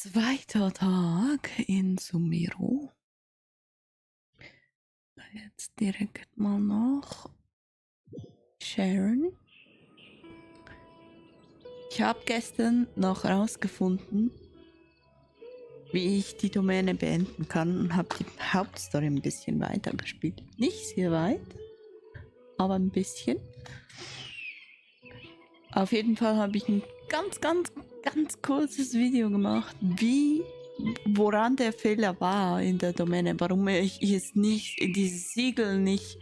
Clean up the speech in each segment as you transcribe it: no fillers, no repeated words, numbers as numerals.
Zweiter Tag in Sumeru. Jetzt direkt mal noch sharen. Ich habe gestern noch herausgefunden, wie ich die Domäne beenden kann und habe die Hauptstory ein bisschen weiter gespielt. Nicht sehr weit, aber ein bisschen. Auf jeden Fall habe ich ein ganz kurzes Video gemacht, woran der Fehler war in der Domäne, warum ich es nicht, dieses Siegel nicht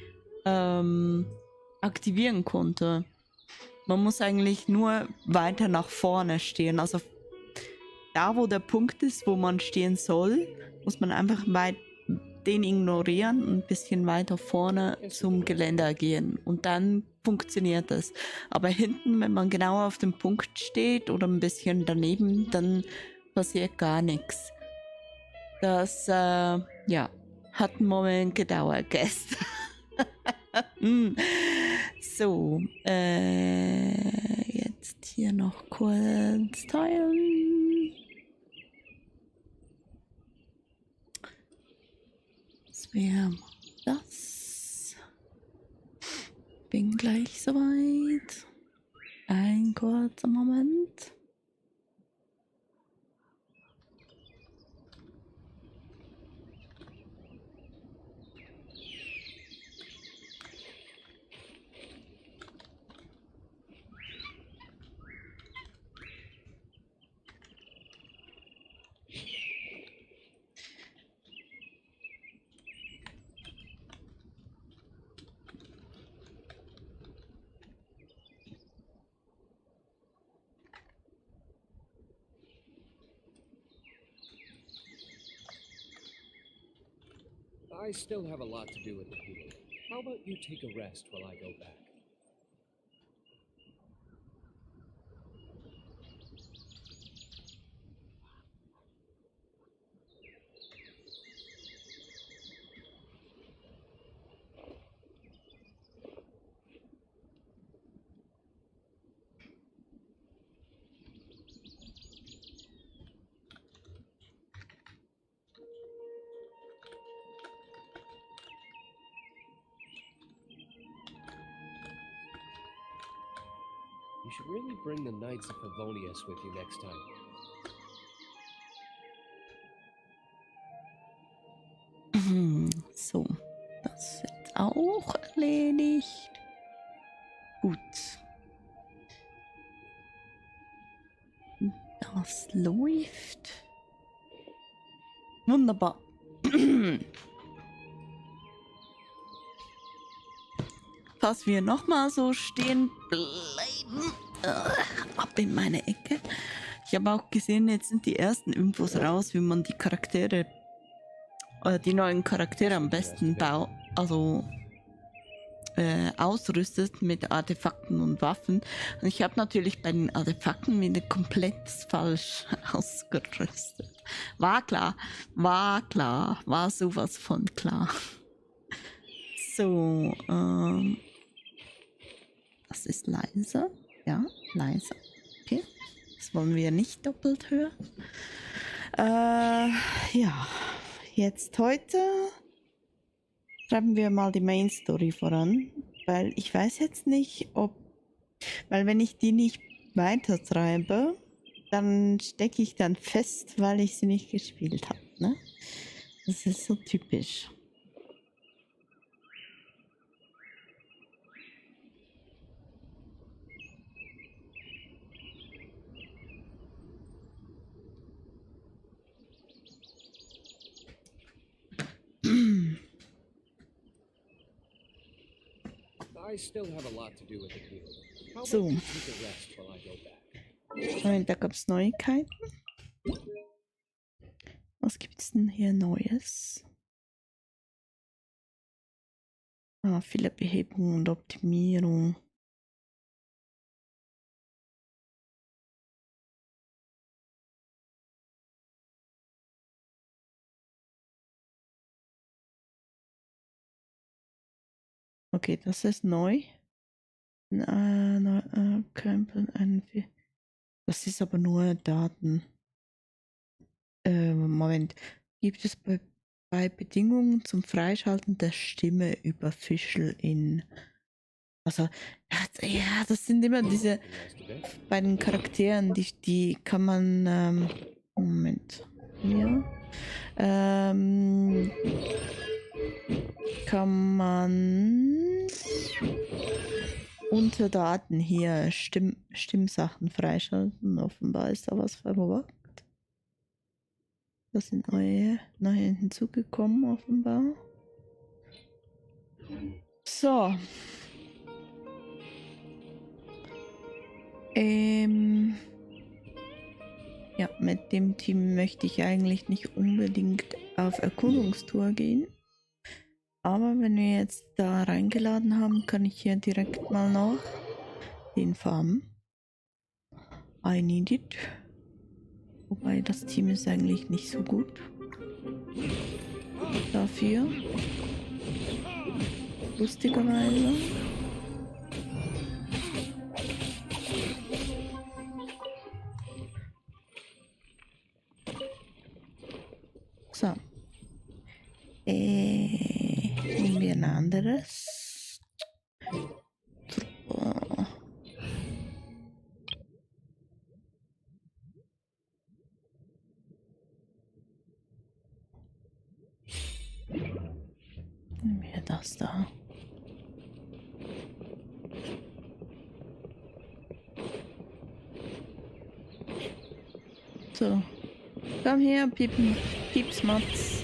aktivieren konnte. Man muss eigentlich nur weiter nach vorne stehen. Also da, wo der Punkt ist, wo man stehen soll, muss man einfach den ignorieren und ein bisschen weiter vorne zum Geländer gehen. Und dann funktioniert das. Aber hinten, wenn man genau auf dem Punkt steht oder ein bisschen daneben, dann passiert gar nichts. Das, ja, hat einen Moment gedauert gestern. So, jetzt hier noch kurz teilen. Das wäre das. Bin gleich soweit. Ein kurzer Moment. I still have a lot to do with the healing. How about you take a rest while I go back? You should really bring the Knights of Favonius with you next time. So, das ist jetzt auch erledigt. Gut. Das läuft. Wunderbar. Falls wir nochmal so stehen bleiben. Ab in meine Ecke. Ich habe auch gesehen, jetzt sind die ersten Infos raus, wie man die Charaktere, die neuen Charaktere am besten ausrüstet mit Artefakten und Waffen. Und ich habe natürlich bei den Artefakten wieder komplett falsch ausgerüstet. War klar, war sowas von klar. So, das ist leise. Ja, leise. Okay, das wollen wir nicht doppelt hören. Ja, jetzt heute treiben wir mal die Main Story voran, weil ich weiß jetzt nicht, weil wenn ich die nicht weitertreibe, dann stecke ich dann fest, weil ich sie nicht gespielt habe, ne? Das ist so typisch. I still have a lot to do with the healing. How So. about you take a rest while I go back? Und da gab es Neuigkeiten. Was gibt's denn hier Neues? Fehlerbehebung und Optimierung. Okay, das ist neu. Das ist aber nur Daten. Moment. Gibt es bei Bedingungen zum Freischalten der Stimme über Fischl in. Also, ja, das sind immer diese bei den Charakteren, die kann man. Moment. Hier. Kann man unter Daten hier Stimmsachen freischalten. Offenbar ist da was verwirrt. Das sind neue hinzugekommen, offenbar. So. Ja, mit dem Team möchte ich eigentlich nicht unbedingt auf Erkundungstour gehen. Aber wenn wir jetzt da reingeladen haben, kann ich hier direkt mal noch den farmen. I need it. Wobei das Team ist eigentlich nicht so gut. Dafür. Lustigerweise. So. Nehmen wir ein anderes. So. Nehmen wir das da. So. Komm her, Piepsmatz.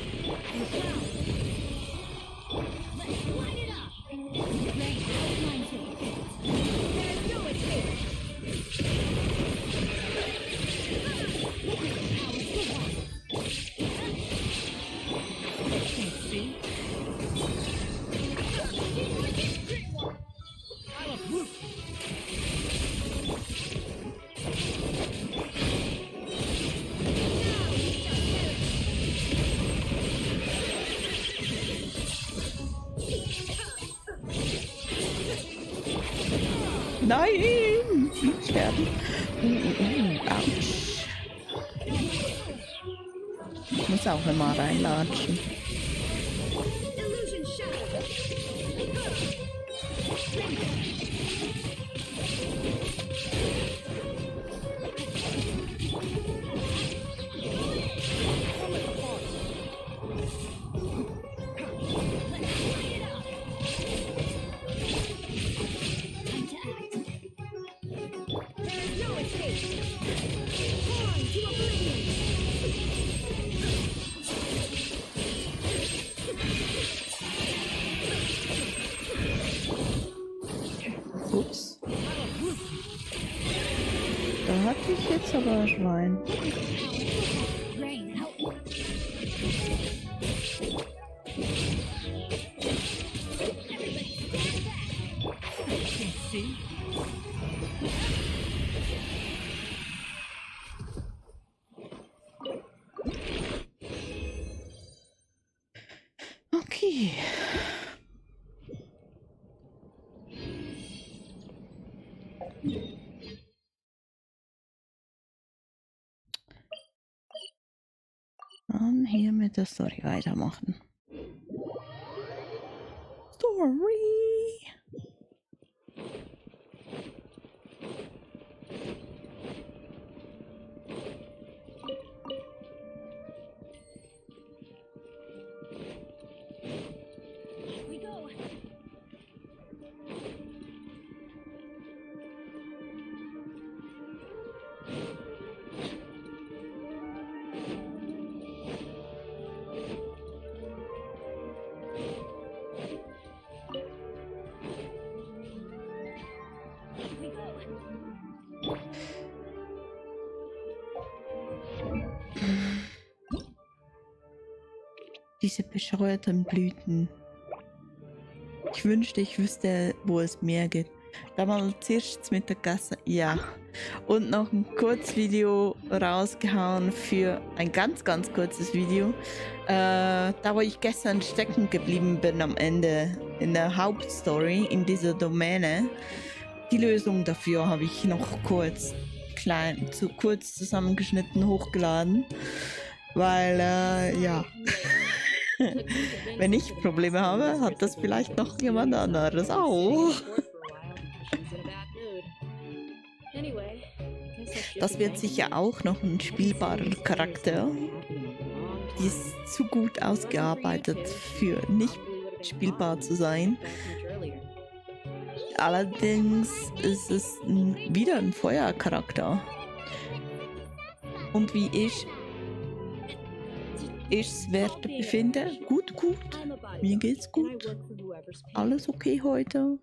Nein! Nicht sterben. Autsch. Ich muss auch immer reinlatschen. Ups. Da hatte ich jetzt aber ein Schwein. Okay. Dann hier mit der Story weitermachen. Story! Diese bescheuerten Blüten. Ich wünschte, ich wüsste, wo es mehr gibt. Da mal zuerst mit der Gasse. Ja. Und noch ein Kurzvideo rausgehauen für ein ganz, ganz kurzes Video. Da, wo ich gestern stecken geblieben bin am Ende in der Hauptstory, in dieser Domäne. Die Lösung dafür habe ich noch kurz zusammengeschnitten hochgeladen. Weil, ja, wenn ich Probleme habe, hat das vielleicht noch jemand anderes auch. Das wird sicher auch noch ein spielbarer Charakter. Die ist zu gut ausgearbeitet für nicht spielbar zu sein. Allerdings ist es wieder ein Feuercharakter. Und wie ich es wert befinde, gut. Mir geht's gut. Alles okay heute.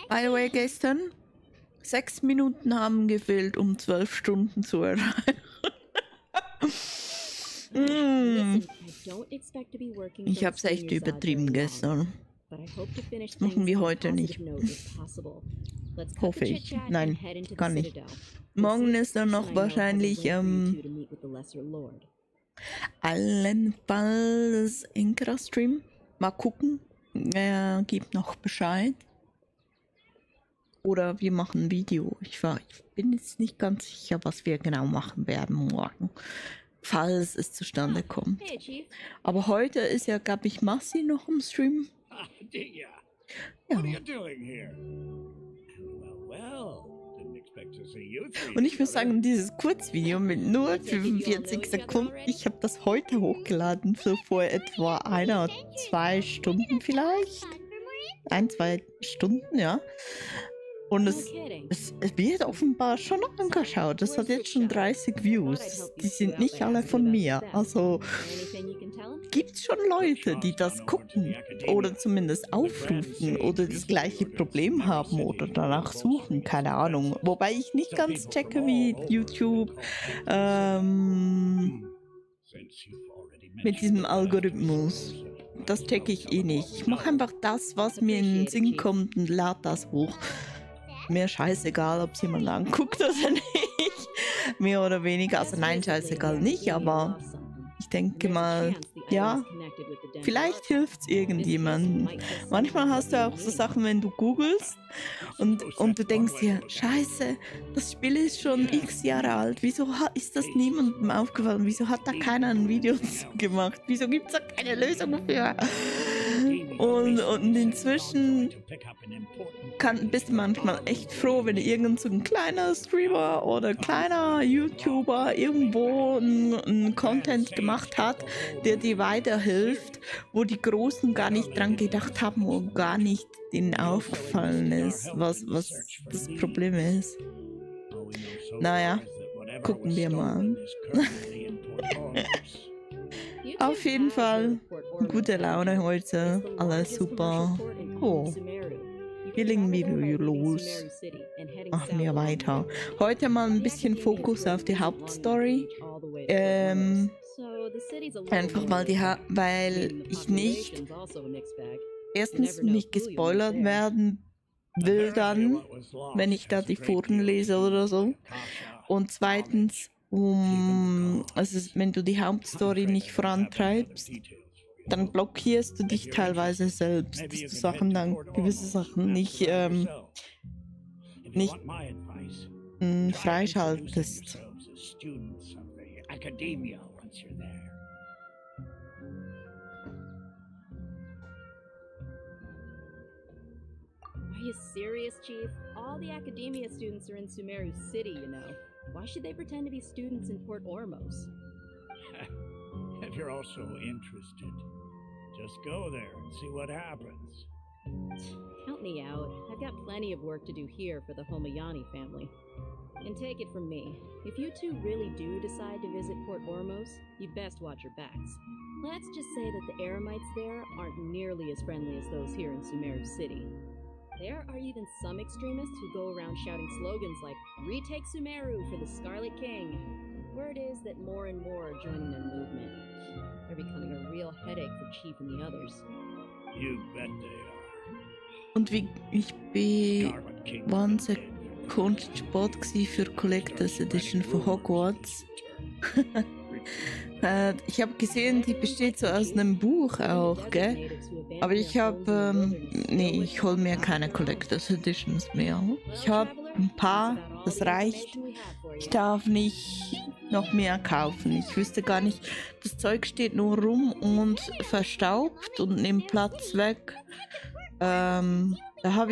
By the way, gestern 6 Minuten haben gefehlt, um 12 Stunden zu erreichen. Ich hab's echt übertrieben gestern. Das machen wir heute nicht. Hoffe ich. Nein, kann nicht. Morgen ist dann noch wahrscheinlich allenfalls Intra-Stream. Mal gucken. Er gibt noch Bescheid. Oder wir machen ein Video. Ich bin jetzt nicht ganz sicher, was wir genau machen werden morgen. Falls es zustande kommt. Aber heute ist ja, glaube ich, Massi noch im Stream. Ja. Und ich muss sagen, dieses Kurzvideo mit nur 45 Sekunden, ich habe das heute hochgeladen, so vor etwa 1 oder 2 Stunden vielleicht. 1, 2 Stunden, ja. Und es wird offenbar schon angeschaut. Das hat jetzt schon 30 Views. Die sind nicht alle von mir. Also gibt es schon Leute, die das gucken oder zumindest aufrufen oder das gleiche Problem haben oder danach suchen. Keine Ahnung. Wobei ich nicht ganz checke, wie YouTube mit diesem Algorithmus. Das checke ich eh nicht. Ich mache einfach das, was mir in den Sinn kommt und lade das hoch. Mir scheißegal, ob es jemand anguckt oder nicht. Mehr oder weniger. Also nein, scheißegal nicht, aber ich denke mal, ja, vielleicht hilft es irgendjemandem. Manchmal hast du auch so Sachen, wenn du googelst und du denkst dir, scheiße, das Spiel ist schon x Jahre alt, wieso ist das niemandem aufgefallen, wieso hat da keiner ein Video gemacht, wieso gibt es da keine Lösung dafür? Und inzwischen bist du manchmal echt froh, wenn irgend so ein kleiner Streamer oder kleiner YouTuber irgendwo einen Content gemacht hat, der dir weiterhilft, wo die Großen gar nicht dran gedacht haben und gar nicht denen aufgefallen ist, was das Problem ist. Naja, gucken wir mal. Auf jeden Fall gute Laune heute, alles super. Oh, wir legen wieder los. Machen wir weiter. Heute mal ein bisschen Fokus auf die Hauptstory. Einfach weil ich nicht erstens nicht gespoilert werden will dann, wenn ich da die Foren lese oder so. Und zweitens, also wenn du die Hauptstory nicht vorantreibst, dann blockierst du dich teilweise selbst, dass du gewisse Sachen nicht freischaltest. Are you serious, Chief? All the academia students are in Sumeru City, you know. Why should they pretend to be students in Port Ormos? If you're also interested, just go there and see what happens. Count me out. I've got plenty of work to do here for the Homayani family. And take it from me, if you two really do decide to visit Port Ormos, you best watch your backs. Let's just say that the Eremites there aren't nearly as friendly as those here in Sumeru City. There are even some extremists who go around shouting slogans like, "Retake Sumeru for the Scarlet King." Word is that more and more are joining their movement. They're becoming a real headache for Chief and the others. You bet they are. Und wie ich bin wahnsinnig Kunstsport für Collectors Edition von Hogwarts. Ich habe gesehen, die besteht so aus einem Buch auch, gell? Aber ich habe, nee, ich hole mir keine Collectors Editions mehr. Ich habe ein paar, das reicht. Ich darf nicht noch mehr kaufen. Ich wüsste gar nicht, das Zeug steht nur rum und verstaubt und nimmt Platz weg. Da hab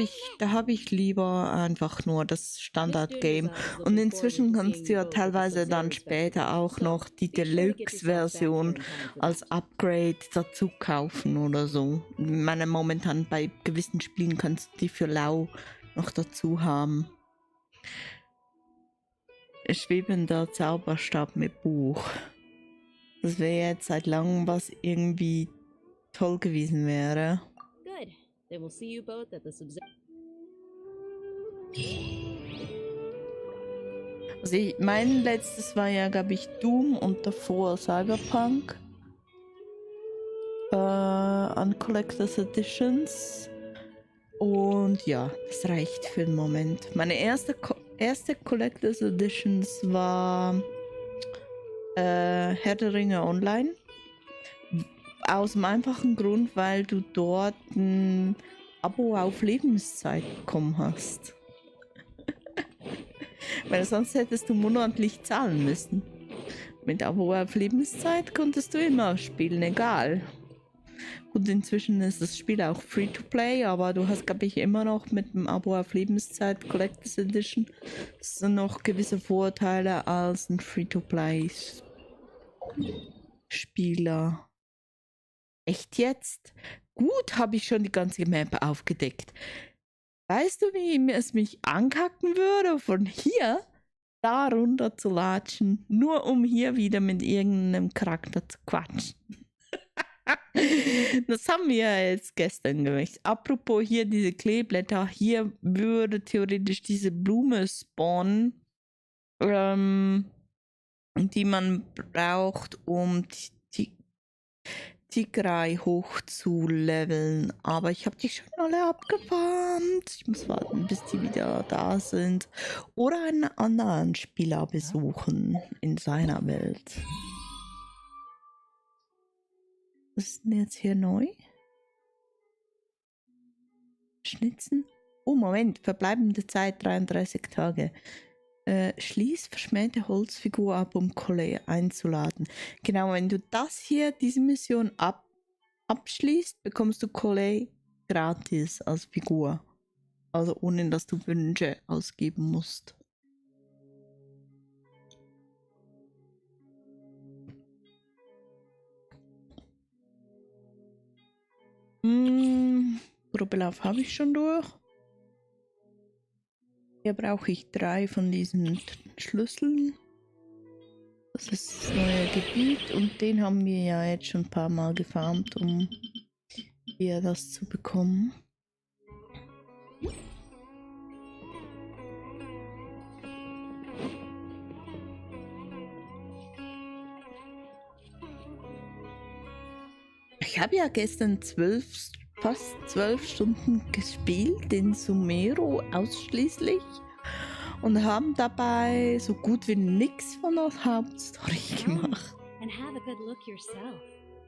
ich lieber einfach nur das Standard-Game. Und inzwischen kannst du ja teilweise dann später auch noch die Deluxe-Version als Upgrade dazu kaufen oder so. Ich meine, momentan bei gewissen Spielen kannst du die für lau noch dazu haben. Schwebender Zauberstab mit Buch. Das wäre jetzt seit langem was irgendwie toll gewesen wäre. Good. Then we'll see you both at the Also mein letztes war ja, glaube ich, Doom und davor Cyberpunk. An Collectors Editions. Und ja, das reicht für den Moment. Meine erste Collectors Editions war Herr der Ringe Online. Aus dem einfachen Grund, weil du dort ein Abo auf Lebenszeit bekommen hast. Weil sonst hättest du monatlich zahlen müssen. Mit Abo auf Lebenszeit konntest du immer spielen, egal. Und inzwischen ist das Spiel auch Free-to-Play, aber du hast, glaube ich, immer noch mit dem Abo auf Lebenszeit Collectors Edition noch gewisse Vorteile als ein Free-to-Play-Spieler. Echt jetzt? Gut, habe ich schon die ganze Map aufgedeckt. Weißt du, wie es mich ankacken würde, von hier da runter zu latschen, nur um hier wieder mit irgendeinem Charakter zu quatschen? Das haben wir ja jetzt gestern gemacht. Apropos hier diese Kleeblätter, hier würde theoretisch diese Blume spawnen, die man braucht, um Tigray hoch zu leveln. Aber ich habe die schon alle abgefarmt. Ich muss warten, bis die wieder da sind. Oder einen anderen Spieler besuchen in seiner Welt. Was ist denn jetzt hier neu? Schnitzen? Oh, Moment. Verbleibende Zeit 33 Tage. Schließ verschmähte Holzfigur ab, um Collei einzuladen. Genau, wenn du das hier, diese Mission abschließt, bekommst du Collei gratis als Figur. Also ohne, dass du Wünsche ausgeben musst. Probelauf habe ich schon durch. Hier brauche ich 3 von diesen Schlüsseln. Das ist das neue Gebiet und den haben wir ja jetzt schon ein paar Mal gefarmt, um hier das zu bekommen. Ich habe ja gestern fast 12 Stunden gespielt, den Sumeru ausschließlich, und haben dabei so gut wie nichts von der Hauptstory gemacht. And have a good look yourself.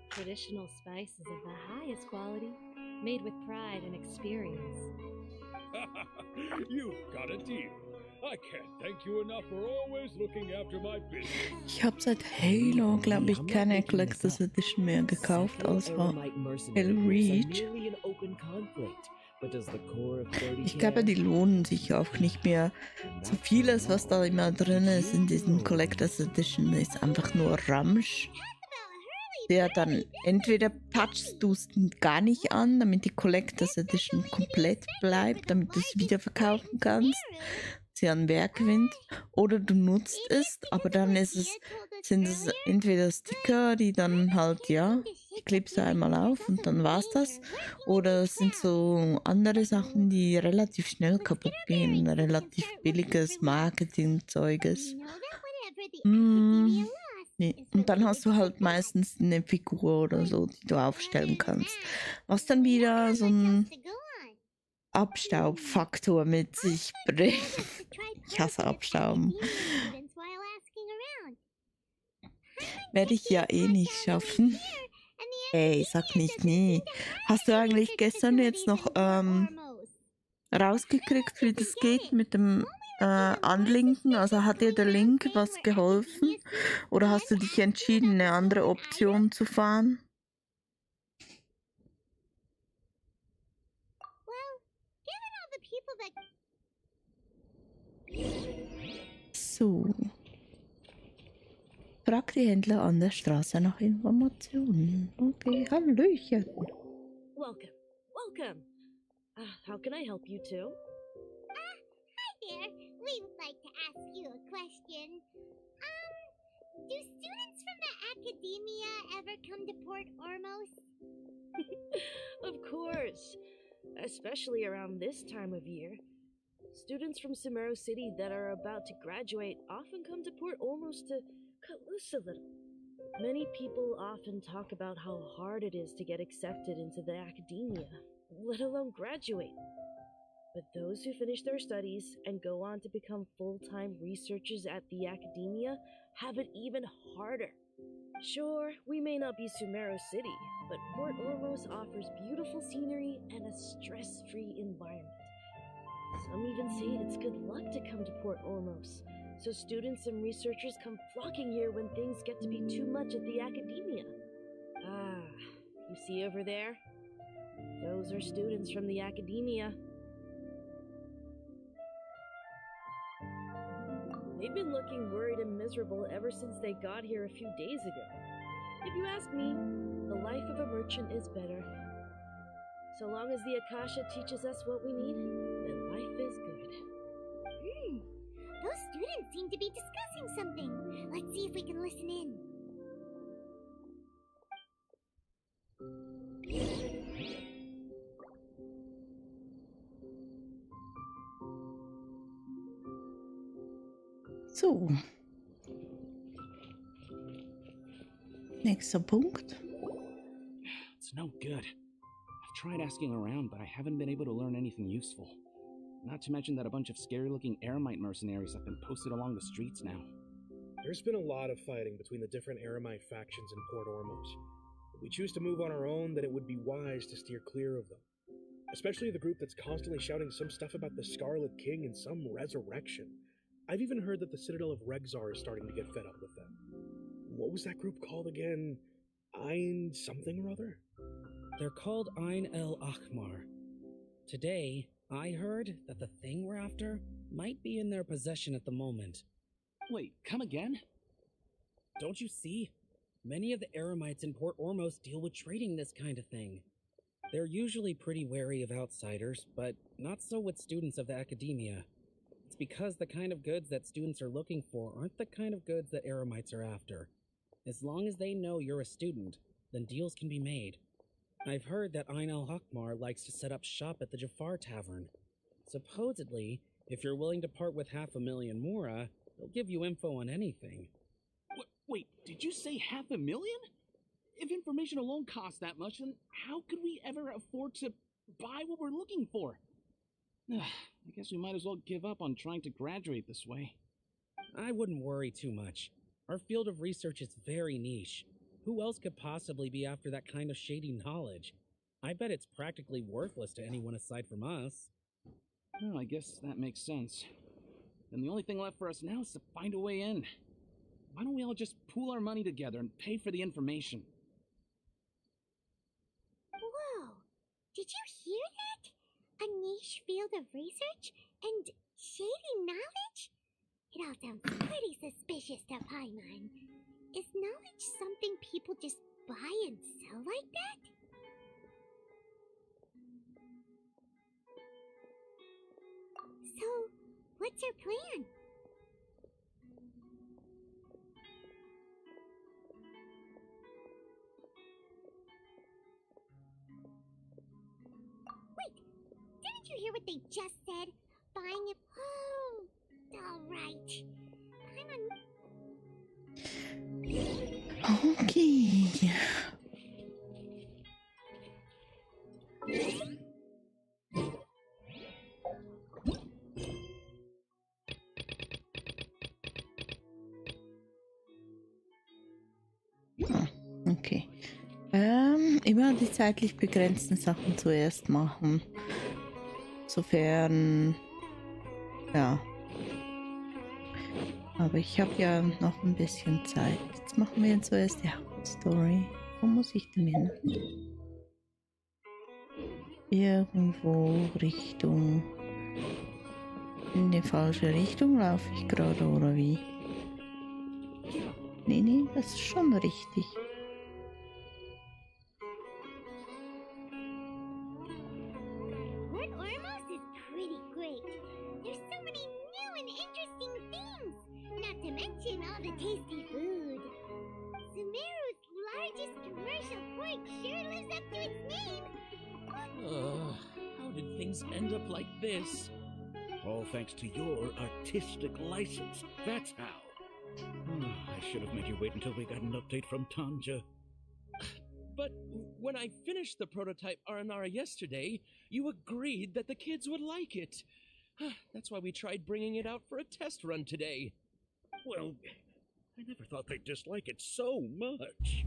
Traditional spices of the highest quality, made with pride and experience. You've got a deal. I can't thank you enough for always looking after my business. Ich habe seit Halo, glaube ich, keine Collectors Edition mehr gekauft, außer Halo Reach. Ich glaube, die lohnen sich auch nicht mehr. So vieles, was da immer drin ist in diesen Collectors Edition, ist einfach nur Ramsch. Der dann entweder touchst du es gar nicht an, damit die Collectors Edition komplett bleibt, damit du es wieder verkaufen kannst, sie an Wert gewinnt, oder du nutzt es, aber dann sind es entweder Sticker, die dann halt, ja, die klebst du einmal auf und dann war's das, oder es sind so andere Sachen, die relativ schnell kaputt gehen, relativ billiges Marketing-Zeuges. Nee. Und dann hast du halt meistens eine Figur oder so, die du aufstellen kannst, was dann wieder so ein Abstaubfaktor mit sich bringt. Ich hasse Abstauben. Werde ich ja eh nicht schaffen. Ey, sag nicht nie. Hast du eigentlich gestern jetzt noch rausgekriegt, wie das geht mit dem anlinken? Also hat dir der Link was geholfen? Oder hast du dich entschieden, eine andere Option zu fahren? So. Frag die Händler an der Straße nach Informationen. Okay, Hallöchen. Welcome, welcome. How can I help you too? Hi there. We would like to ask you a question. Do students from the academia ever come to Port Ormos? Of course, especially around this time of year. Students from Sumeru City that are about to graduate often come to Port Ormos to cut loose a little. Many people often talk about how hard it is to get accepted into the academia, let alone graduate. But those who finish their studies and go on to become full-time researchers at the academia have it even harder. Sure, we may not be Sumeru City, but Port Ormos offers beautiful scenery and a stress-free environment. Some even say it's good luck to come to Port Ormos, so students and researchers come flocking here when things get to be too much at the academia. Ah, you see over there? Those are students from the academia. They've been looking worried and miserable ever since they got here a few days ago. If you ask me, the life of a merchant is better. So long as the Akasha teaches us what we need, then life is good. Those students seem to be discussing something. Let's see if we can listen in. So. Nächster Punkt. It's no good. I've tried asking around, but I haven't been able to learn anything useful. Not to mention that a bunch of scary-looking Eremite mercenaries have been posted along the streets now. There's been a lot of fighting between the different Eremite factions in Port Ormos. If we choose to move on our own, then it would be wise to steer clear of them. Especially the group that's constantly shouting some stuff about the Scarlet King and some resurrection. I've even heard that the Citadel of Regzar is starting to get fed up with them. What was that group called again? Ein something or other? They're called Ein el Akhmar. Today, I heard that the thing we're after might be in their possession at the moment. Wait, come again? Don't you see? Many of the Eremites in Port Ormos deal with trading this kind of thing. They're usually pretty wary of outsiders, but not so with students of the academia. It's because the kind of goods that students are looking for aren't the kind of goods that Eremites are after. As long as they know you're a student, then deals can be made. I've heard that Ein al-Hakmar likes to set up shop at the Jafar Tavern. Supposedly, if you're willing to part with 500,000 mora, they'll give you info on anything. Wait, did you say 500,000? If information alone costs that much, then how could we ever afford to buy what we're looking for? I guess we might as well give up on trying to graduate this way. I wouldn't worry too much. Our field of research is very niche. Who else could possibly be after that kind of shady knowledge? I bet it's practically worthless to anyone aside from us. Well, I guess that makes sense. Then the only thing left for us now is to find a way in. Why don't we all just pool our money together and pay for the information? Whoa! Did you hear that? A niche field of research and shady knowledge? It all sounds pretty suspicious to Paimon. Is knowledge something people just buy and sell like that? So, what's your plan? Wait, didn't you hear what they just said? Buying it? Oh, all right. Okay. Okay. Immer die zeitlich begrenzten Sachen zuerst machen. Sofern, ja, Aber ich habe ja noch ein bisschen Zeit. Jetzt machen wir zuerst die Hauptstory. Wo muss ich denn hin? Irgendwo Richtung... In die falsche Richtung laufe ich gerade, oder wie? Nee, das ist schon richtig. Port Ormos is pretty great. There's so many new and interesting things, not to mention all the tasty food. Sumeru's largest commercial port sure lives up to its name. How did things end up like this? All thanks to your artistic license. That's how. I should have made you wait until we got an update from Tanja. But when I finished the prototype Aranara yesterday, you agreed that the kids would like it. That's why we tried bringing it out for a test run today. Well, I never thought they'd dislike it so much.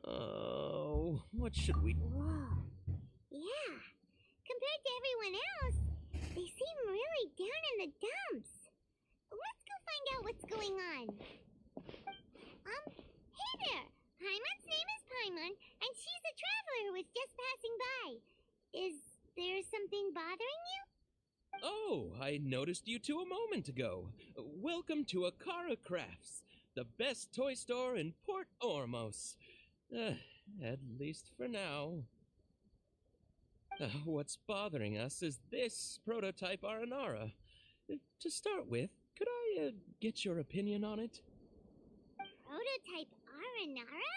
Oh, what should we... Whoa. Yeah. Compared to everyone else, they seem really down in the dumps. Let's go find out what's going on. Hey there! Paimon's name is Paimon, and she's a traveler who was just passing by. Is there something bothering you? Oh, I noticed you two a moment ago. Welcome to Akara Crafts, the best toy store in Port Ormos. At least for now. What's bothering us is this prototype Aranara. To start with, could I get your opinion on it? Prototype Aranara?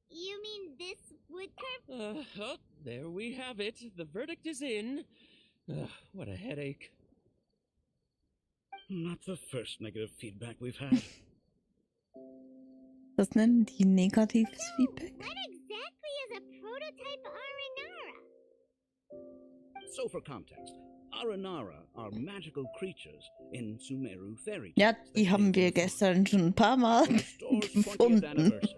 You mean this woodcarve? Oh, there we have it. The verdict is in. What a headache. Not the first negative feedback we've had. Was nennen die negatives Feedback? What exactly is a prototype Aranara? So for context, Aranara are magical creatures in Sumeru fairy Ja, tales die that haben came wir from gestern schon ein paar Mal the store's 20th gefunden. anniversary.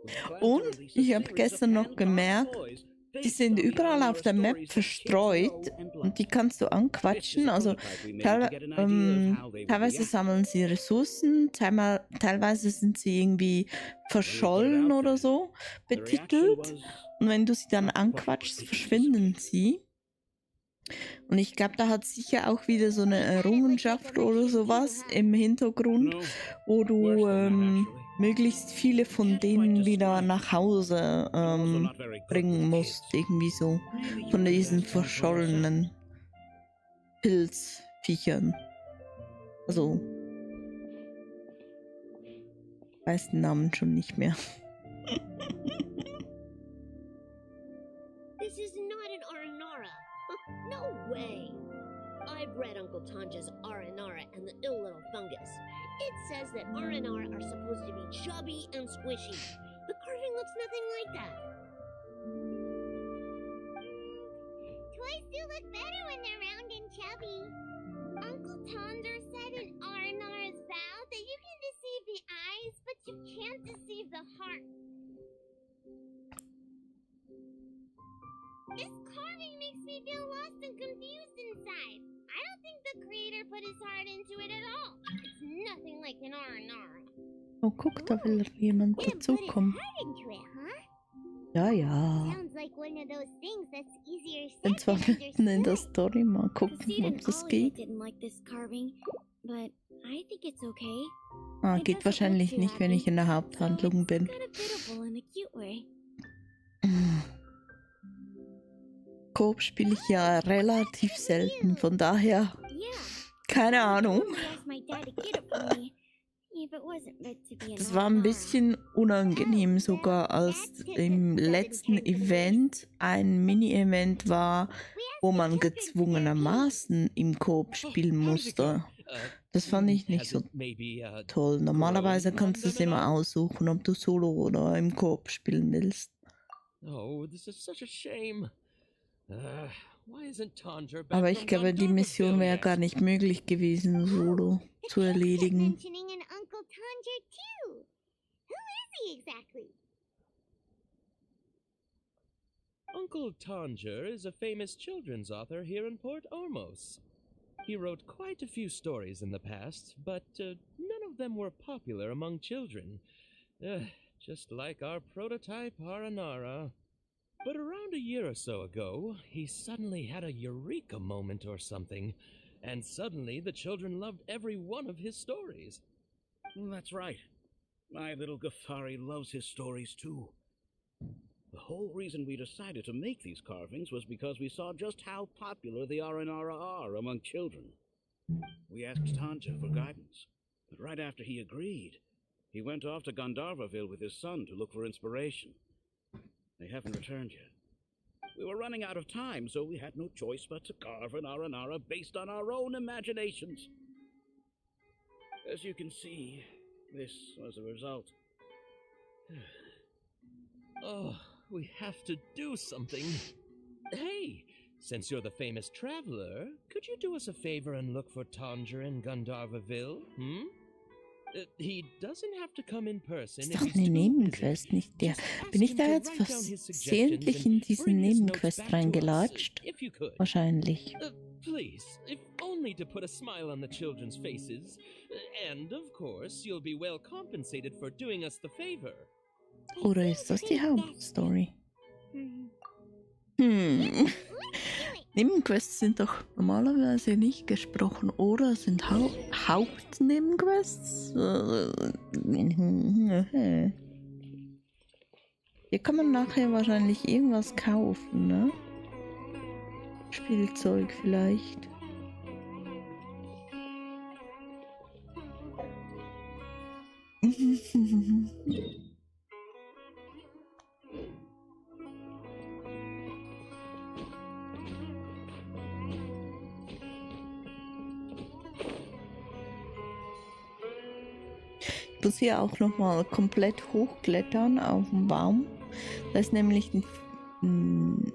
We plan to Und release a ich habe series of gestern noch handcrafted gemerkt, toys die based sind on the überall auf Aranara der Map stories that kids verstreut know and love. und die kannst du This is anquatschen. a Also prototype we made to get an idea of how they would teilweise react. sammeln sie Ressourcen, teilweise sind sie irgendwie verschollen oder so The reaction betitelt. was Und wenn du sie dann not quite what anquatschst, they verschwinden anticipated. sie. Und ich glaube, da hat sicher auch wieder so eine Errungenschaft oder sowas im Hintergrund, No, wo du worse than that, actually. möglichst viele von denen wieder nach Hause Also not very good bringen with musst. kids. Irgendwie so Maybe you von could diesen ask them for yourself. verschollenen Pilzviechern. Also, weiß den Namen schon nicht mehr. This is not an Aranara. No way. I've read Uncle Tanja's Aranara and the ill little fungus. It says that Aranara are supposed to be chubby and squishy. The carving looks nothing like that. Toys do look better when they're round and chubby. Uncle Tonder said in Aranara's vow that you can deceive the eyes, but you can't deceive the heart. This carving makes me feel lost and confused inside. I don't think the creator put his heart into it at all. It's nothing like an Aranara. Oh, guck, da will jemand Didn't put his dazukommen. heart into it, huh? Ja, ja. Sounds like one of those things that's easier Bin said zwar than mitten in der understood. Story, mal gucken, Cassidy ob and das Ollie geht. didn't like this carving, but I think it's okay. Ah, It geht doesn't wahrscheinlich look too nicht, wenn ich happy, in der so Haupthandlung it's bin. kind of pitiful in a cute way. Coop spiele ich ja relativ selten, von daher Yeah. keine I Ahnung. totally asked my dad to get it for me, if it wasn't meant to be an Das war ein Aranara. bisschen unangenehm sogar, als im letzten Event ein Mini-Event war, wo man gezwungenermaßen im Coop spielen musste. Das fand ich nicht so toll. Normalerweise kannst du es immer aussuchen, ob du solo oder im Coop spielen willst. Oh, this is such a shame. Why isn't Tanja back Aber from ich glaube, die Mission Gondorville wäre yet? gar nicht möglich gewesen, solo The zu kids kept erledigen. mentioning an Uncle Tonder too. Who is he exactly? Uncle Tanger is a famous children's author here in Port Ormos. He wrote quite a few stories in the past, but none of them were popular among children. Just like our prototype Aranara. But around a year or so ago, he suddenly had a eureka moment or something, and suddenly the children loved every one of his stories. That's right. My little Ghaffari loves his stories too. The whole reason we decided to make these carvings was because we saw just how popular the Aranara are among children. We asked Tanja for guidance, but right after he agreed, he went off to Gandharvaville with his son to look for inspiration. They haven't returned yet. We were running out of time, so we had no choice but to carve an Aranara based on our own imaginations. As you can see, this was the result. Oh, we have to do something. Hey, since you're the famous traveler, could you do us a favor and look for Tanger in Gandharvaville, He doesn't have to come in person. Ist doch eine Nebenquest, nicht der. Bin ich da jetzt versehentlich in diese Nebenquest reingelatscht? Wahrscheinlich. Please, if only to put a smile on the children's faces. And, of course, you'll be well compensated for doing us the favor. Oder ist das die Hauptstory? Nebenquests sind doch normalerweise nicht gesprochen, oder sind Hauptnebenquests? Hier kann man nachher wahrscheinlich irgendwas kaufen, ne? Spielzeug vielleicht. Ich muss hier auch nochmal komplett hochklettern auf den Baum. Da ist nämlich ein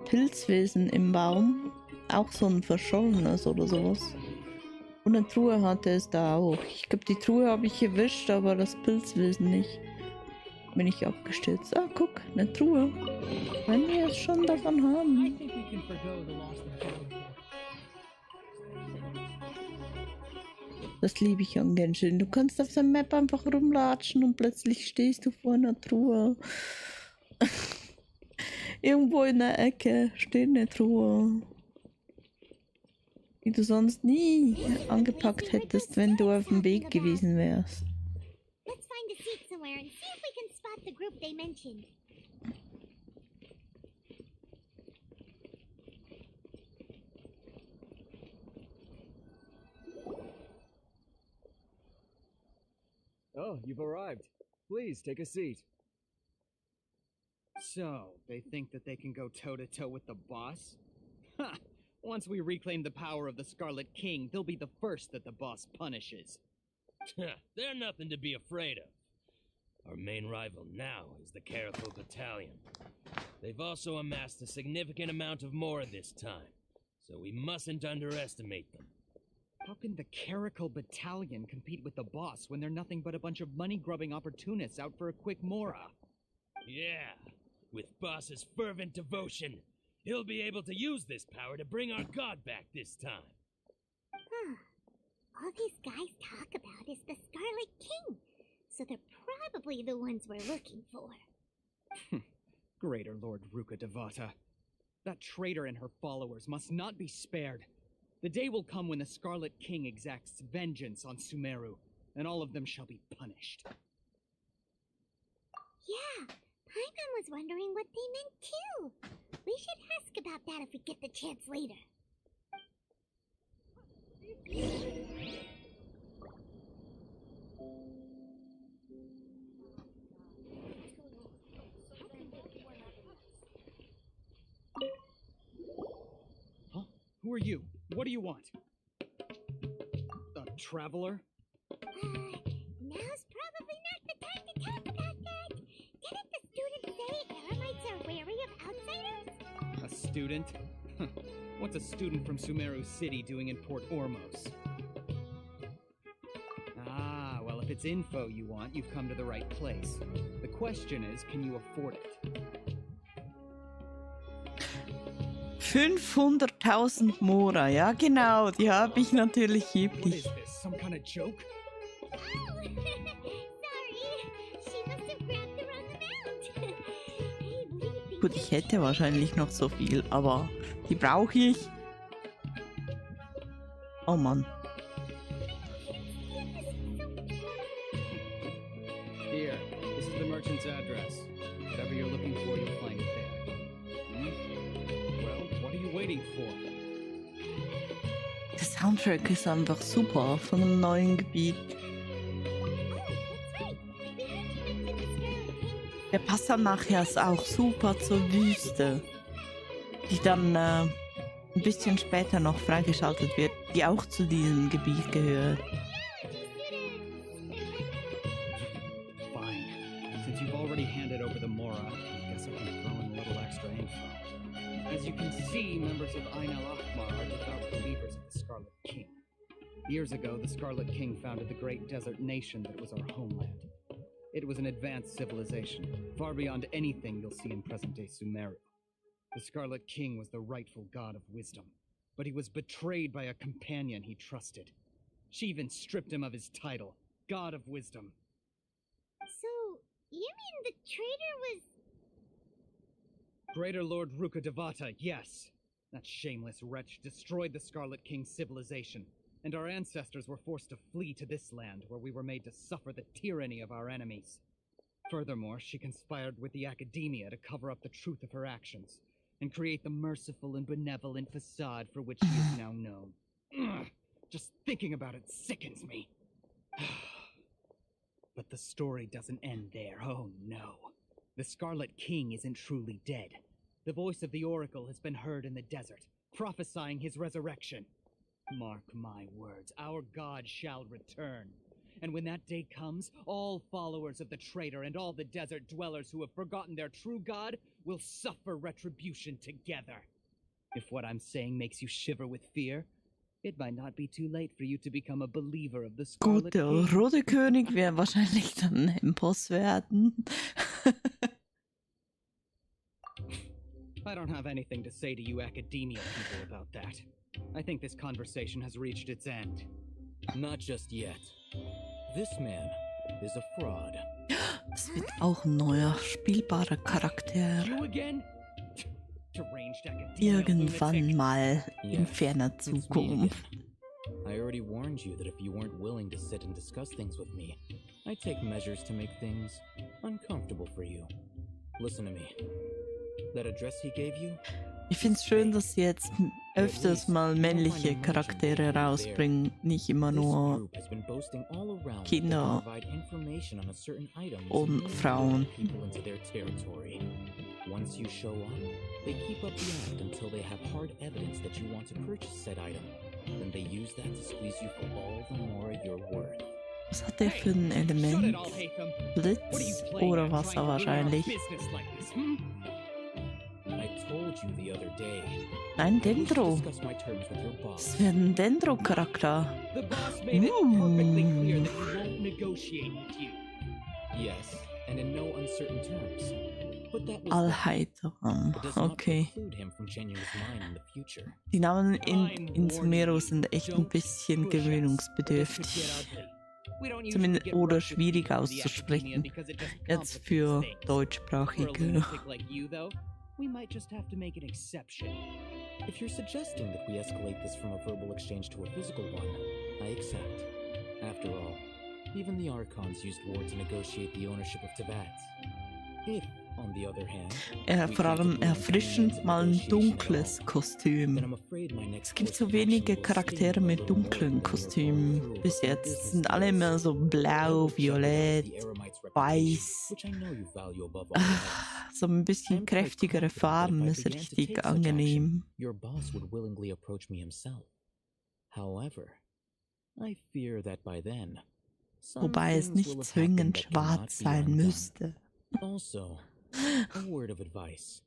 Pilzwesen im Baum. Auch so ein verschollenes oder sowas. Und eine Truhe hatte es da auch. Ich glaube, die Truhe habe ich erwischt, aber das Pilzwesen nicht. Bin ich abgestürzt. Ah, guck, eine Truhe. Wenn wir es schon davon haben. Das liebe ich an Genshin. Du kannst auf der Map einfach rumlatschen und plötzlich stehst du vor einer Truhe. Irgendwo in der Ecke steht eine Truhe, die du sonst nie angepackt hättest, wenn du auf dem Weg gewesen wärst. Let's find a seat somewhere and see if we can spot the group they mentioned. Oh, you've arrived. Please, take a seat. So, they think that they can go toe-to-toe with the boss? Ha! Once we reclaim the power of the Scarlet King, they'll be the first that the boss punishes. They're nothing to be afraid of. Our main rival now is the Caracal Battalion. They've also amassed a significant amount of more this time, so we mustn't underestimate them. How can the Caracal Battalion compete with the boss when they're nothing but a bunch of money-grubbing opportunists out for a quick mora? Yeah, with boss's fervent devotion, he'll be able to use this power to bring our god back this time. All these guys talk about is the Scarlet King, so they're probably the ones we're looking for. Greater Lord Ruka Devata. That traitor and her followers must not be spared. The day will come when the Scarlet King exacts vengeance on Sumeru, and all of them shall be punished. Yeah, Paimon was wondering what they meant too. We should ask about that if we get the chance later. Huh? Who are you? What do you want? A traveler? Now's probably not the time to talk about that. Didn't the student say Eremites are wary of outsiders? A student? What's a student from Sumeru City doing in Port Ormos? Ah, well, if it's info you want, you've come to the right place. The question is, can you afford it? 500.000 Mora, ja genau, die habe ich natürlich What is üblich. this? Some kind of joke? Oh, sorry. She must have grabbed the wrong amount. Hey, what do you think? Gut, ich hätte wahrscheinlich noch so viel, aber die brauche ich. Oh Mann. Here, this is the merchant's address. Whatever you're looking for, you'll find it there. Well, what are you waiting for? Der Soundtrack ist einfach super von einem neuen Gebiet. Der passt dann nachher auch super zur Wüste, die dann ein bisschen später noch freigeschaltet wird, die auch zu diesem Gebiet gehört. Fine. Since you've already handed over the Mora, I guess I can throw in a little extra info. As you can see, members of Ain al-Ahmar are devout believers of the Scarlet King. Years ago, the Scarlet King founded the great desert nation that was our homeland. It was an advanced civilization, far beyond anything you'll see in present-day Sumeru. The Scarlet King was the rightful god of wisdom, but he was betrayed by a companion he trusted. She even stripped him of his title, God of Wisdom. So, you mean the traitor was... Greater Lord Rukkhadevata, yes. That shameless wretch destroyed the Scarlet King's civilization, and our ancestors were forced to flee to this land where we were made to suffer the tyranny of our enemies. Furthermore, she conspired with the Academia to cover up the truth of her actions, and create the merciful and benevolent facade for which she is now known. Ugh, just thinking about it sickens me. But the story doesn't end there, oh no. The Scarlet King isn't truly dead. The voice of the Oracle has been heard in the desert, prophesying his resurrection. Mark my words, our God shall return. And when that day comes, all followers of the traitor and all the desert dwellers who have forgotten their true God will suffer retribution together. If what I'm saying makes you shiver with fear, it might not be too late for you to become a believer of the Gut, Scarlet der King. rote König wird wahrscheinlich dann ein Boss werden. I don't have anything to say to you Academia people about that. I think this conversation has reached its end. Not just yet. This man is a fraud. Es wird auch ein neuer, spielbarer Charakter. You again? Deranged Academia Irgendwann lunatic. mal in Yes, ferner it's me Zukunft. again. I already warned you that if you weren't willing to sit and discuss things with me, I'd take measures to make things uncomfortable for you. Listen to me. That address he gave you? Ich finde es schön, dass sie jetzt öfters mal männliche Charaktere rausbringen, nicht immer This nur group has been boasting all around Kinder that they provide information on a certain item to und lure Frauen. people into their territory. Once you show up, they keep up the act until they have hard evidence that you want to purchase said item. Then they use that to squeeze you for all the more you're worth. Was hat der für ein Shut Element? it all, Hatham. What are you Blitz playing oder at, Wasser trying to ruin our wahrscheinlich? business like this, hmm? I told you the other day. Nein, I wish to Dendro. discuss my terms with your boss. Es wird ein Dendro-Charakter. The boss made it perfectly clear that he won't negotiate with you. Yes, and in no uncertain terms. But that was then. Allheiter. It does not Okay. preclude him from changing his mind in the future. Die Namen in Sumeru sind echt ein bisschen This could gewöhnungsbedürftig. get ugly. We don't usually Zumindest get oder rough with schwierig people in the Academia auszusprechen. because it just Jetzt complicates für things. For a Deutschsprachige. lunatic like you, though, we might just have to make an exception. If you're suggesting that we escalate this from a verbal exchange to a physical one, I accept. After all, even the Archons used war to negotiate the ownership of Teyvat. If, on the other hand, we Vor come to allem blows erfrischend and mal ein negotiation at all, dunkles then Kostüm. I'm afraid my next Es gibt course so of wenige action will Charaktere sting a mit little more dunklen than your Kostümen follow-through bis of jetzt. business Sind alle deals. immer so I will blau, jeopardize violett, the Eremites' reputation, weiß. which I know you value above all else. So ein bisschen I'm quite kräftigere confident that Farben if I ist began to richtig take such angenehm. action, your boss would willingly approach me himself. However, I fear that by then, some Wobei es things nicht will have zwingend happened that cannot schwarz be sein undone. müsste. Also, a word of advice.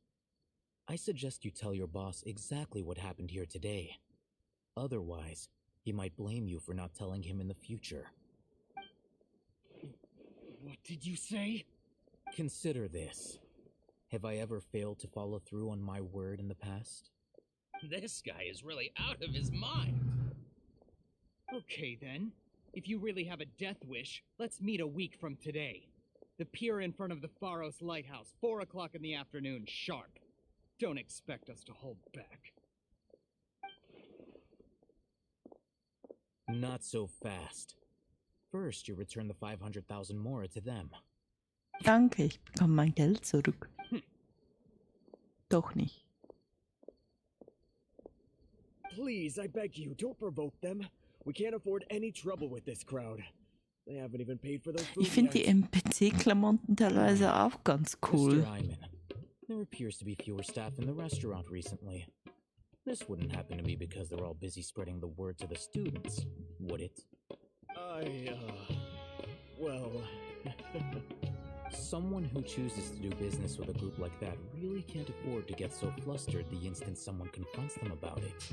I suggest you tell your boss exactly what happened here today. Otherwise, he might blame you for not telling him in the future. What did you say? Consider this. Have I ever failed to follow through on my word in the past? This guy is really out of his mind. Okay then. If you really have a death wish, let's meet a week from today. The pier in front of the Pharos Lighthouse, 4 o'clock in the afternoon, sharp. Don't expect us to hold back. Not so fast. First, you return the 500,000 Mora to them. Danke, ich bekomme mein Geld zurück. Doch nicht. Please, I beg you, don't provoke them. We can't afford any trouble with this crowd. They haven't even paid for their food Ich finde die yet. NPC-Klamotten teilweise auch ganz cool. Mr. Hyman, there appears to be fewer staff in the restaurant recently. This wouldn't happen to be because they're all busy spreading the word to the students, would it? Well... Someone who chooses to do business with a group like that really can't afford to get so flustered the instant someone confronts them about it.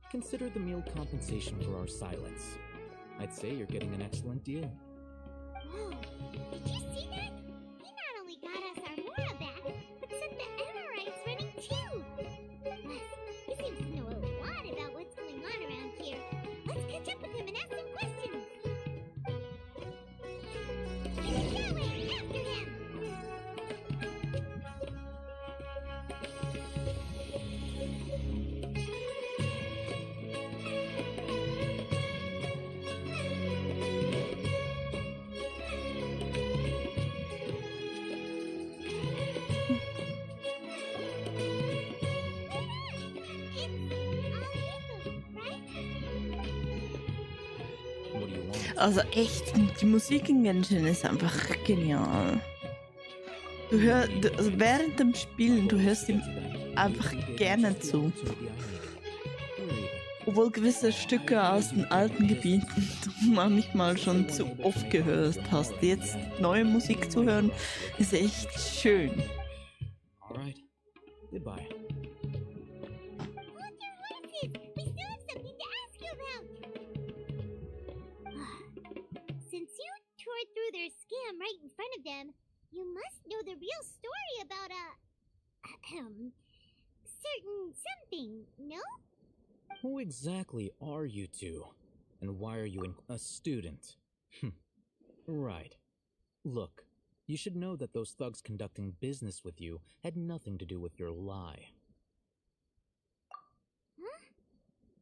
Consider the meal compensation for our silence. I'd say you're getting an excellent deal. Whoa, did you see that? He not only got us our Mora back, but set the Amorites running too. Plus, he seems to know a lot about what's going on around here. Let's catch up with him and ask some questions. That way, after him! What do you want? Also echt, die Musik in Genshin ist einfach genial. Also während dem Spielen, du hörst ihm einfach gerne zu. Obwohl gewisse Stücke aus den alten Gebieten du manchmal schon zu oft gehört hast. Jetzt neue Musik zu hören, ist echt schön. Alright. Goodbye. Hold your horses! We still have something to ask you about! Since you tore through their scam right in front of them, you must know the real story about certain something, no? Who exactly are you two? And why are you a student? Right. Look, you should know that those thugs conducting business with you had nothing to do with your lie. Huh?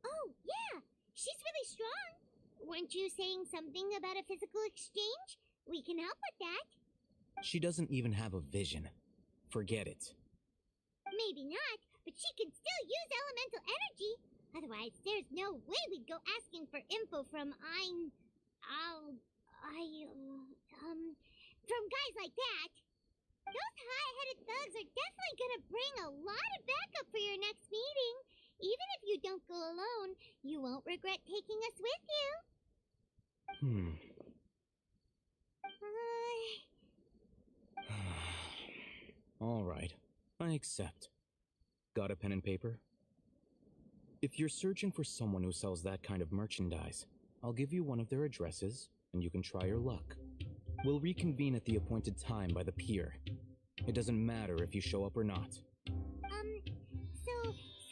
Oh, yeah! She's really strong! Weren't you saying something about a physical exchange? We can help with that. She doesn't even have a vision. Forget it. Maybe not, but she can still use elemental energy. Otherwise, there's no way we'd go asking for info from from guys like that. Those high-headed thugs are definitely gonna bring a lot of backup for your next meeting. Even if you don't go alone, you won't regret taking us with you. All right, I accept. Got a pen and paper? If you're searching for someone who sells that kind of merchandise, I'll give you one of their addresses, and you can try your luck. We'll reconvene at the appointed time by the pier. It doesn't matter if you show up or not. So,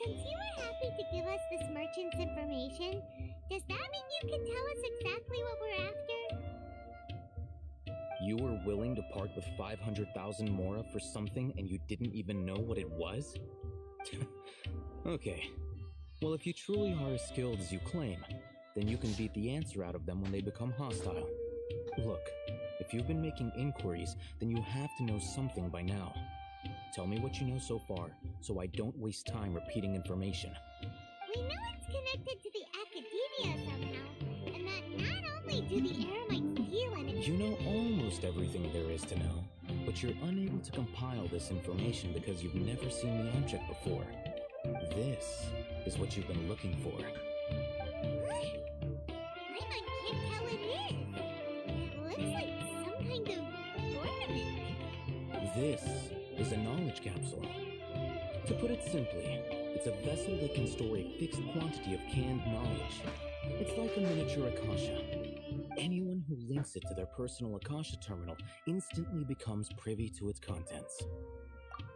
since you were happy to give us this merchant's information, does that mean you can tell us exactly what we're after? You were willing to part with 500,000 Mora for something and you didn't even know what it was? Okay. Well, if you truly are as skilled as you claim, then you can beat the answer out of them when they become hostile. Look, if you've been making inquiries, then you have to know something by now. Tell me what you know so far, so I don't waste time repeating information. We know it's connected to the Academia somehow, and that not only do the Eremites steal energy... You know almost everything there is to know, but you're unable to compile this information because you've never seen the object before. This is what you've been looking for. Paimon can't tell it is. It looks like some kind of ornament. This is a knowledge capsule. To put it simply, it's a vessel that can store a fixed quantity of canned knowledge. It's like a miniature Akasha. Anyone who links it to their personal Akasha terminal instantly becomes privy to its contents.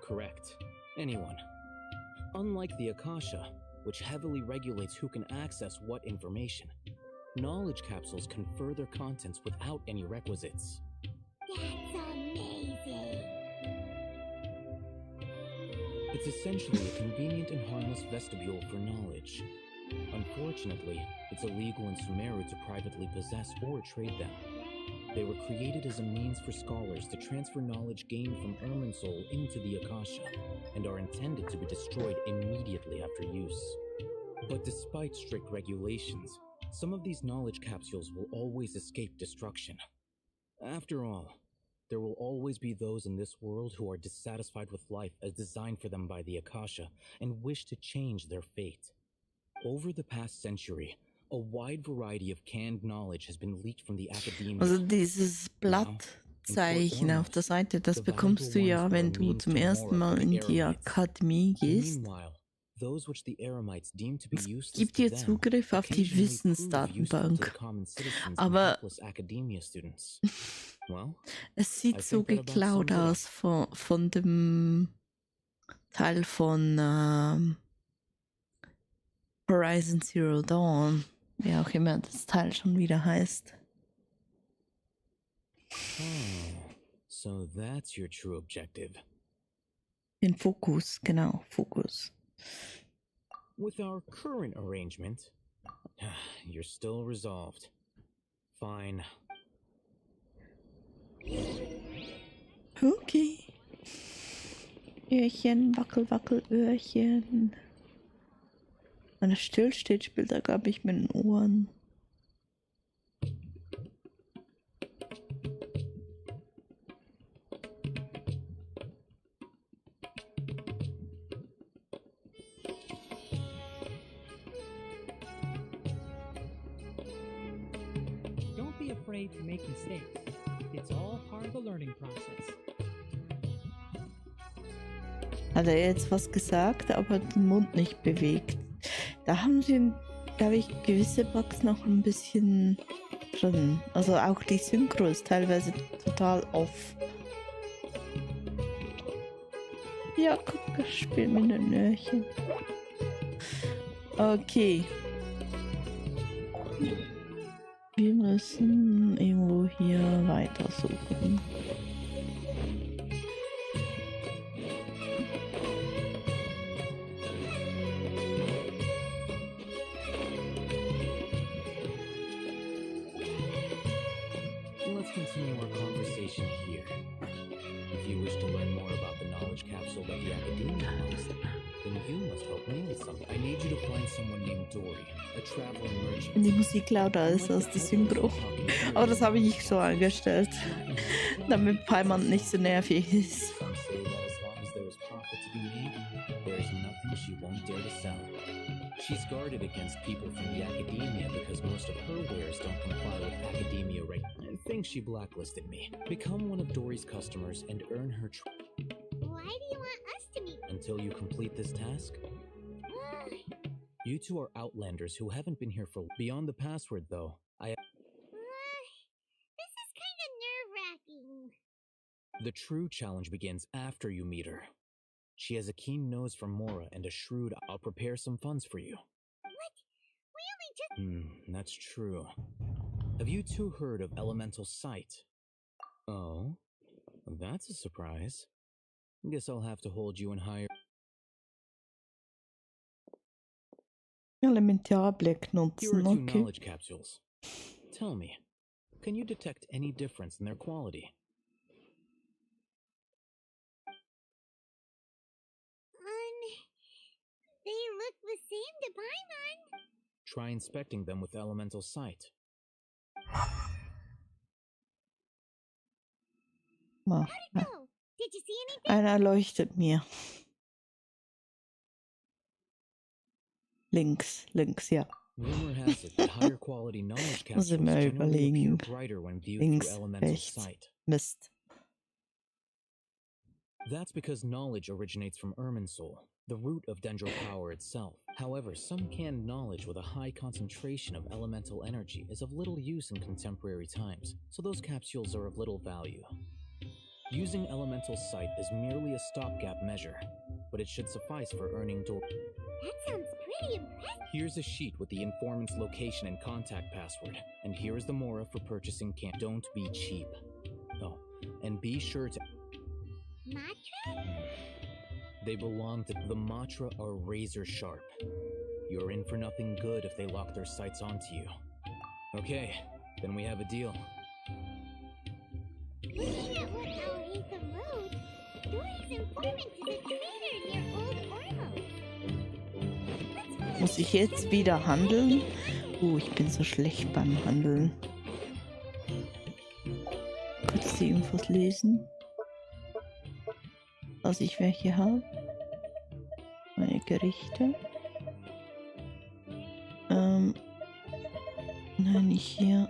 Correct. Anyone. Unlike the Akasha, which heavily regulates who can access what information, knowledge capsules confer their contents without any requisites. That's amazing. It's essentially a convenient and harmless vestibule for knowledge. Unfortunately, it's illegal in Sumeru to privately possess or trade them. They were created as a means for scholars to transfer knowledge gained from Irminsul into the Akasha, and are intended to be destroyed immediately after use. But despite strict regulations, some of these knowledge capsules will always escape destruction. After all, there will always be those in this world who are dissatisfied with life as designed for them by the Akasha and wish to change their fate. Over the past century, a wide variety of canned knowledge has been leaked from the academia. Also dieses Blattzeichen auf der Seite, das bekommst du ja, wenn du zum ersten Mal in die Akademie gehst. Those which the Eremites deem to be useless Gibt dir Zugriff auf die Wissensdatenbank. Aber es sieht so geklaut aus von dem Teil von Horizon Zero Dawn, wie auch immer das Teil schon wieder heißt. Oh, so that's your true objective. Den Fokus, genau, Fokus. With our current arrangement, you're still resolved. Fine. Okay. Öhrchen, wackel, wackel, Öhrchen. Wenn es still steht, spielt er, glaube ich, mit den Ohren. Don't be afraid to make mistakes. It's all part of the learning process. Hat er jetzt was gesagt, aber den Mund nicht bewegt. Da haben sie, glaube ich, gewisse Bugs noch ein bisschen drin. Also auch die Synchro ist teilweise total off. Ja, guck, ich spiele mit den Öhrchen. Okay. Wir müssen irgendwo hier weitersuchen. Continue our conversation here. If you wish to learn more about the knowledge capsule that the Academia lost, then you must help me with something. I need you to find someone named Dory, a traveling merchant. Wenn die Musik lauter ist als die Synchro. Aber das habe ich so eingestellt, damit Paimon nicht so nervig ist. Some say that as long as there is profit to be made, there is nothing she won't dare to sell. She's guarded against people from the Academia because most of her wares don't comply with Academia regulations. And thinks she blacklisted me. Become one of Dory's customers and earn her Why do you want us to meet? Until you complete this task? You two are outlanders who haven't been here for beyond the password, though. This is kind of nerve-wracking. The true challenge begins after you meet her. She has a keen nose for Mora and a shrewd. I'll prepare some funds for you. What? We only just... That's true. Have you two heard of elemental sight? Oh, that's a surprise. Guess I'll have to hold you in higher... Elementarblick Here are nutzen, two okay. knowledge capsules. Tell me, can you detect any difference in their quality? They look the same to Paimon. Try inspecting them with elemental sight. Mal. How'd it go? Did you see anything? Einer leuchtet mir. Links, ja. Rumor has it that higher quality knowledge Muss capsules ich mal generally appear überlegen. brighter when viewed Links, through elemental rechts. sight. Mist. That's because knowledge originates from Irminsul, the root of Dendro power itself. However, some canned knowledge with a high concentration of elemental energy is of little use in contemporary times, so those capsules are of little value. Using elemental sight is merely a stopgap measure. but it should suffice for earning door. That sounds pretty impressive. Here's a sheet with the informant's location and contact password. And here is the Mora for purchasing camp. Don't be cheap. Oh, and be sure to... Matra? They belong to... The Matra are razor sharp. You're in for nothing good if they lock their sights onto you. Okay, then we have a deal. Looking at what Al Haytham wrote, Dory's informant is a trader near Old Ormos. Muss ich jetzt wieder handeln? Ich bin so schlecht beim Handeln. Kurz die Infos lesen. Dass ich welche habe. Meine Gerichte. Nein, nicht hier.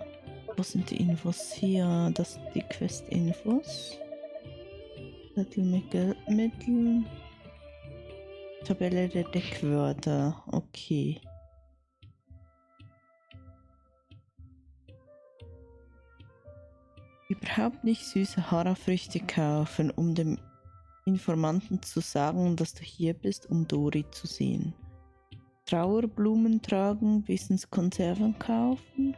Wo sind die Infos? Hier, das sind die Quest-Infos. Zettel mit Geldmitteln. Tabelle der Deckwörter. Okay. Überhaupt nicht süße Harafrüchte kaufen, um dem Informanten zu sagen, dass du hier bist, um Dori zu sehen. Trauerblumen tragen, Wissenskonserven kaufen.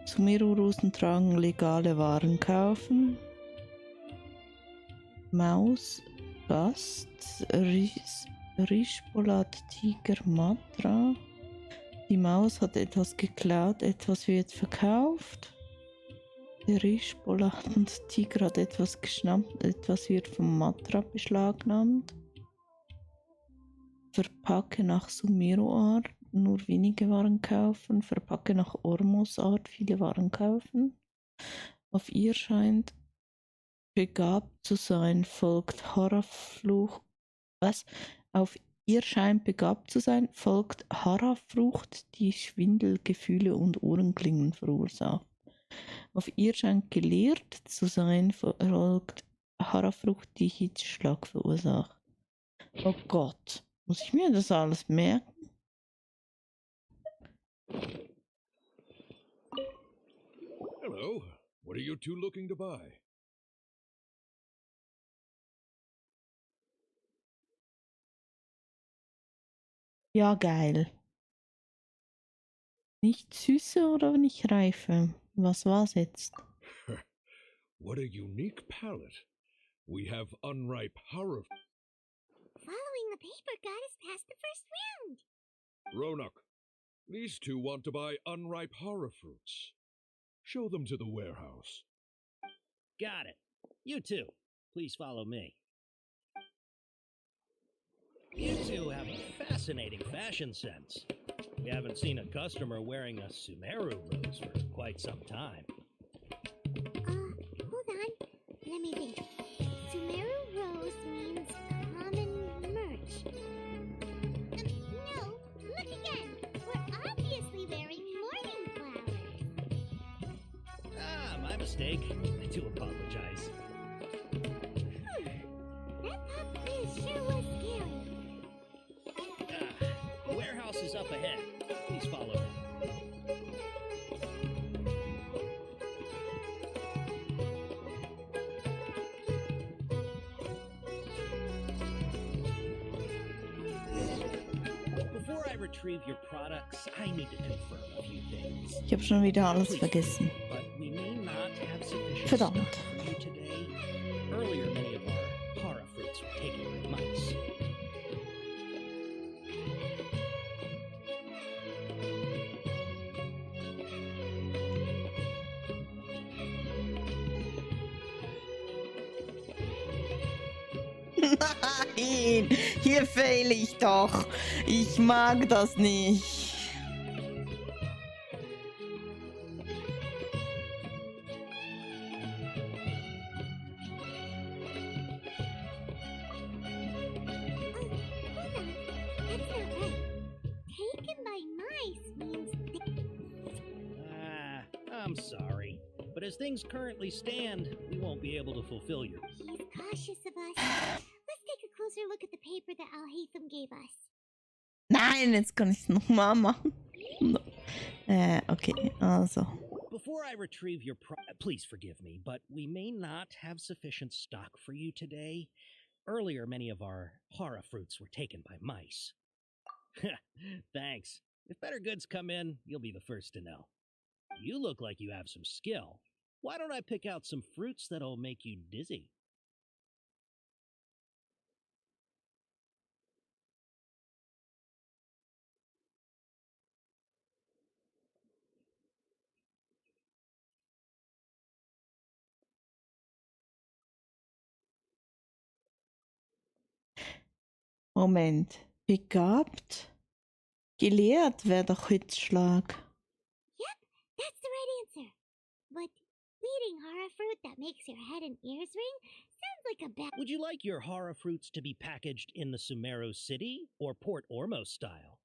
Sumeru-Rosen tragen, legale Waren kaufen. Maus, Gast, Rischbolat, Tiger, Matra. Die Maus hat etwas geklaut, etwas wird verkauft. Der Rischbolat und Tiger hat etwas geschnappt, etwas wird vom Matra beschlagnahmt. Verpacke nach Sumeru-Art, nur wenige Waren kaufen. Verpacke nach Ormos-Art, viele Waren kaufen. Auf ihr scheint begabt zu sein, folgt Harafluch. Was? Auf ihr scheint begabt zu sein, folgt Harafrucht, die Schwindel, Gefühle und Ohrenklingen verursacht. Auf ihr scheint gelehrt zu sein, folgt Harafrucht, die Hitzschlag verursacht. Oh Gott, muss ich mir das alles merken? Hello, what are you two looking to buy? Ja, geil. Nicht süße oder nicht reife? Was war's jetzt? What a unique palate. We have unripe Haraf. Following the paper got us past the first round. Ronak, these two want to buy unripe horror fruits. Show them to the warehouse. Got it. You two, please follow me. You two have a fascinating fashion sense. We haven't seen a customer wearing a Sumeru rose for quite some time. Hold on. Let me think. Sumeru rose means common merch. No, look again. We're obviously wearing morning flowers. Ah, my mistake. I do apologize. That pop quiz sure was scary. The warehouse is up ahead. Please follow me. Before I retrieve your products, I need to confirm a few things. Ich habe schon wieder alles vergessen. But we may not have sufficient Verdammt. stock for you today. Earlier, many of our para fruits were taken by mice. Nein, hier fehle ich doch. Ich mag das nicht. That's not right. Taken by mice means I'm sorry. But as things currently stand, we won't be able to fulfill your... he's cautious of us. Let's take a closer look at the paper that Al Haytham gave us. Nein, jetzt kann ich es nochmal machen. Okay, also. Before I retrieve your please forgive me, but we may not have sufficient stock for you today. Earlier, many of our hara fruits were taken by mice. Thanks. If better goods come in, you'll be the first to know. You look like you have some skill. Why don't I pick out some fruits that'll make you dizzy? Moment. Begabt? Gelehrt wäre doch Hitzschlag. Yep, that's the right answer. But eating hara fruit that makes your head and ears ring sounds like a bad. Would you like your hara fruits to be packaged in the Sumeru City or Port Ormos style?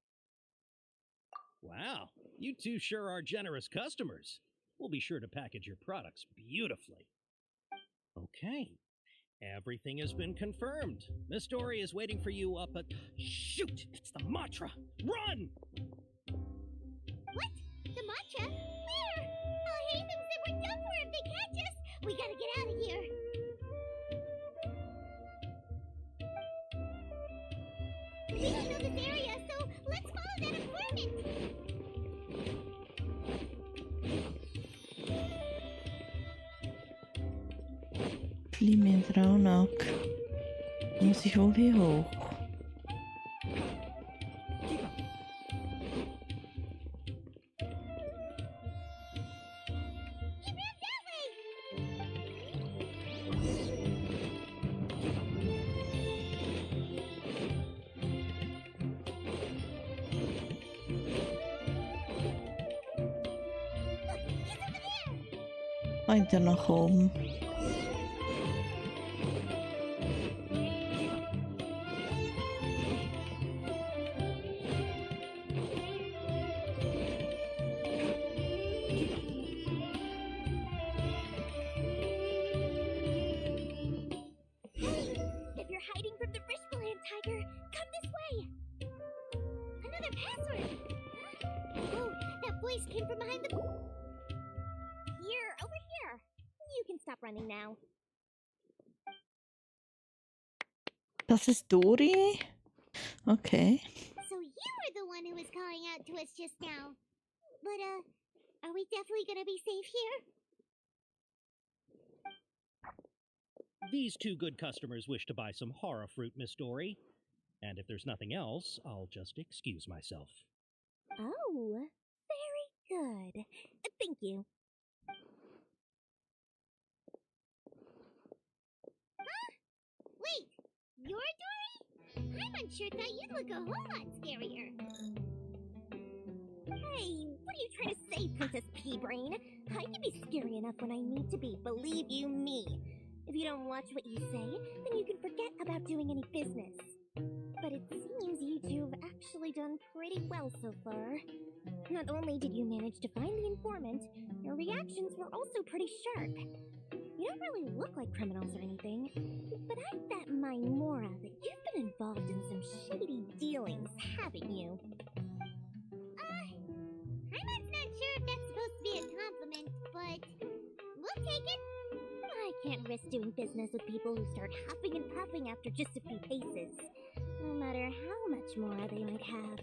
Wow, you two sure are generous customers. We'll be sure to package your products beautifully. Okay, everything has been confirmed. Miss Dory is waiting for you up at... Shoot! It's the mantra! Run! What? The matcha? Where? I'll hate them that we're done for if they catch us. We gotta get out of here. We don't know this area, so let's follow that informant. Limit-Raunack. Muss ich wohl hier hoch? Weiter nach oben. Now. Das ist Dori? Okay. So you were the one who was calling out to us just now. But, are we definitely gonna be safe here? These two good customers wish to buy some hara fruit, Miss Dory. And if there's nothing else, I'll just excuse myself. Oh, very good. Thank you. Wait, you're Dory? I'm unsure that you'd look a whole lot scarier. Hey, what are you trying to say, Princess Pea-Brain? I can be scary enough when I need to be, believe you me. If you don't watch what you say, then you can forget about doing any business. But it seems you two have actually done pretty well so far. Not only did you manage to find the informant, your reactions were also pretty sharp. You don't really look like criminals or anything, but I bet my Mora that you've been involved in some shady dealings, haven't you? I'm not sure if that's supposed to be a compliment, but we'll take it. I can't risk doing business with people who start huffing and puffing after just a few paces. No matter how much Mora they might have.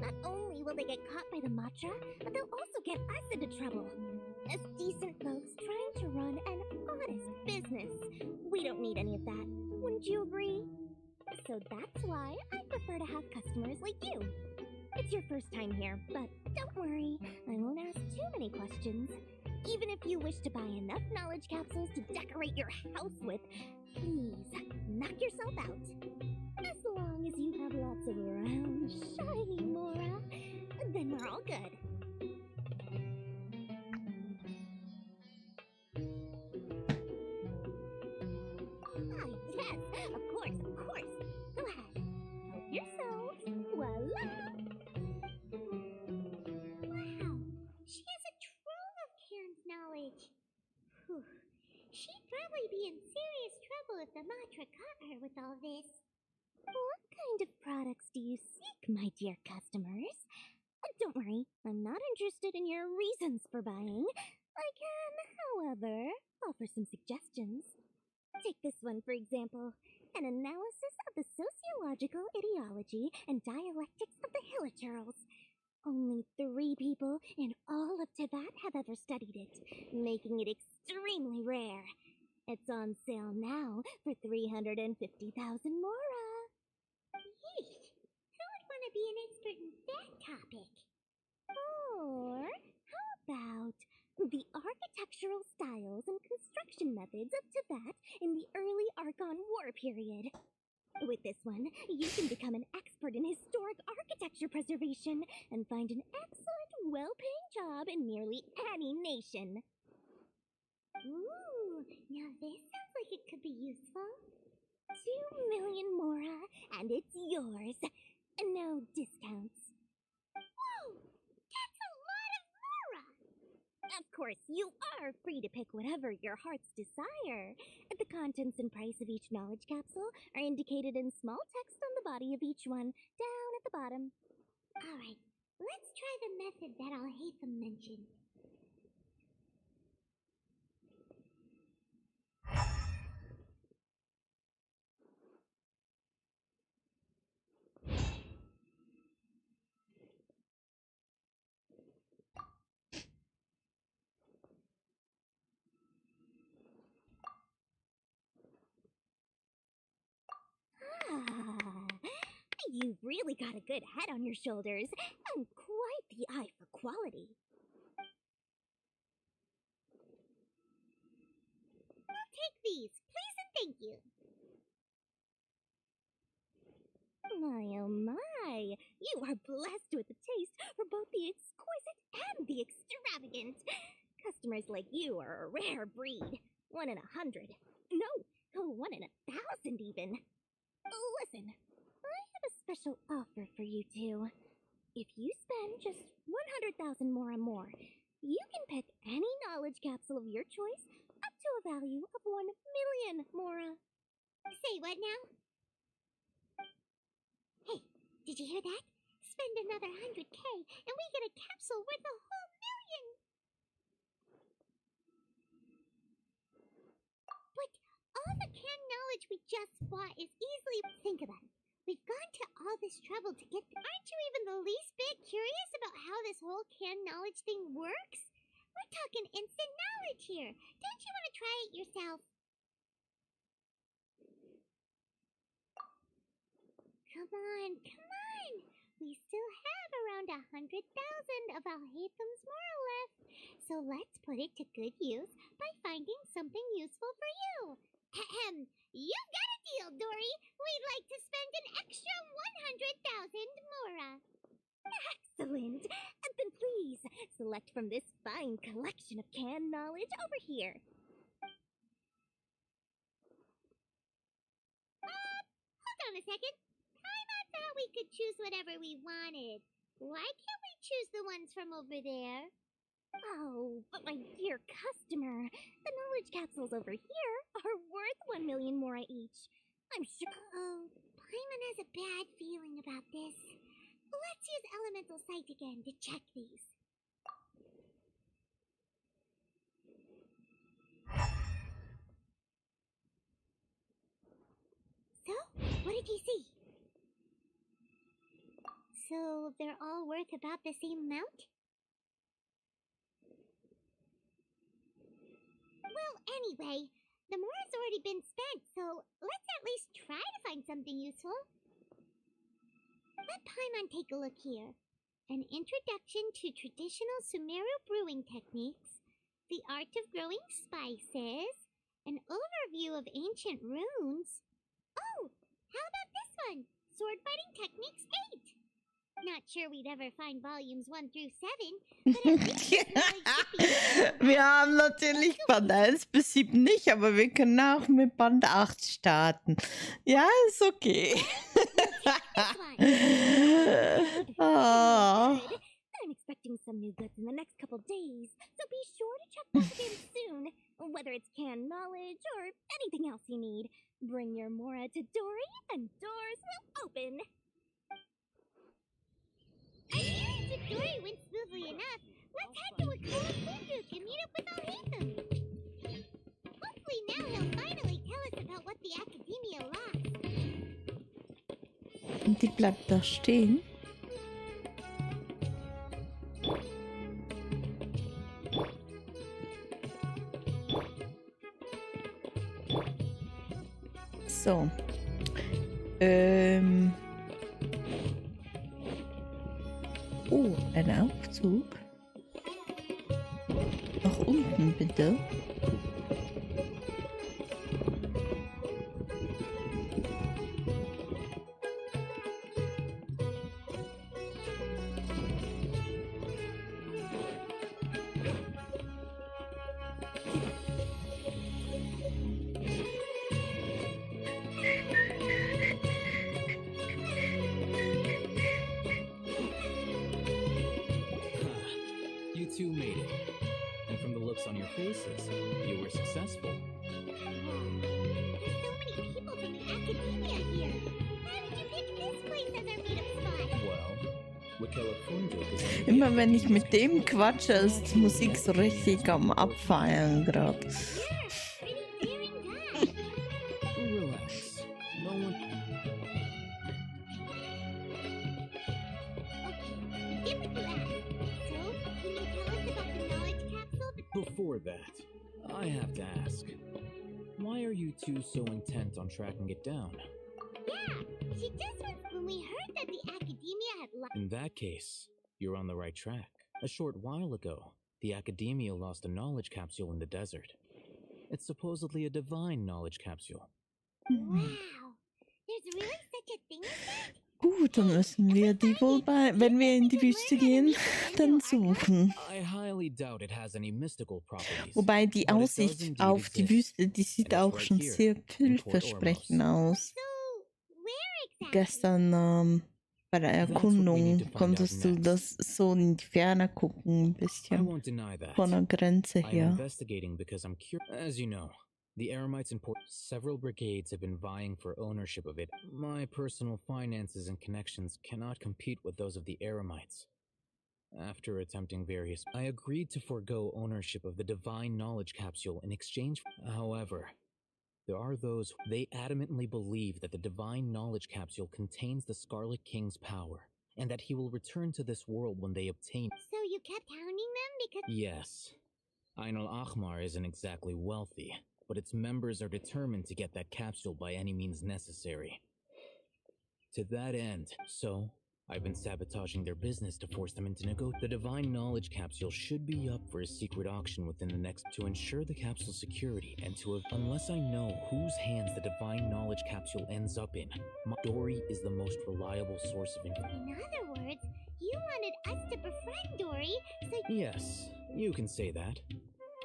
Not only will they get caught by the matcha, but they'll also get us into trouble. As decent folks trying to run an honest business. We don't need any of that. Wouldn't you agree? So that's why I prefer to have customers like you. It's your first time here, but don't worry, I won't ask too many questions. Even if you wish to buy enough knowledge capsules to decorate your house with, please, knock yourself out. As long as you have lots of round, shiny Mora, then we're all good. Yes, of course. Go ahead. Help yourself. Voila! Wow, she has a trove of Karen's knowledge. Whew. She'd probably be in serious trouble if the mantra caught her with all this. What kind of products do you seek, my dear customers? Don't worry, I'm not interested in your reasons for buying. I can, however, offer some suggestions. Take this one, for example. an analysis of the sociological ideology and dialectics of the Hilichurls. Only 3 people in all of Teyvat have ever studied it, making it extremely rare. It's on sale now for 350,000 mora. Yeesh. Who would want to be an expert in that topic? Or how about the architectural styles and construction methods of Teyvat in the early Archon War period? With this one, you can become an expert in historic architecture preservation and find an excellent, well-paying job in nearly any nation. Ooh, now this sounds like it could be useful. 2 million mora, and it's yours. No discounts. Whoa! That's a lot of mora! Of course, you are free to pick whatever your heart's desire. The contents and price of each knowledge capsule are indicated in small text on the body of each one, down at the bottom. Alright, let's try the method that Al-Haytham mentioned. You've really got a good head on your shoulders, and quite the eye for quality. I'll take these, please and thank you. My oh my, you are blessed with a taste for both the exquisite and the extravagant. Customers like you are a rare breed. 1 in 100. No, 1 in 1,000 even. Listen, I have a special offer for you two. If you spend just 100,000 more and more, you can pick any knowledge capsule of your choice up to a value of 1 million mora. Say what now? Hey, did you hear that? Spend another 100K and we get a capsule worth a whole million! But all the canned knowledge we just bought is easily... Think about it. We've gone to all this trouble to get... Aren't you even the least bit curious about how this whole canned knowledge thing works? We're talking instant knowledge here. Don't you want to try it yourself? Come on, come on! We still have around 100,000 of Al-Haytham's mora left. So let's put it to good use by finding something useful for you. Ahem. You've got a deal, Dory. We'd like to spend an extra 100,000 mora. Excellent! And then please, select from this fine collection of canned knowledge over here. Hold on a second. I thought we could choose whatever we wanted. Why can't we choose the ones from over there? Oh, but my dear customer, the knowledge capsules over here are worth 1 million mora each. I'm sure... Oh, Paimon has a bad feeling about this. Let's use Elemental Sight again to check these. So, what did you see? So, they're all worth about the same amount? Well, anyway, the mora's already been spent, so let's at least try to find something useful. Let Paimon take a look here. An introduction to traditional Sumeru brewing techniques, the art of growing spices, an overview of ancient runes. Oh, how about this one? Sword fighting techniques 8. Not sure we'd ever find volumes 1 through 7, but at least this knowledge should be... Wir haben natürlich Band 1 bis 7 nicht, aber wir können auch mit Band 8 starten. Ja, ist okay. Oh. I'm expecting some new goods in the next couple days, so be sure to check back again soon. Whether it's canned knowledge or anything else you need, bring your mora to Dory and doors will open. I'm hearing that Dory went smoothly enough. Let's head to a Kalafunjuk and meet up with Al-Haytham. Hopefully now he'll finally tell us about what the Academia lost. Und die bleibt da stehen. So. Oh, ein Aufzug. Nach unten bitte. You two made it. And from the looks on your faces, you were successful. There's so many people from the academia here. How did you pick this place as our meetup spot? Well, Immer wenn ich mit dem quatsche, ist die Musik so richtig am Abfeiern gerade. Relax. No one. Before that, I have to ask, why are you two so intent on tracking it down? Yeah, she just went when we heard that the academia had In that case, you're on the right track. A short while ago, the academia lost a knowledge capsule in the desert. It's supposedly a divine knowledge capsule. Wow, there's really such a thing as that? Gut, dann müssen wir die wohl bei, wenn wir in die Wüste gehen, dann suchen. I highly doubt it has any mystical properties. Wobei die but it does Aussicht indeed auf die exist. Wüste, die sieht And it's auch right schon here, sehr in vielversprechend aus. Gestern bei der That's what we need Erkundung to find konntest out du das so in die Ferne gucken, ein I bisschen won't deny that. von der Grenze I'm her. investigating because I'm curious. As you know, the Eremites in Port. Several brigades have been vying for ownership of it. My personal finances and connections cannot compete with those of the Eremites. After attempting various, I agreed to forego ownership of the divine knowledge capsule in exchange. However, there are those they adamantly believe that the divine knowledge capsule contains the Scarlet King's power, and that he will return to this world when they obtain. So you kept hounding them because... Yes. Ainul Ahmar isn't exactly wealthy, but its members are determined to get that capsule by any means necessary. To that end, so I've been sabotaging their business to force them into The divine knowledge capsule should be up for a secret auction within the next to ensure the capsule's security and to have, unless I know whose hands the divine knowledge capsule ends up in, Dory is the most reliable source of information. In other words, you wanted us to befriend Dory, so... Yes, you can say that.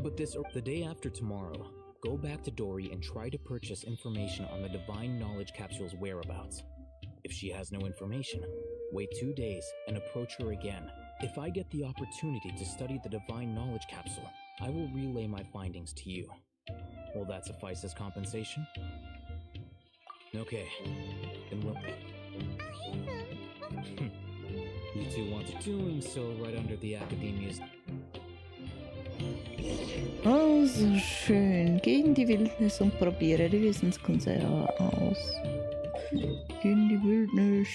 But the day after tomorrow, go back to Dory and try to purchase information on the divine knowledge capsule's whereabouts. If she has no information, wait 2 days and approach her again. If I get the opportunity to study the divine knowledge capsule, I will relay my findings to you. Will that suffice as compensation? Okay, then we'll... You two want to doing so right under the Academia's... Oh, so schön. Geh in die Wildnis und probiere die Wissenskonserve aus. Geh in die Wildnis.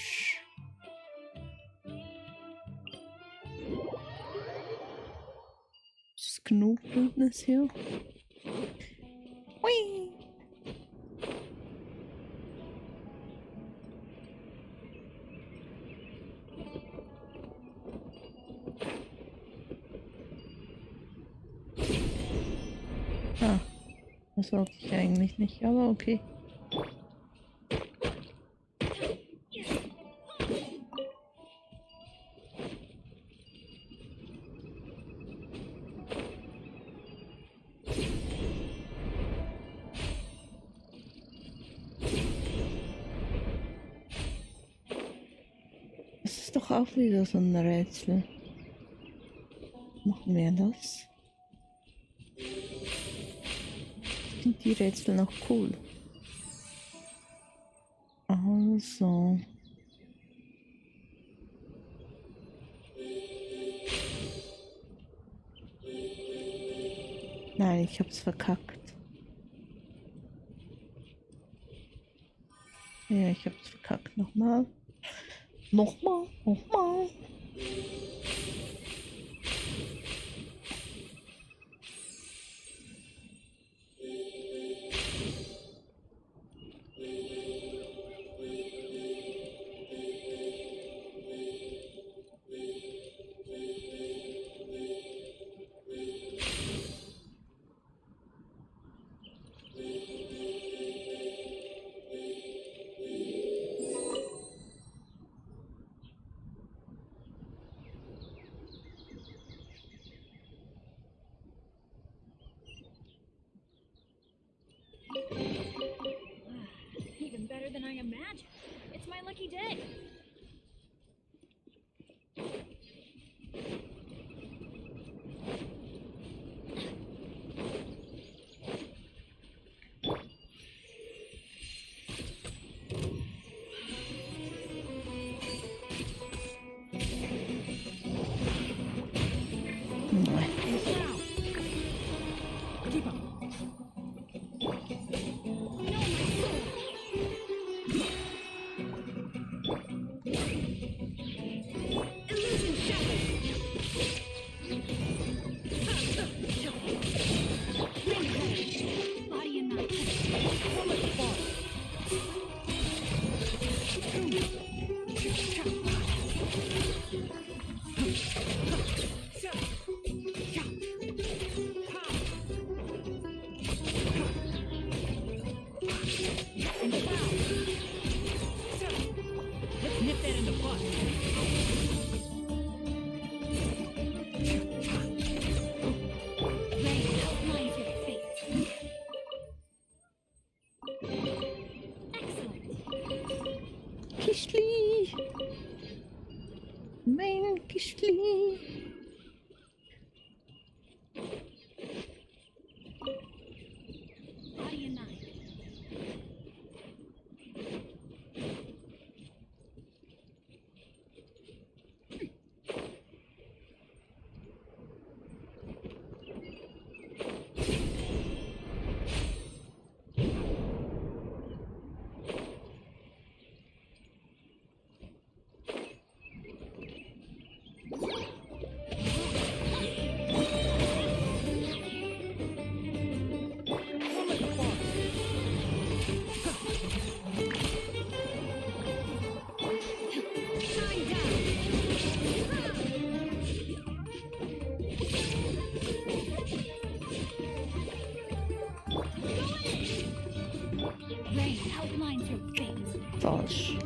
Ist genug Wildnis hier? Hui! Ah, das wollte ich eigentlich nicht, aber okay. Das ist doch auch wieder so ein Rätsel. Machen wir das? Ich finde die Rätsel noch cool. Also. Nein, ich hab's verkackt. Ja, ich hab's verkackt. Nochmal. Nochmal, nochmal. Even better than I imagined. It's my lucky day. Kistli. Mein Kistli. Falsch.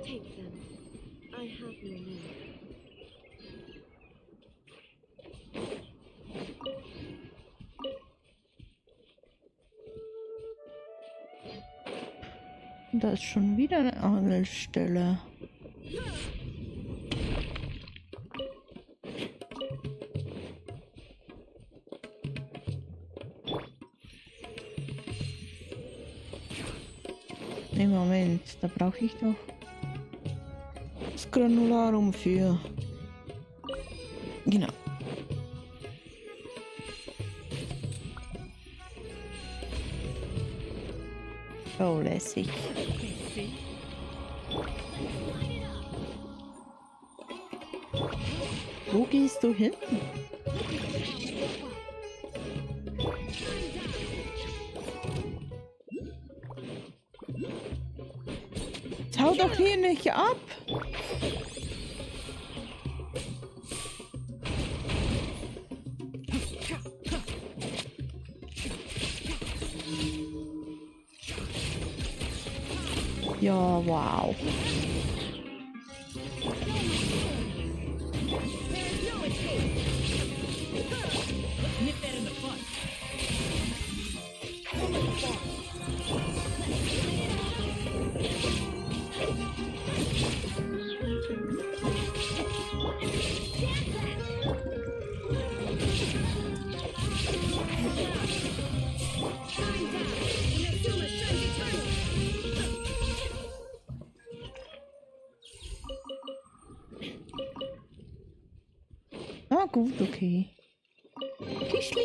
Take them. I have no need. Da ist schon wieder eine Angelstelle. Nee, Moment, da brauche ich doch das Granularum für. Genau. Oh, lässig. Wo gehst du hin? Hau doch hier nicht ab! Ja, wow. gut, okay. Kischli!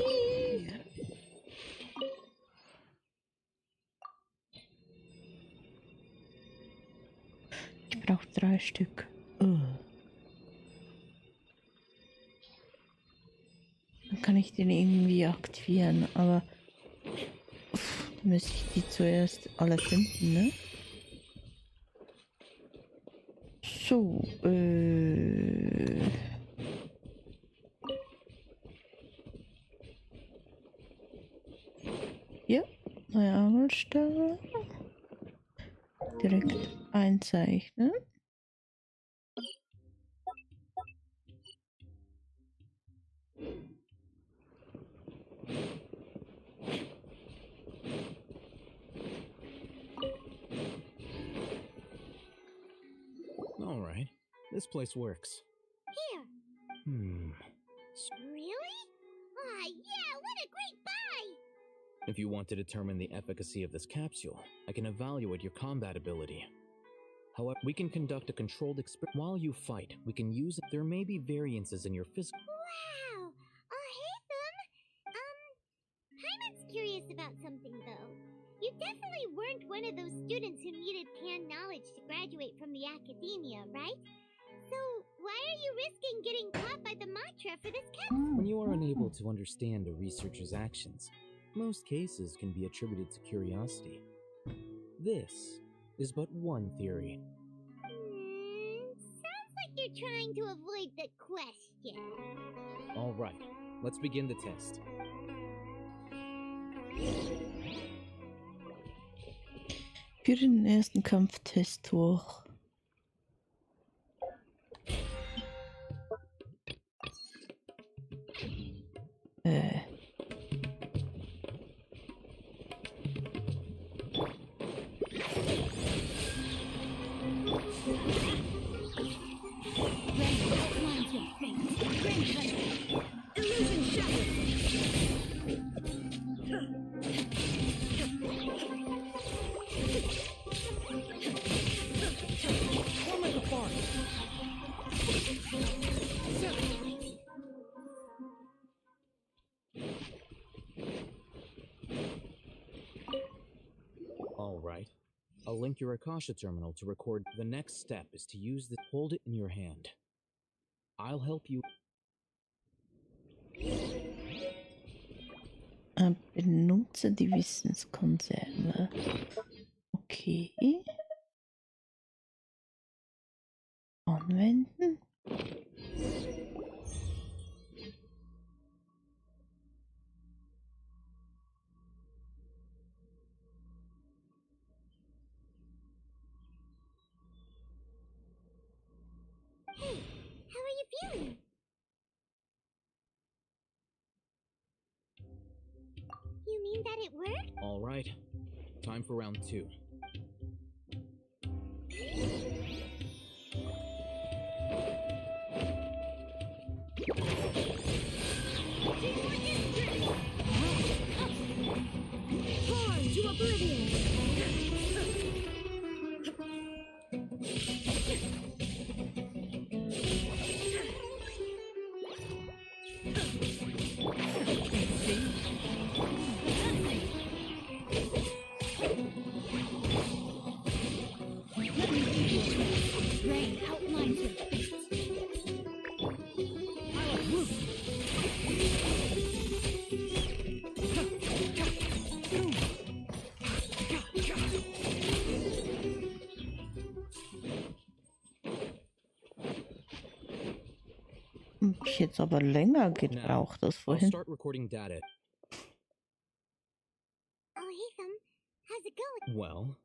Ich brauche 3 Stück. Dann kann ich den irgendwie aktivieren, aber müsste ich die zuerst alle finden, ne? So, ja, neue Angelstelle. Direkt einzeichnen. All right. This place works. Here. Hmm. Really? Ah, yeah, what a great buy! If you want to determine the efficacy of this capsule, I can evaluate your combat ability. However, we can conduct a controlled experiment. While you fight, we can use it. There may be variances in your physical. Wow! Hey, Paimon's curious about something, though. You definitely weren't one of those students who needed pan knowledge to graduate from the academia, right? So, why are you risking getting caught by the mantra for this capsule? When you are unable to understand a researcher's actions, most cases can be attributed to curiosity. This is but one theory. Sounds like you're trying to avoid the question. All right, let's begin the test. Für den ersten Kampftest durch. All right. I'll link your Akasha terminal to record. The next step is to use the. Hold it in your hand. I'll help you. Benutze die Wissenskonserve. Okay. Anwenden. Hey, how are you feeling? You mean that it worked? All right. Time for round 2. Born to oblivion! Rain outlines your fate. Ich jetzt aber länger gebraucht als I'll vorhin. start recording data. Oh, hey, how's it going? Well,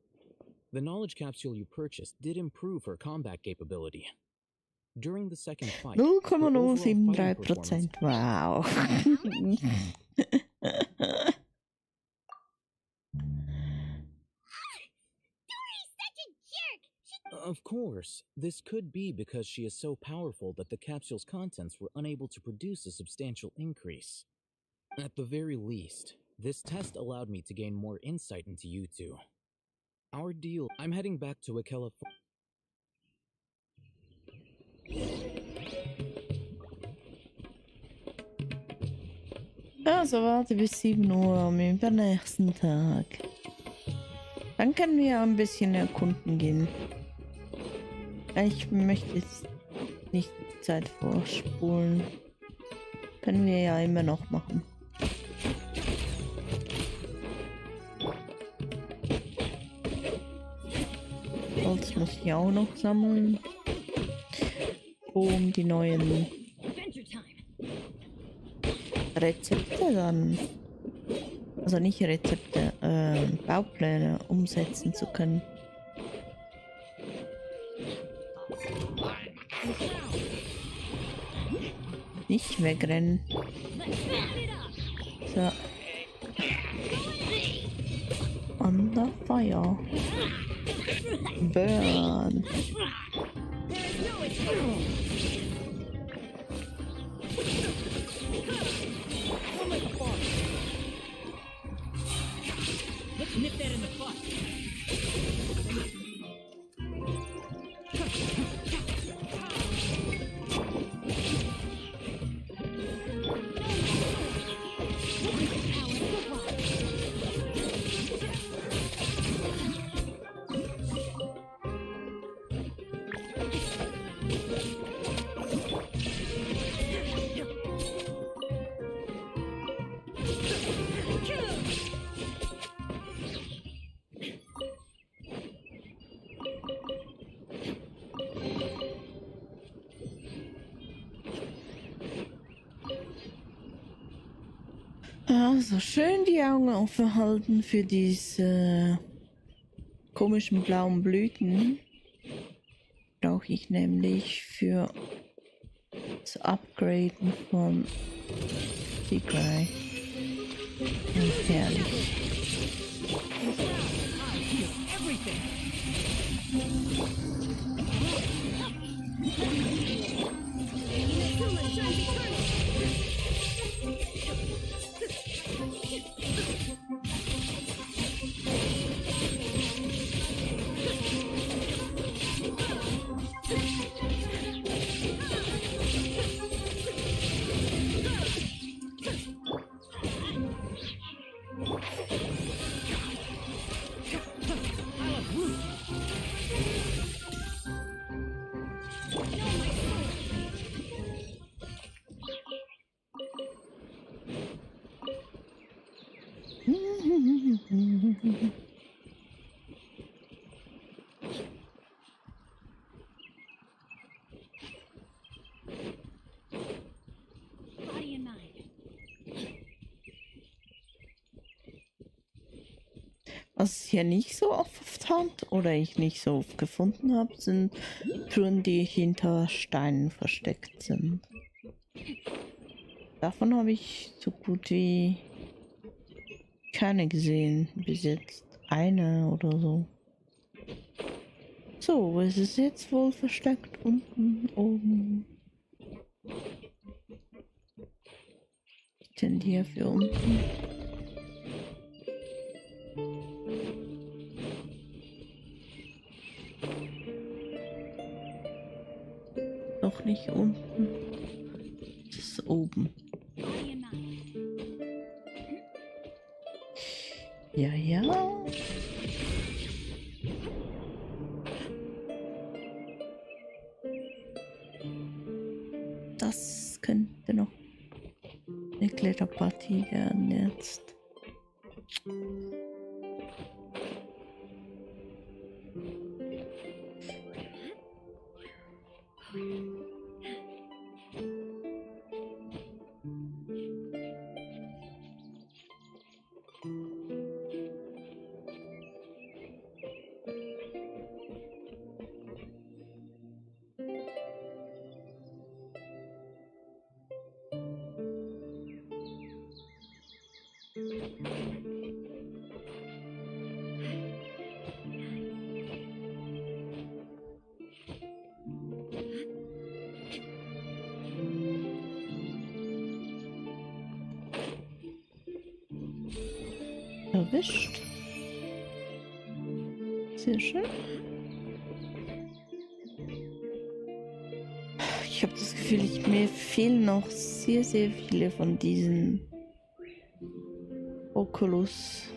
the knowledge capsule you purchased did improve her combat capability. During the second fight, her overall fighting 0,073%. Wow. Of course, this could be because she is so powerful that the capsule's contents were unable to produce a substantial increase. At the very least, this test allowed me to gain more insight into you two. Our deal. I'm heading back to Akela. Also warte bis 7 Uhr am übernächsten Tag. Dann können wir ein bisschen erkunden gehen. Ich möchte jetzt nicht die Zeit vorspulen. Können wir ja immer noch machen. Holz muss ich auch noch sammeln. Um die neuen Rezepte dann, also nicht Rezepte, Baupläne umsetzen zu können. Nicht wegrennen. So. Under fire. Burn. Let's nip that in the butt. Also schön die Augen offen halten für diese komischen blauen Blüten. Brauche ich nämlich für das Upgraden von Tigray. Herrlich. Was es hier nicht so oft hat oder ich nicht so oft gefunden habe, sind Truhen, die hinter Steinen versteckt sind. Davon habe ich so gut wie keine gesehen bis jetzt. Eine oder so. So, wo ist es jetzt wohl versteckt? Unten, oben. Was ist denn hier für unten? Doch nicht unten. Das ist oben. Ja, ja. Das könnte noch eine Kletterpartie werden jetzt. Erwischt. Sehr schön. Ich habe das Gefühl, mir fehlen noch sehr, sehr viele von diesen Oculus.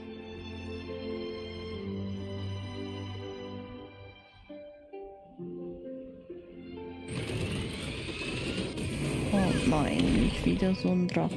Oh nein, nicht wieder so ein Drache.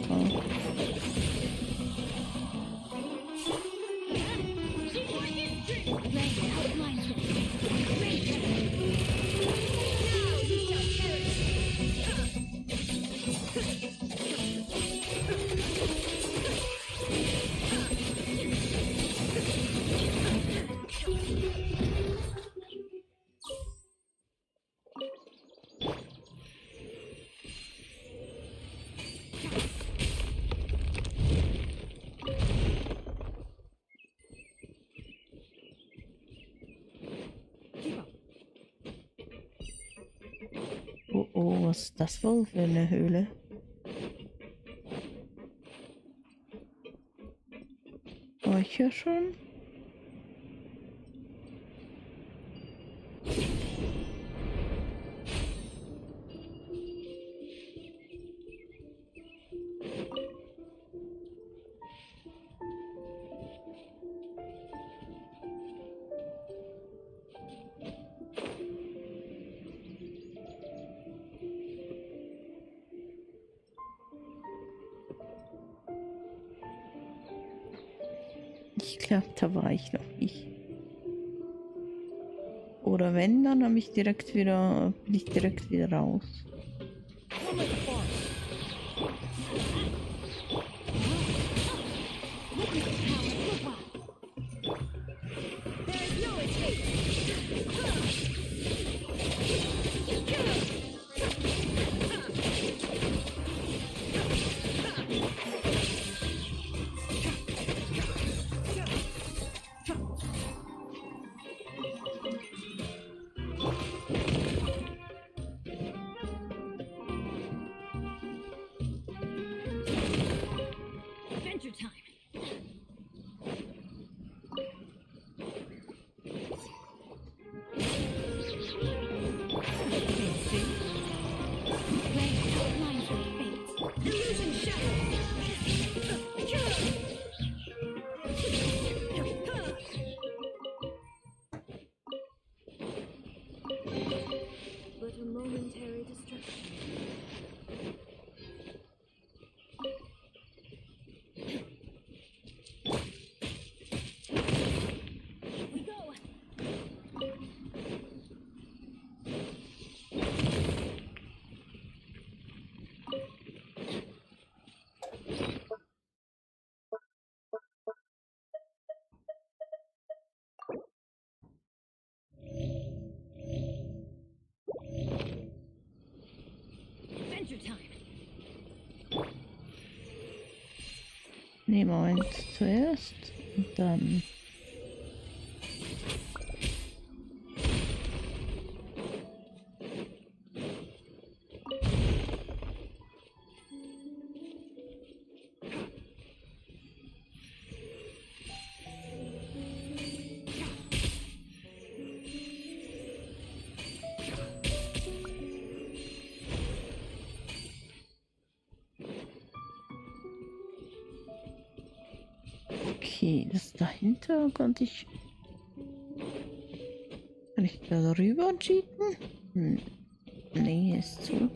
Oh oh, was ist das wohl für eine Höhle? War ich hier schon? Ich glaube, da war ich noch nicht. Oder wenn, dann bin ich direkt wieder raus. Nee, Moment, zuerst und dann. Okay, das dahinter konnte ich. Kann ich da rüber cheaten? Nee, ist zu.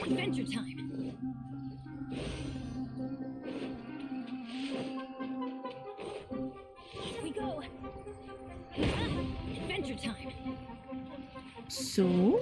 Adventure time. Here we go. Adventure time. So.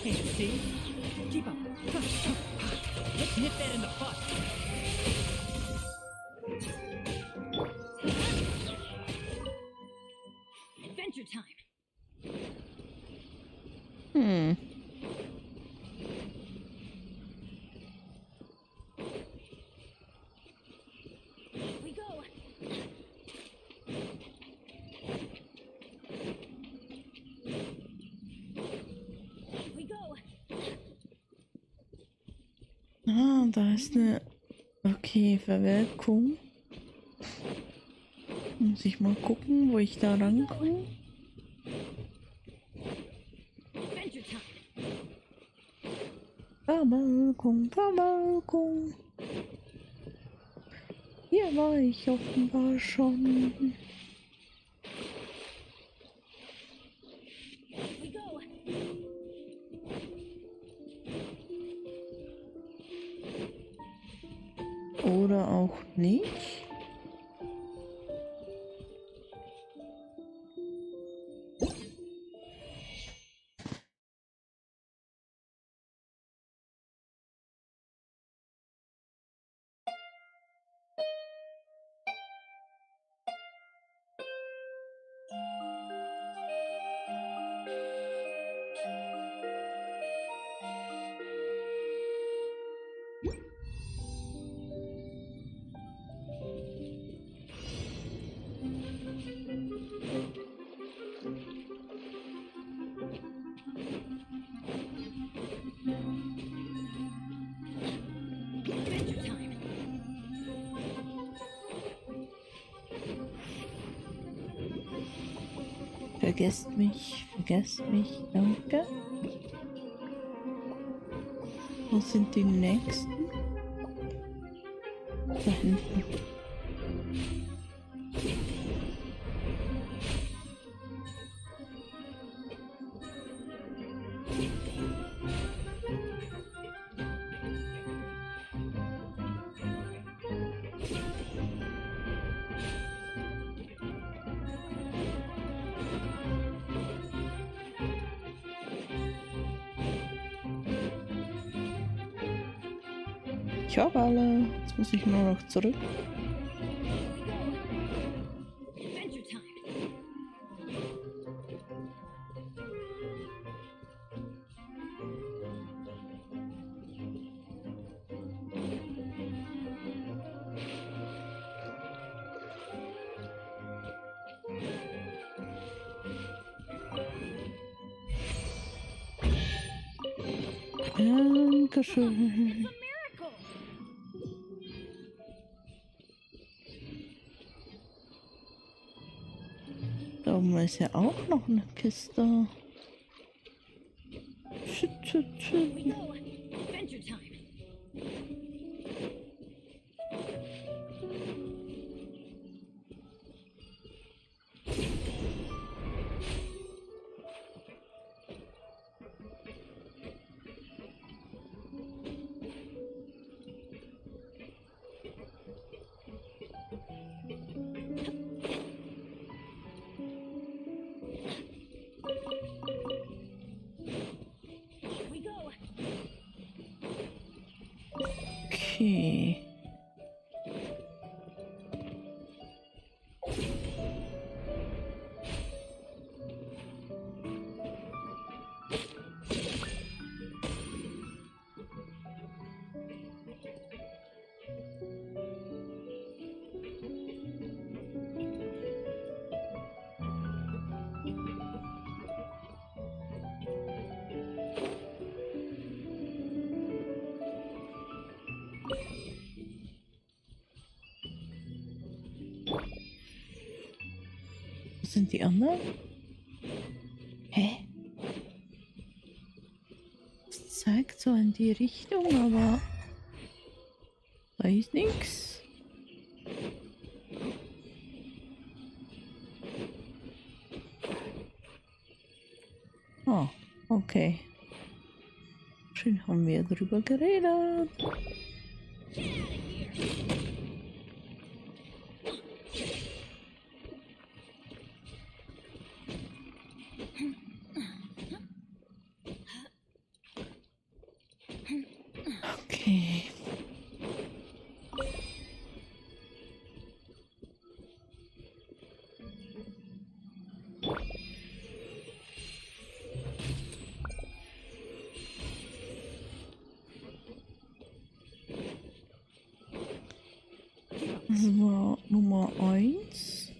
Can't you see? Keep up. Let's nip that in the bud. Adventure time. Here we go. Here we go. Ah, da ist eine... Okay, Verwirkung. Muss ich mal gucken, wo ich da rankomme. Adventure time. Verwirkung, Verwirkung. Hier war ich offenbar schon. Here we go. Oder auch nicht. Adventure time. Vergesst mich, danke. Wo sind die nächsten? Da hinten. Ich habe alle. Jetzt muss ich nur noch zurück. Adventure time. Dankeschön. Miracle. Da oben ist ja auch noch eine Kiste. Shit, shit, Here we shit. go. Adventure time. Here we go. Okay. Wo sind die anderen? Hä? Es zeigt so in die Richtung, aber da ist nichts. Oh, okay. Schön haben wir drüber geredet. Das war Nummer 1.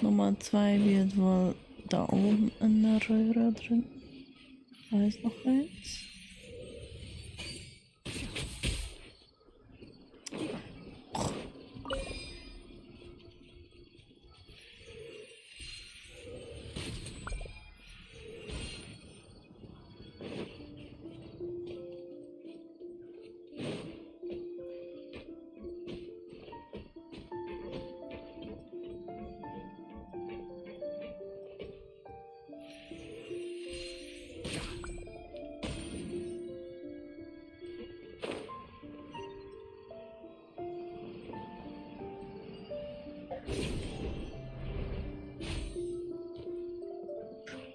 Nummer 2 wird wohl da oben in der Röhre drin. Da ist noch eins.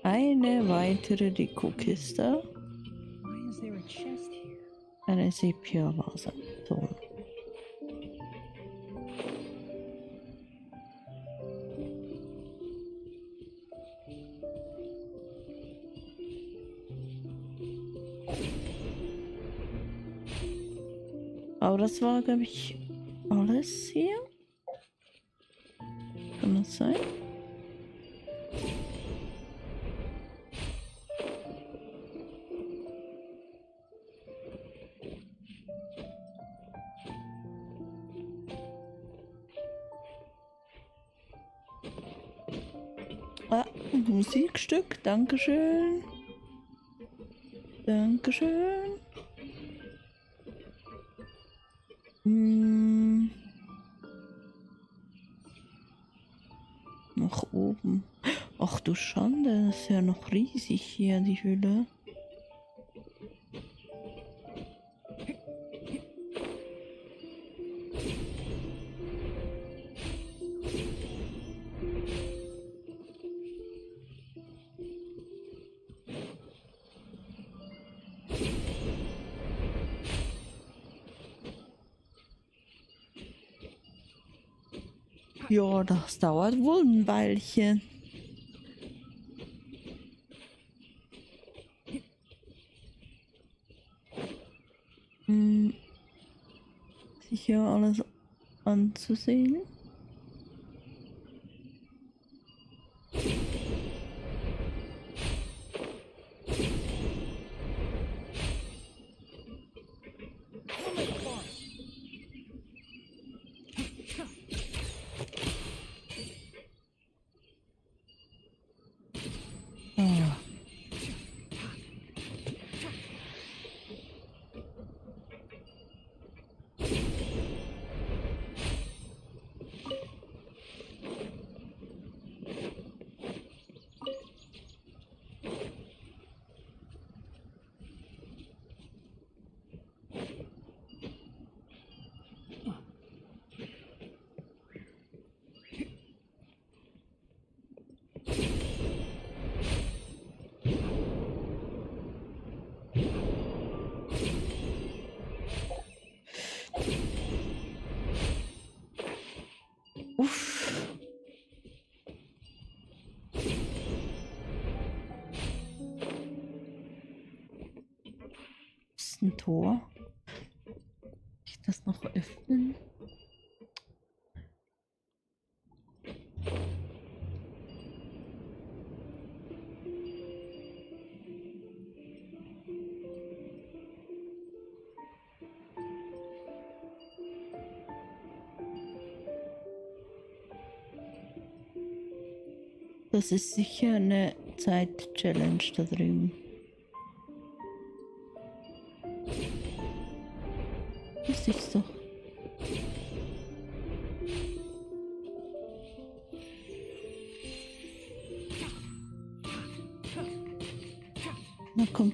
Eine weitere Dekokiste. Why is there a chest here? Eine Sepia-Vase. So. Aber das war, glaube ich, alles hier. Kann das sein? Ah, Musikstück, Dankeschön. Dankeschön. Nach oben. Ach du Schande, das ist ja noch riesig hier, die Hülle. Ja, das dauert wohl ein Weilchen. Sicher alles anzusehen. Ah. Uff. Ist ein Tor. Kann ich das noch öffnen? Das ist sicher eine Zeit-Challenge da drüben. Das ist doch. Na komm.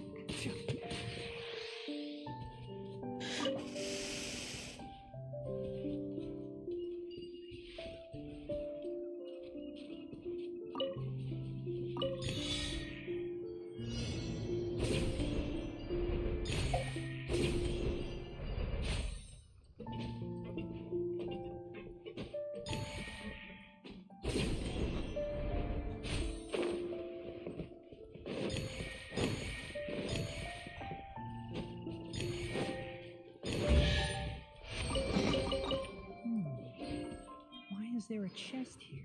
there a chest here?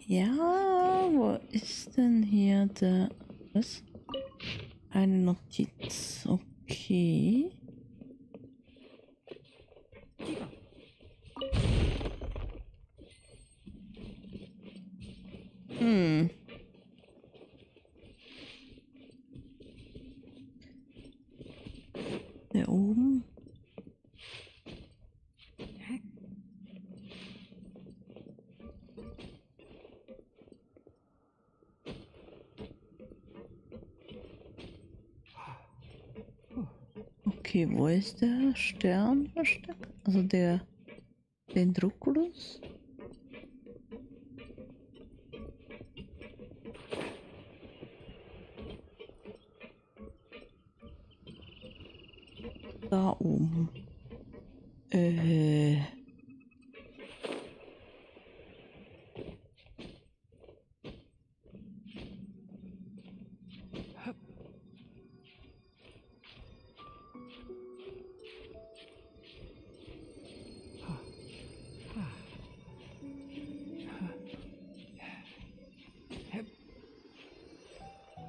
Ja, wo ist denn hier der... Was? Eine Notiz. Okay. Hm. Der oben. Okay, wo ist der Stern versteckt? Also der Dendroculus? Da oben.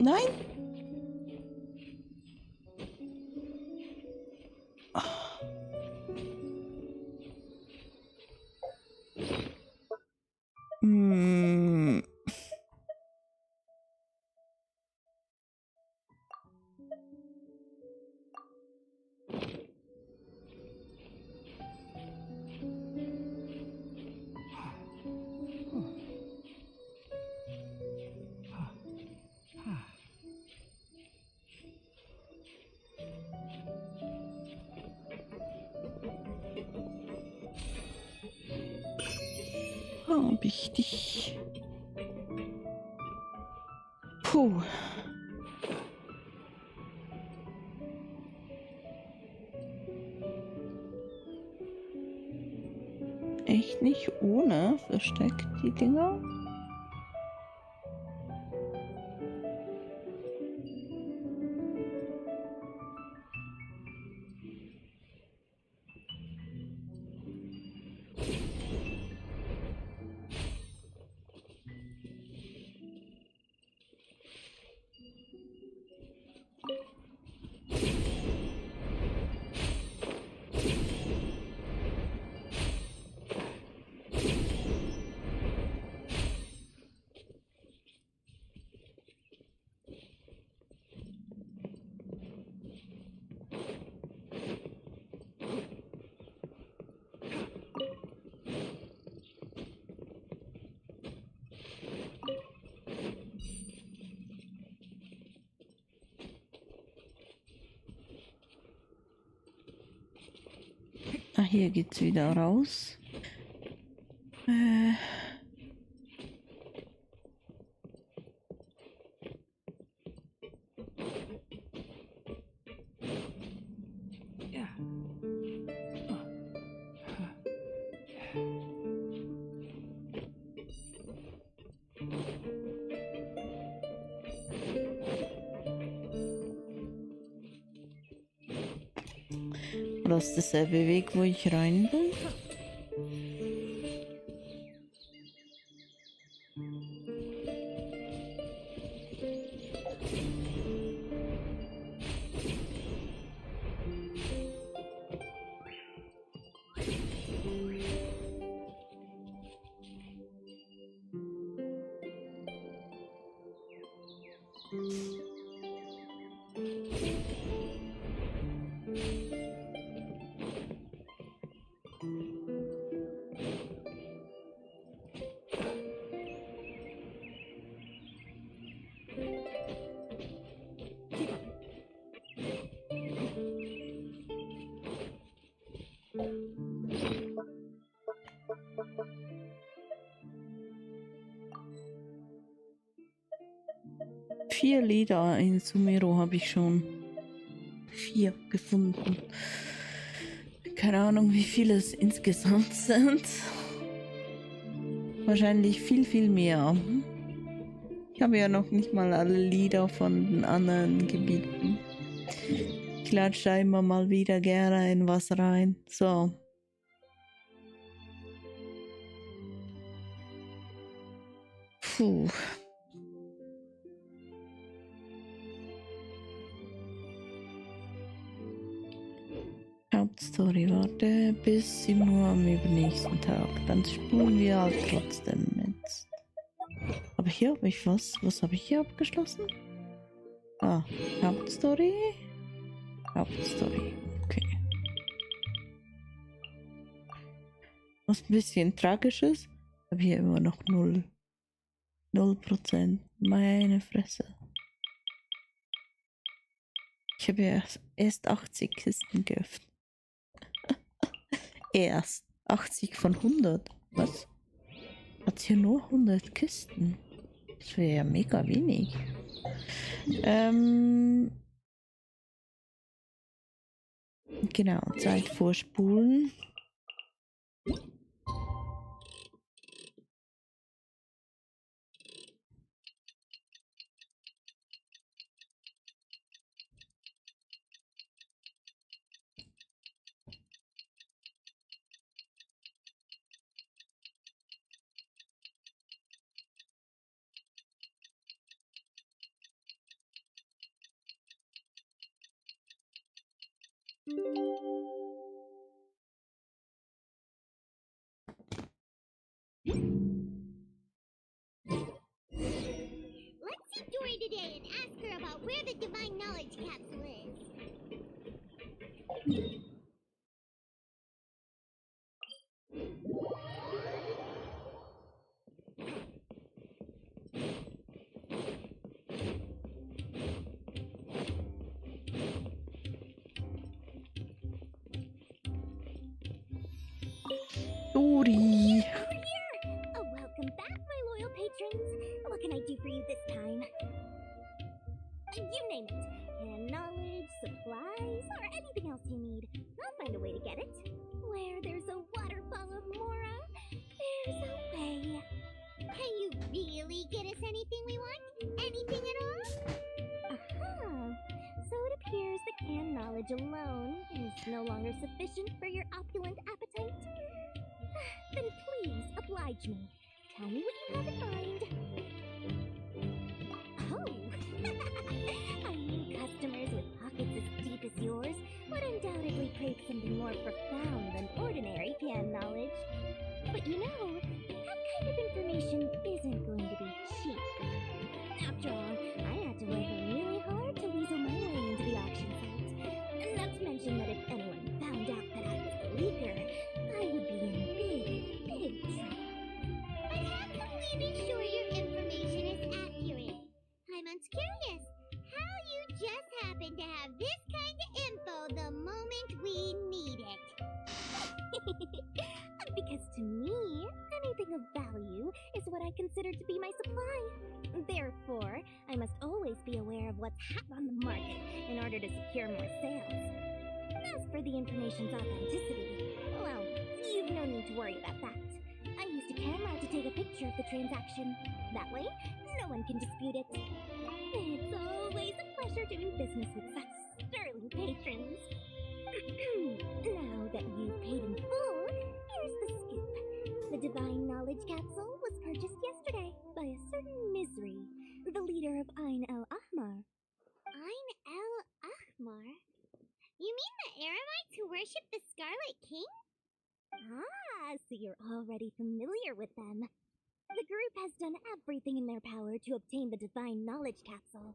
Nein! Hm. Hab ich dich. Puh. Echt nicht ohne versteckt, die Dinger. Ah, hier geht's wieder raus. Oder ist das derselbe Weg, wo ich rein bin? 4 Lieder in Sumeru habe ich schon 4 gefunden. Keine Ahnung, wie viele es insgesamt sind. Wahrscheinlich viel, viel mehr. Ich habe ja noch nicht mal alle Lieder von den anderen Gebieten. Ich lade da immer mal wieder gerne in was rein. So. Puh. Hauptstory, warte bis 7 Uhr am übernächsten Tag. Dann spulen wir halt trotzdem jetzt. Aber hier habe ich was. Was habe ich hier abgeschlossen? Ah, Hauptstory. Hauptstory. Okay. Was ein bisschen tragisches. Aber hier immer noch 0%. Meine Fresse. Ich habe ja erst 80 Kisten geöffnet. Erst 80 von 100. Was? Hat hier nur 100 Kisten? Das wäre ja mega wenig. Genau, Zeit vorspulen. Let's see Dory today and ask her about where the divine knowledge capsule is. Dory. Oh, welcome back, my loyal patrons. What can I do for you this time? You name it. Can knowledge, supplies, or anything else you need. I'll find a way to get it. Where there's a waterfall of Mora, there's a way. Can you really get us anything we want? Anything at all? Uh-huh. So it appears that canned knowledge alone is no longer sufficient for your opulent appetite. Then please oblige me. Tell me what you have in mind. Oh! I mean, customers with pockets as deep as yours would undoubtedly crave something more profound than ordinary canned knowledge. But you know, that kind of information isn't going to be cheap. After all, I had to work really hard to weasel my way into the auction site. And not to mention that if anyone found out that I was the leaker, I would be in big trouble. But how can we be sure your information is accurate? I'm curious how you just happen to have this kind of info the moment we need it. Because to me, anything of value is what I consider to be my supply. Therefore, I must always be aware of what's hot on the market in order to secure more sales. As for the information's authenticity, well, you've no need to worry about that. I used a camera to take a picture of the transaction. That way, no one can dispute it. It's always a pleasure doing business with such sterling patrons. Now that you've paid in full, here's the scoop. The divine knowledge capsule was purchased yesterday by a certain Misery, the leader of Ain el-Ahmar. Ain el-Ahmar? You mean the Eremites who worship the Scarlet King? Ah, so you're already familiar with them. The group has done everything in their power to obtain the divine knowledge capsule.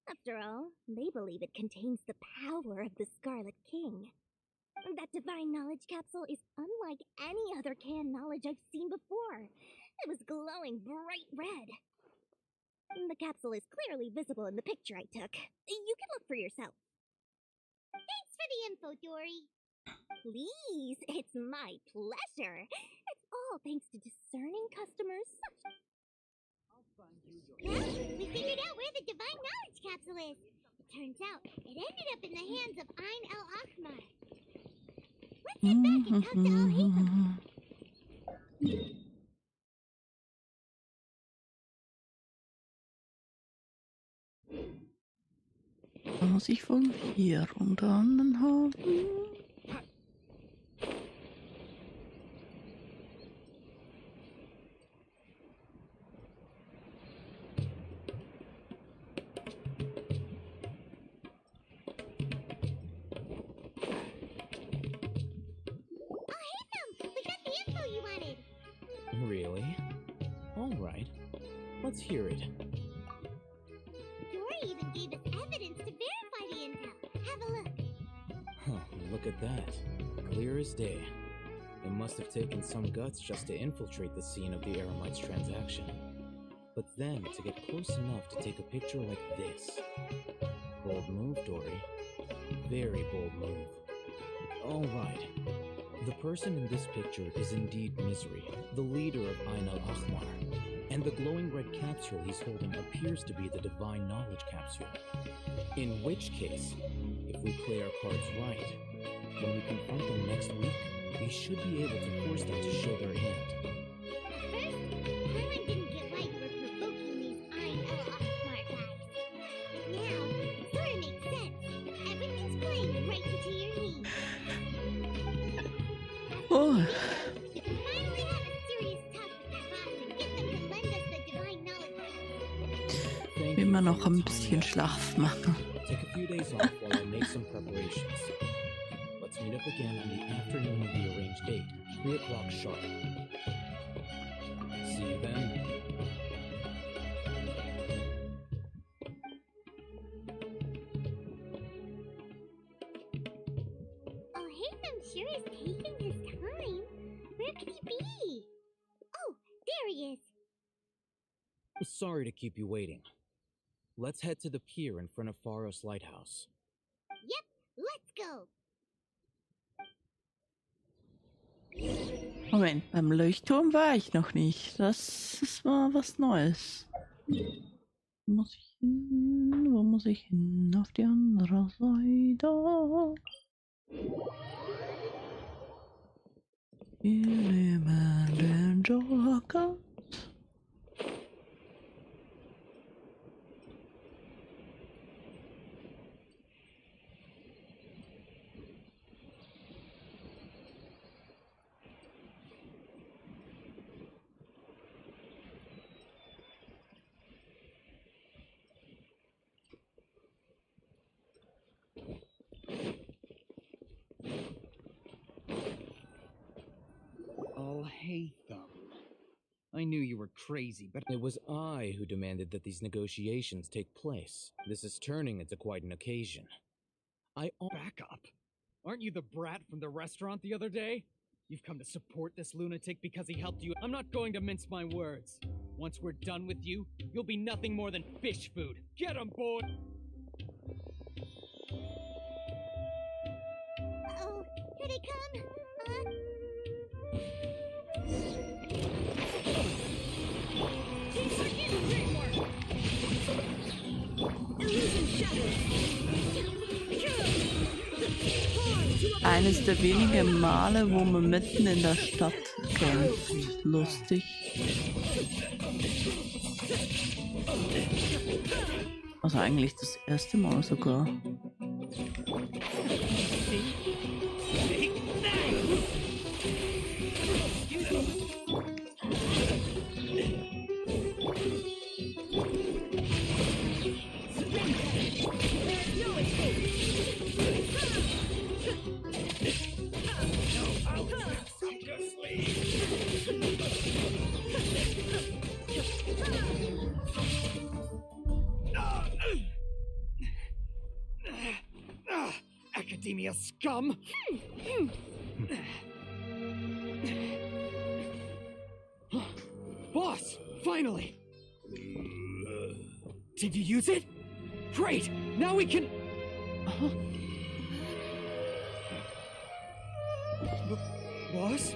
After all, they believe it contains the power of the Scarlet King. That divine knowledge capsule is unlike any other canned knowledge I've seen before. It was glowing bright red. The capsule is clearly visible in the picture I took. You can look for yourself. Thanks for the info, Dory. Please, it's my pleasure. It's all thanks to discerning customers such... I'll find you Well, we figured out where the divine knowledge capsule is. It turns out it ended up in the hands of Ein el-Ahmar. Let's head back and talk to Al-Haytham. Da muss ich wohl hier runter haben. Really? Alright. Let's hear it. Dory even gave us evidence to verify the intel. Have a look. Huh, look at that. Clear as day. It must have taken some guts just to infiltrate the scene of the Eremites transaction. But then, to get close enough to take a picture like this. Bold move, Dory. Very bold move. Alright. The person in this picture is indeed Misery, the leader of Ein el-Ahmar, and the glowing red capsule he's holding appears to be the divine knowledge capsule. In which case, if we play our cards right, when we confront them next week, we should be able to force them to show their hand. First, Paimon didn't get why you were provoking these Ein el-Ahmar guys. Now, it sort of makes sense. Everything's playing right into your hands. Oh. We can finally have a serious talk with that boss and get them to lend us the divine knowledge capsule. Immer noch ein bisschen Schlaf machen. Take a few days off while I make some preparations. Let's meet up again on the afternoon of the arranged date, 3 o'clock sharp. See you then. Al-Haytham sure is taking his time. Where could he be? Oh, there he is. Sorry to keep you waiting. Let's head to the pier in front of Pharos Lighthouse. Yep, let's go. Moment, beim Leuchtturm war ich noch nicht. Das war was Neues. Wo muss ich hin? Wo muss ich hin? Auf die andere Seite. Wir nehmen den Joker. Al-Haytham. I knew you were crazy, but it was I who demanded that these negotiations take place. This is turning into quite an occasion. Back up. Aren't you the brat from the restaurant the other day? You've come to support this lunatic because he helped you. I'm not going to mince my words. Once we're done with you, you'll be nothing more than fish food. Get him, boy! Uh-oh, here they come. Eines der wenigen Male, wo man mitten in der Stadt kämpft. Lustig. Also eigentlich das erste Mal sogar. Academia scum! Boss! Finally! Did you use it? Great! Now we can... Boss?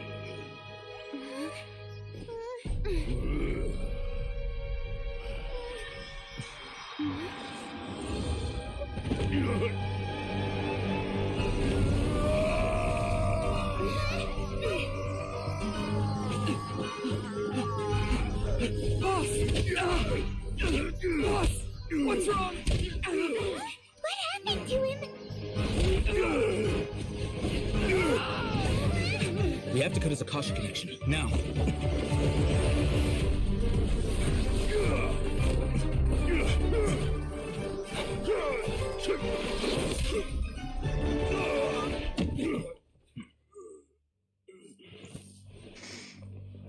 What's wrong? What happened to him? We have to cut his Akasha connection, now.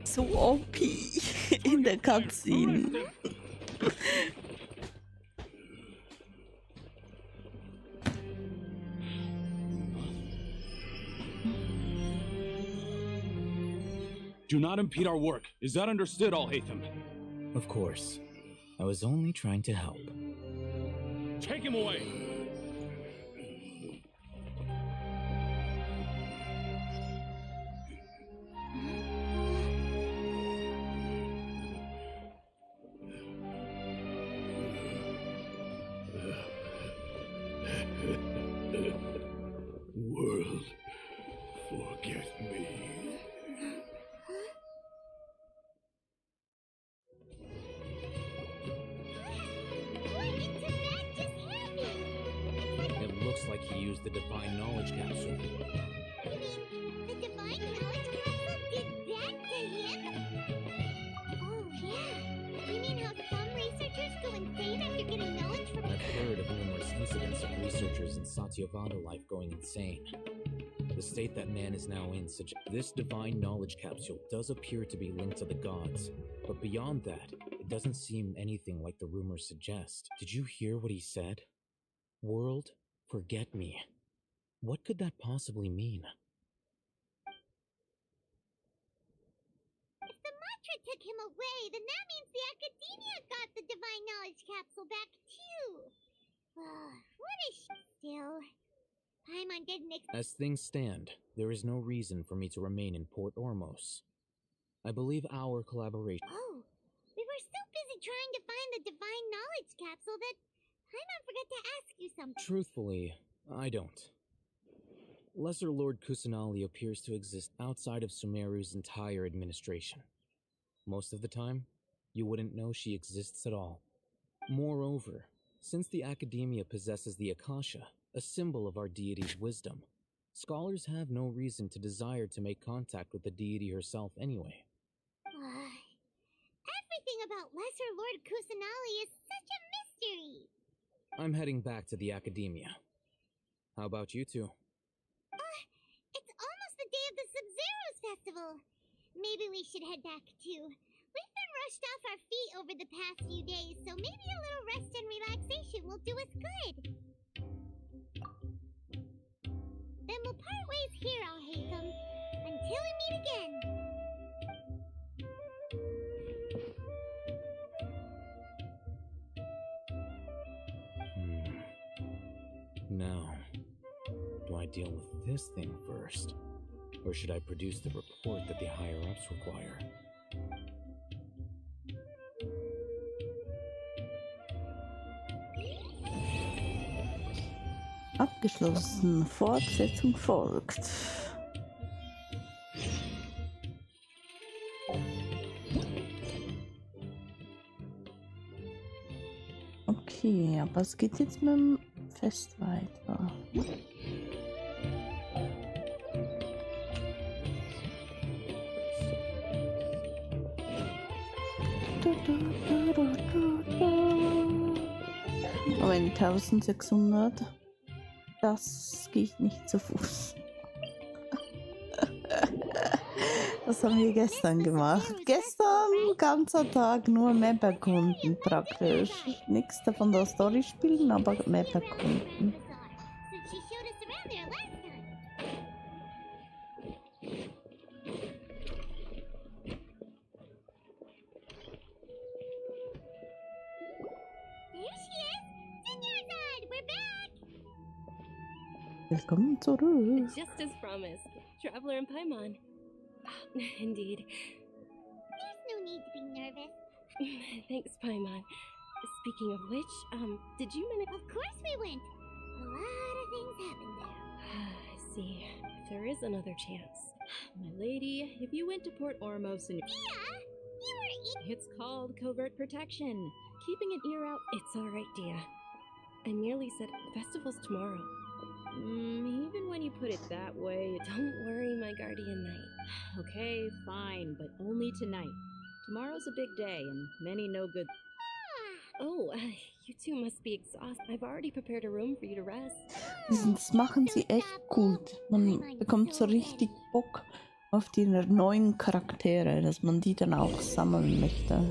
So OP in der Cutscene. Do not impede our work. Is that understood, Al-Haytham? Of course. I was only trying to help. Take him away! World, forget me. It looks like he used the Divine Knowledge Capsule. The Divine Knowledge Capsule did that to him? Oh, yeah. You mean how some researchers go insane after getting knowledge from... I've heard of numerous incidents of researchers in Satyavada life going insane. The state that man is now in suggests this Divine Knowledge Capsule does appear to be linked to the gods, but beyond that, it doesn't seem anything like the rumors suggest. Did you hear what he said? World, forget me. What could that possibly mean? If the mantra took him away, then that means the Academia got the Divine Knowledge Capsule back, too. What a still. Paimon didn't As things stand, there is no reason for me to remain in Port Ormos. I believe our collaboration... Oh, we were so busy trying to find the Divine Knowledge Capsule that Paimon forgot to ask you something. Truthfully, I don't. Lesser Lord Kusanali appears to exist outside of Sumeru's entire administration. Most of the time, you wouldn't know she exists at all. Moreover, since the Academia possesses the Akasha, a symbol of our deity's wisdom, scholars have no reason to desire to make contact with the deity herself anyway. Everything about Lesser Lord Kusanali is such a mystery. I'm heading back to the Academia. How about you two? It's almost the day of the Sub-Zero's festival. Maybe we should head back too. We've been rushed off our feet over the past few days, so maybe a little rest and relaxation will do us good. Then we'll part ways here, Al-Haytham. Until we meet again. Now, do I deal with this thing first? Or should I produce the report that the higher-ups require? Abgeschlossen. Fortsetzung folgt. Okay, aber es geht jetzt mit dem Fest weiter. Moment, 1600. Das geht nicht zu Fuß. Das haben wir gestern gemacht. Gestern ganzer Tag nur Map erkunden praktisch. Nichts davon der Story spielen, aber Map erkunden. Willkommen zurück. Just as promised, Traveler and Paimon. Indeed. There's no need to be nervous. Thanks, Paimon. Speaking of which, did you manage? Of course we went. A lot of things happened there. I see. If there is another chance. My lady, if you went to Port Ormos and... Yeah! You were It's called covert protection. Keeping an ear out, it's our idea. I merely said festival's tomorrow. Even when you put it that way, don't worry, my guardian knight. Okay, fine, but only tonight. Tomorrow's a big day, and many no good... Oh, you two must be exhausted. I've already prepared a room for you to rest. Das machen sie echt gut. Man bekommt so richtig Bock auf die neuen Charaktere, dass man die dann auch sammeln möchte.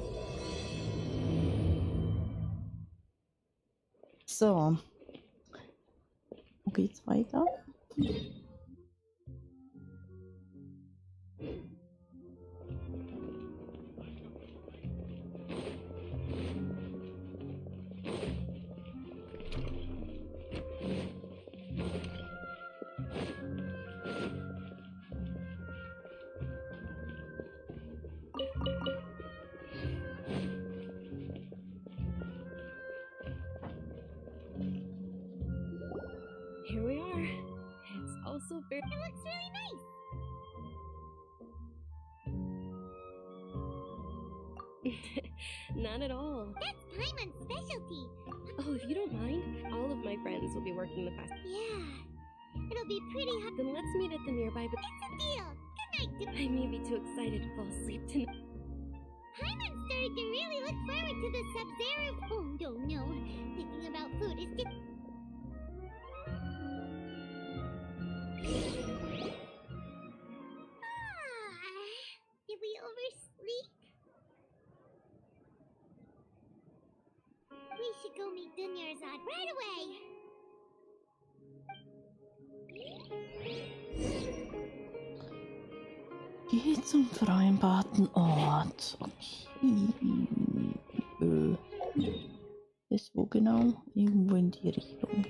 So. Wo geht's weiter? Here we are. It's also very... It looks really nice. Not at all. That's Paimon's specialty. Oh, if you don't mind, all of my friends will be working the festival. Yeah, it'll be pretty hard. Then let's meet at the nearby... It's a deal. Good night. I may be too excited to fall asleep tonight. Paimon started to really look forward to the Sub-Zero. Oh, no. Thinking about food is just... Did we oversleep? We should go meet Dunyarzad right away. Geh zum vereinbarten Ort. Okay. Ist wo genau? Irgendwo in die Richtung.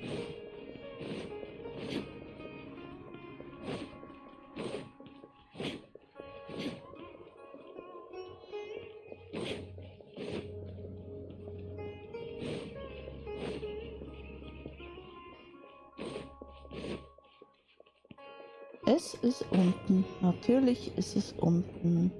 Es ist unten. Natürlich ist es unten.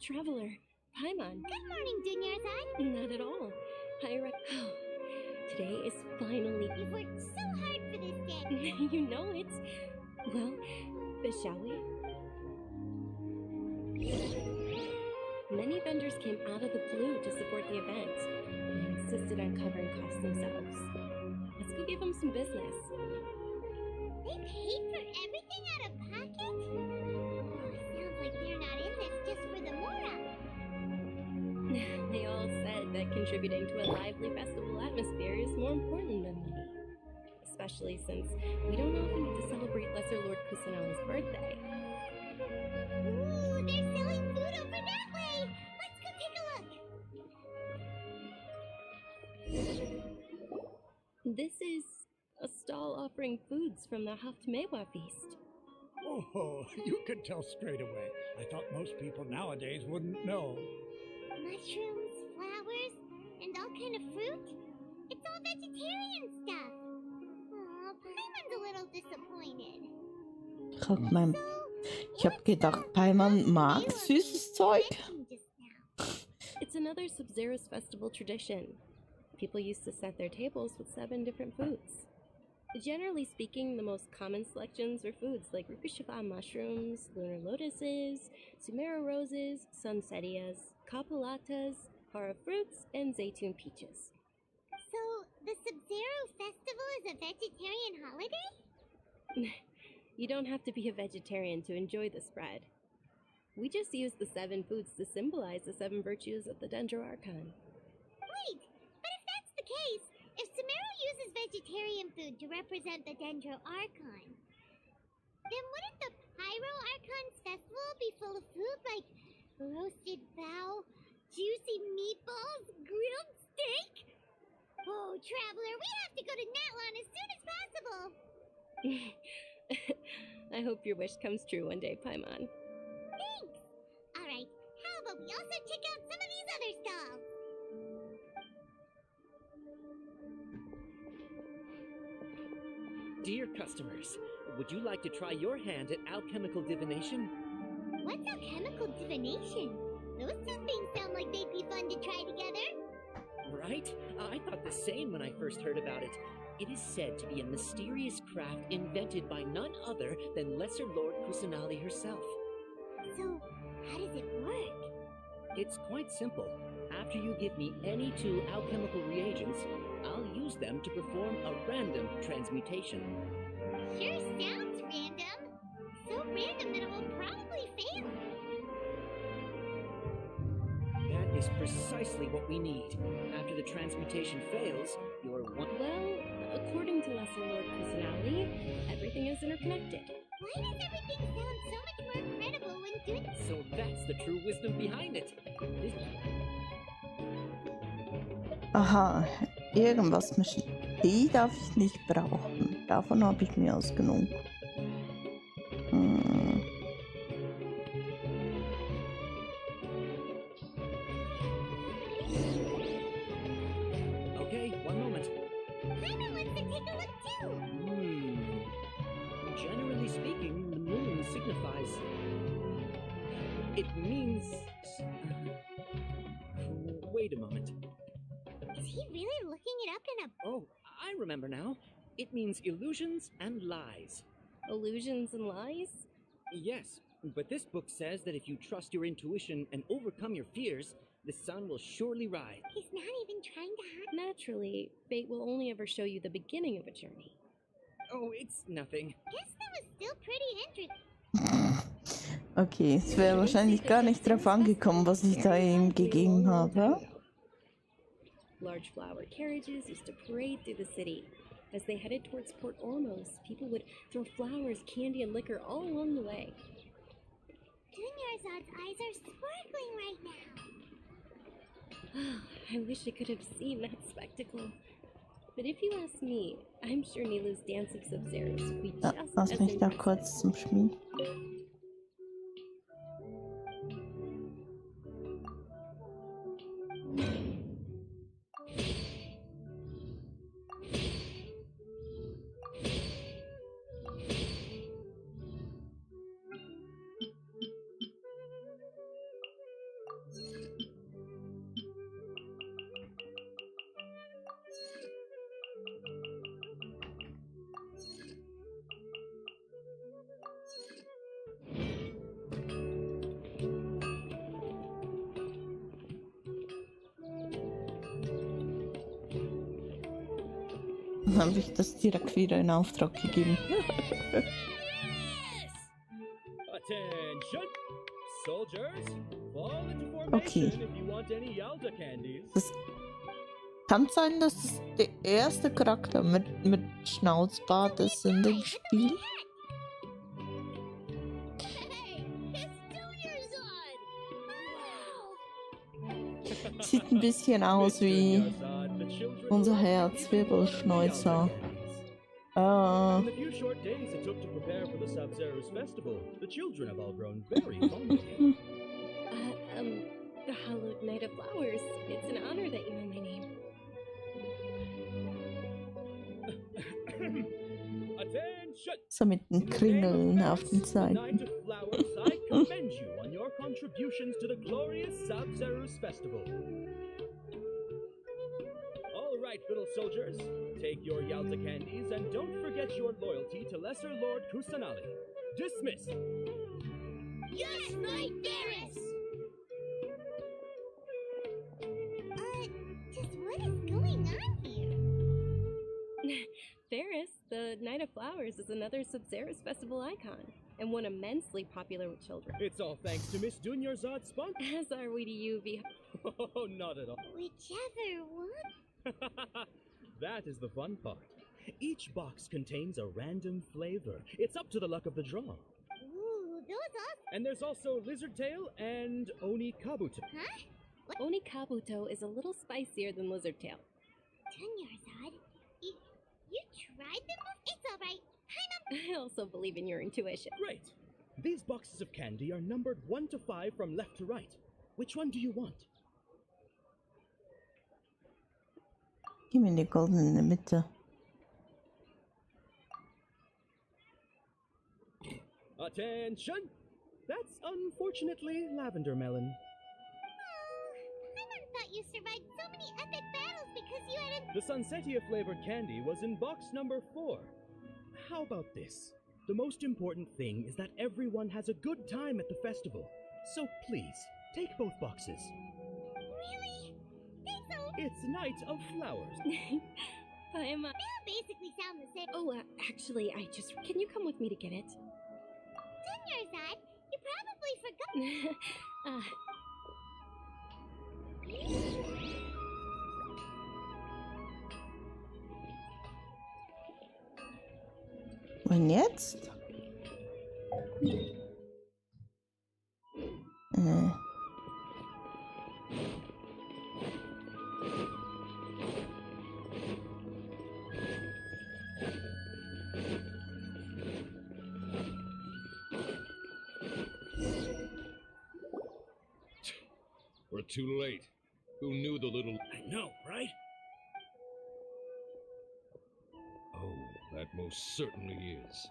Traveler, Paimon. Good morning, Dunyarzad. Not at all. Today is finally... You've worked so hard for this day. You know it. Well, shall we? Many vendors came out of the blue to support the event. They insisted on covering costs themselves. Let's go give them some business. They paid for everything out of pocket? Oh, sounds like they're not in this just for the Mora. They all said that contributing to a lively festival atmosphere is more important than money. Especially since we don't often get to celebrate Lesser Lord Kusanali's birthday. Ooh, they're selling food over that way! Let's go take a look! This is a stall offering foods from the Haftmewa feast. Oh, you could tell straight away. I thought most people nowadays wouldn't know. Mushrooms, flowers, and all kind of fruit? It's all vegetarian stuff. Aw, Paimon's a little disappointed. Ich hab gedacht, Paimon mag süßes Zeug. It's another Sub-Zero's festival tradition. People used to set their tables with 7 different foods. Generally speaking, the most common selections were foods like Rikushava mushrooms, lunar lotuses, Sumeru roses, sunsetias, kapulatas, para fruits, and zaytun peaches. So, the Sub-Zero festival is a vegetarian holiday? You don't have to be a vegetarian to enjoy the spread. We just use the 7 foods to symbolize the 7 virtues of the Dendro Archon. Wait, but if that's the case, if Sumeru uses vegetarian food to represent the Dendro Archon, then wouldn't the Pyro Archon's festival be full of food like roasted fowl, juicy meatballs, grilled steak? Oh, Traveler, we have to go to Natlan as soon as possible! I hope your wish comes true one day, Paimon. Thanks! Alright, how about we also check out some of these other stalls? dear customers, would you like to try your hand at alchemical divination? What's alchemical divination? Those two things sound like they'd be fun to try together. Right? I thought the same when I first heard about it. It is said to be a mysterious craft invented by none other than Lesser Lord Kusanali herself. So, how does it work? It's quite simple. After you give me any 2 alchemical reagents, I'll use them to perform a random transmutation. Sure sounds random. So random that it will probably fail. That is precisely what we need. After the transmutation fails, you're one. Well, according to Lesser Lord Kusanali, everything is interconnected. Why does everything sound so much more credible when doing... So that's the true wisdom behind it. Aha, irgendwas mischen. Die darf ich nicht brauchen. Davon habe ich mehr als genug. Okay, one moment. Paimon wants to take a look too. Generally speaking, the moon signifies... It means... Wait a moment. Is he really looking it up in a... Oh, I remember now. It means illusions and lies. Illusions and lies? Yes, but this book says that if you trust your intuition and overcome your fears, the sun will surely rise. He's not even trying to hide... Naturally, fate will only ever show you the beginning of a journey. Oh, it's nothing. Guess that was still pretty interesting. Okay, es wäre wahrscheinlich gar nicht drauf angekommen, was ich da ihm gegeben habe. Large flower carriages used to parade through the city. As they headed towards Port Ormos, people would throw flowers, candy, and liquor all along the way. Dunyarzad's eyes are sparkling right now. I wish I could have seen that spectacle. But if you ask me, I'm sure Nilu's dance of Sub-Zeros would be Ja, just lass as mich da impressive. kurz zum Schmied. Dann habe ich das direkt wieder in Auftrag gegeben. Attention! Soldiers, fall into Okay. formation if you want any Yalta candies. Das kann sein, dass es der erste Charakter mit Schnauzbart ist in dem Spiel. Sieht ein bisschen aus wie unser Herzwirbelschneuzer. In the few short days it took to prepare for the Sub-Zero's festival, the children have all grown very fond of you. The Hallowed Night of Flowers. It's an honor that you know my name. Attention! So mit den Kringeln auf den Night Seiten. of Flowers, I commend you on your contributions to the glorious Sub-Zero's festival. All right, little soldiers, take your Yalta candies and don't forget your loyalty to Lesser Lord Kusanali. Dismissed! Yes, Knight Varys! Just what is going on here? Ferris, the Night of Flowers, is another Sub-Zeros festival icon, and one immensely popular with children. It's all thanks to Miss Dunyarzad's spunk. As are we to you, Oh, not at all. Whichever one. That is the fun part. Each box contains a random flavor. It's up to the luck of the draw. Ooh, those are... And there's also Lizard Tail and Oni Kabuto. Huh? Oni Kabuto is a little spicier than Lizard Tail. Dunyarzad, you tried them? It's alright. I also believe in your intuition. Great! These boxes of candy are numbered 1 to 5 from left to right. Which one do you want? Gib mir die goldene in der Mitte. Attention! That's unfortunately lavender melon. Paimon thought you survived so many epic battles because you had The Sunsetia flavored candy was in box number 4. How about this? The most important thing is that everyone has a good time at the festival. So please, take both boxes. Really? Thanks a lot. It's Night of Flowers. Paimon. They all basically sound the same. Oh, actually, can you come with me to get it? Dunyarzad, you probably forgot. Und jetzt? We're too late. Who knew the little... I know, right? Oh, that most certainly is.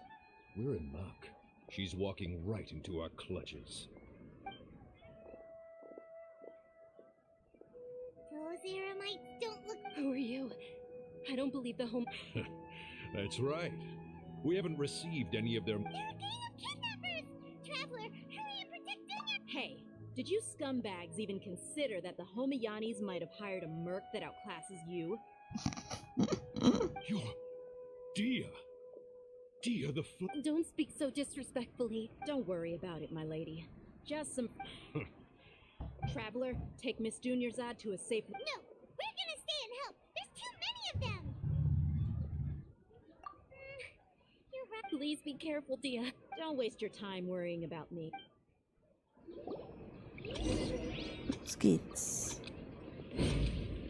We're in luck. She's walking right into our clutches. Those Eremites don't look... Who are you? I don't believe the home... That's right. We haven't received any of their... They're a gang of kidnappers! Traveler, hurry and protect Dunya! Hey, did you scumbags even consider that the Homayanis might have hired a merc that outclasses you? You're... Dia! Dia the Don't speak so disrespectfully. Don't worry about it, my lady. Just some... Traveler, take Miss Dunyarzad to a safe... No! We're gonna stay and help! There's too many of them! You're right. Please be careful, Dia. Don't waste your time worrying about me. Jetzt geht's.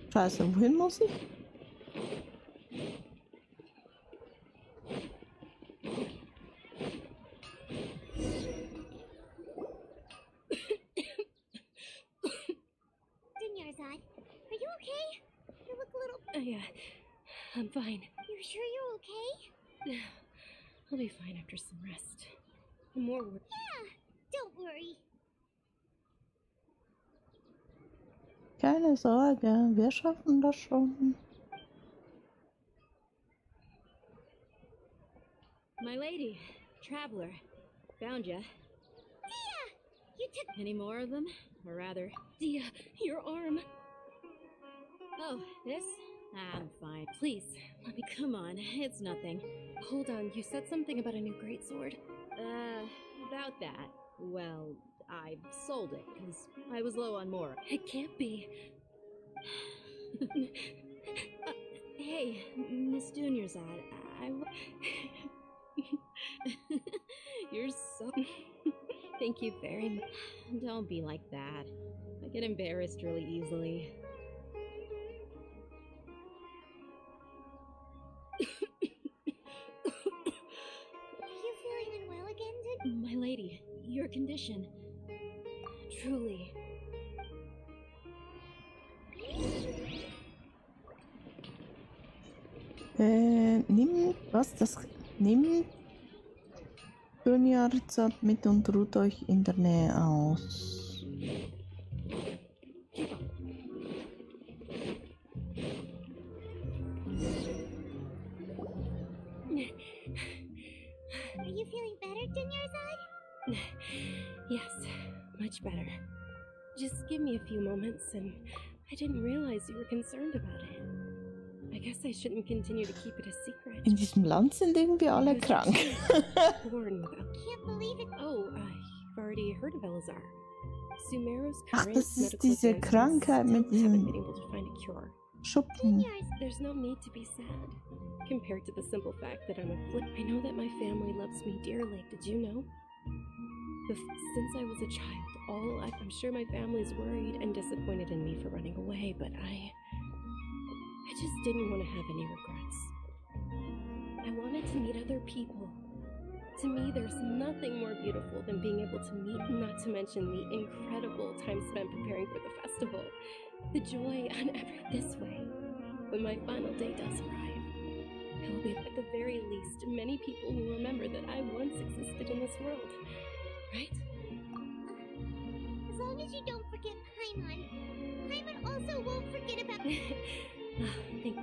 Scheiße, wohin muss ich? Dunyarzad, are you okay? You look a little... Yeah, I'm fine. You sure you're okay? I'll be fine after some rest. More work. Yeah, don't worry. Keine Sorge, wir schaffen das schon. My lady, Traveler, found ya. Dia! You took... Any more of them? Or rather, Dia, your arm. Oh, this? I'm fine. Please, let me... Come on, it's nothing. Hold on, you said something about a new greatsword. About that. Well, I sold it, because I was low on more. It can't be. Hey, Miss Dunyarzad, You're so... Thank you very much. Don't be like that. I get embarrassed really easily. Are you feeling unwell again, My lady, your condition. Truly. Nimm Dunyarzad mit und ruht euch in der Nähe aus. Are you feeling better, Dunyarzad? Yes, much better. Just give me a few moments, and I didn't realize you were concerned about it. I guess I shouldn't continue to keep it a secret. In diesem Land sind irgendwie alle krank. Born without... Can't believe it. Oh, you've already heard of Elazar. Sumeru's Ach, current das ist medical diese advances Krankheit mit still haven't diesem been able to find a cure. Schuppen. There's no need to be sad. Compared to the simple fact that I'm afflicted, I know that my family loves me dearly. Did you know? Since I was a child, I'm sure my family's worried and disappointed in me for running away, but I just didn't want to have any regrets. I wanted to meet other people. To me, there's nothing more beautiful than being able to meet, not to mention the incredible time spent preparing for the festival. The joy on this way, when my final day does arrive. It will be at the very least, many people will remember that I once existed in this world. Right? As long as you don't forget Paimon. Paimon also won't forget about...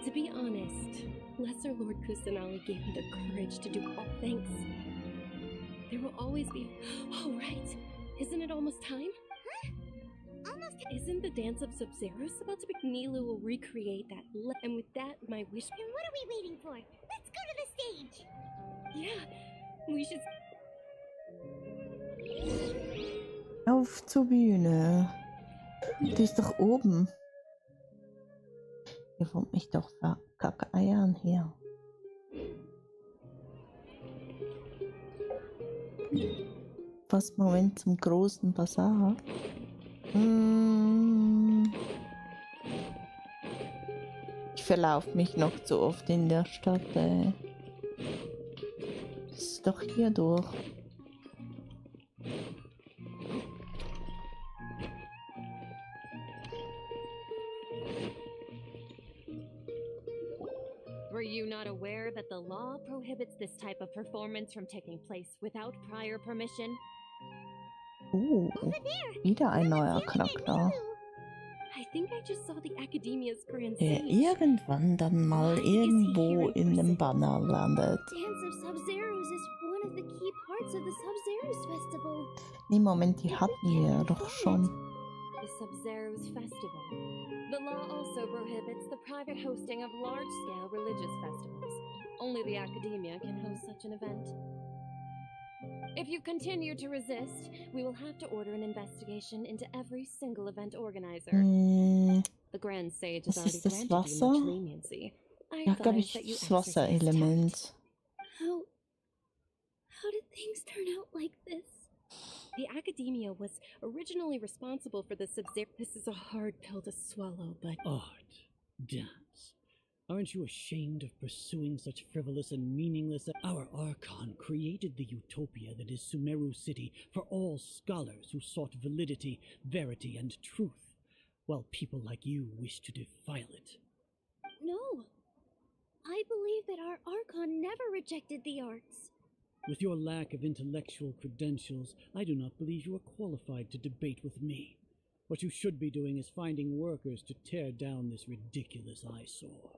To be honest, Lesser Lord Kusanali gave me the courage to do all thanks. There will always be... Oh, right! Isn't it almost time? Huh? Almost... Isn't the dance of Sub-Zeros about to be... Nilu will recreate that, and with that, my wish... Then what are we waiting for? Let's go to the stage! Yeah, we should... Auf zur Bühne. Die ist doch oben. Ihr wollt mich doch verkackeiern hier. Fast Moment zum großen Bazar. Ich verlaufe mich noch zu oft in der Stadt. Das ist doch hier durch. Were you not aware that the law prohibits this type of performance from taking place without prior permission? Wieder ein neuer Charakter. I think I just saw the Academia's grand Der stage. irgendwann dann mal irgendwo in dem Banner landet. Dance of Sub-Zeros is one of the key parts of the Sub-Zeros festival. Nee, Moment, die hatten wir doch schon. The Sub-Zeros Festival. The law also prohibits the private hosting of large-scale religious festivals. Only the Academia can host such an event. If you continue to resist, we will have to order an investigation into every single event organizer. The Grand Sage has already granted you much leniency. I Ja, glaube advise ich, that you das Wasserelement. How did things turn out like this? The Academia was originally responsible for the Sub-Zero. This is a hard pill to swallow, but... Art. Dance. Aren't you ashamed of pursuing such frivolous and meaningless... Our Archon created the utopia that is Sumeru City for all scholars who sought validity, verity, and truth, while people like you wish to defile it. No. I believe that our Archon never rejected the arts. With your lack of intellectual credentials, I do not believe you are qualified to debate with me. What you should be doing is finding workers to tear down this ridiculous eyesore.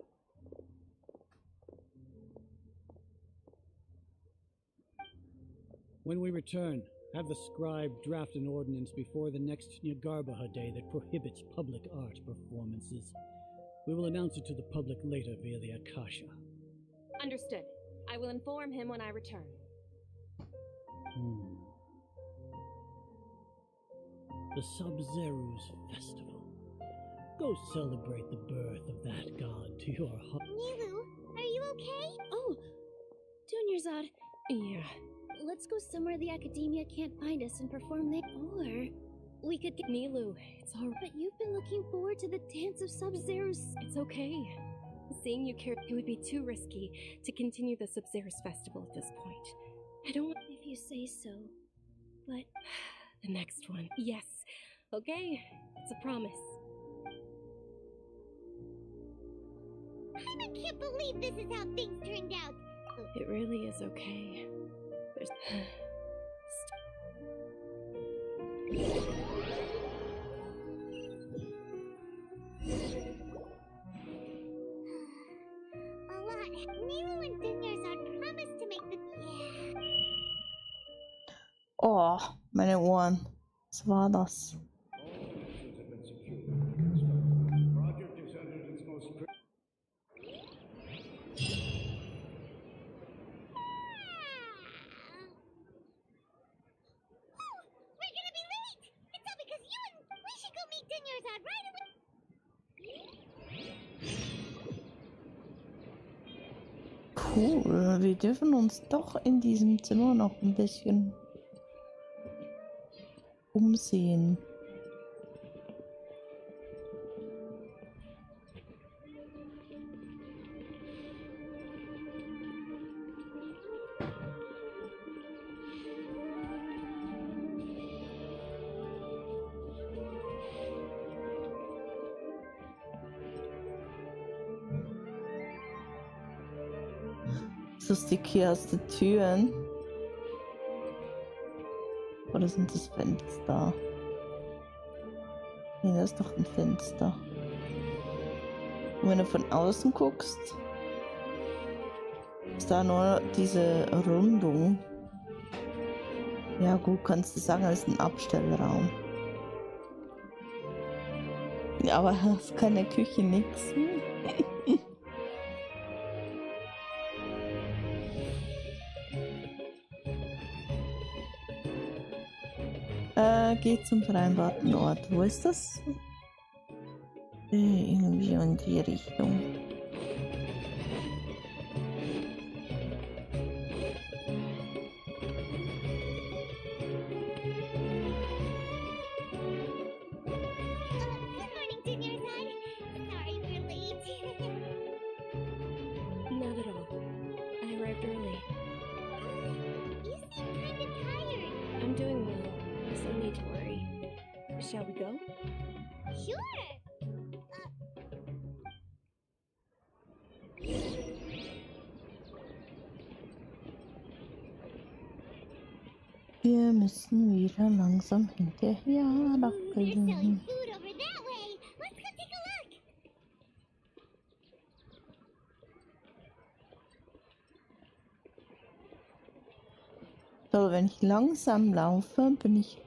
When we return, have the scribe draft an ordinance before the next Nyargarbaha Day that prohibits public art performances. We will announce it to the public later via the Akasha. Understood. I will inform him when I return. The Sub-Zeros Festival. Go celebrate the birth of that god to your heart. Nilu, are you okay? Oh, Dunyarzad. Yeah. Let's go somewhere the Academia can't find us and perform there. Or we could get Nilu. It's all right. But you've been looking forward to the dance of Sub-Zeros. It's okay. Seeing you care, it would be too risky to continue the Sub-Zeros festival at this point. I don't want... If you say so. But... The next one. Yes. Okay. It's a promise. I can't believe this is how things turned out. It really is okay. There's... A lot. Nilu and Dunyarzad promised to make the... Oh, meine Ohren. Was war das? Cool, wir dürfen uns doch in diesem Zimmer noch ein bisschen umsehen. Ist das die Tür aus den Türen? Oder sind das Fenster? Nee, das ist doch ein Fenster. Und wenn du von außen guckst, ist da nur diese Rundung. Ja gut, kannst du sagen, das ist ein Abstellraum. Ja, aber das ist keine Küche, nix. Geht zum vereinbarten Ort. Wo ist das? Irgendwie in die Richtung. Not at all. I arrived early. You seem kind of tired. I'm doing well, so no need to worry. Shall we go? Sure. Wir müssen wieder langsam hinterher They're selling rackeln. food over that way. Let's go take a look. So, wenn ich langsam laufe, bin ich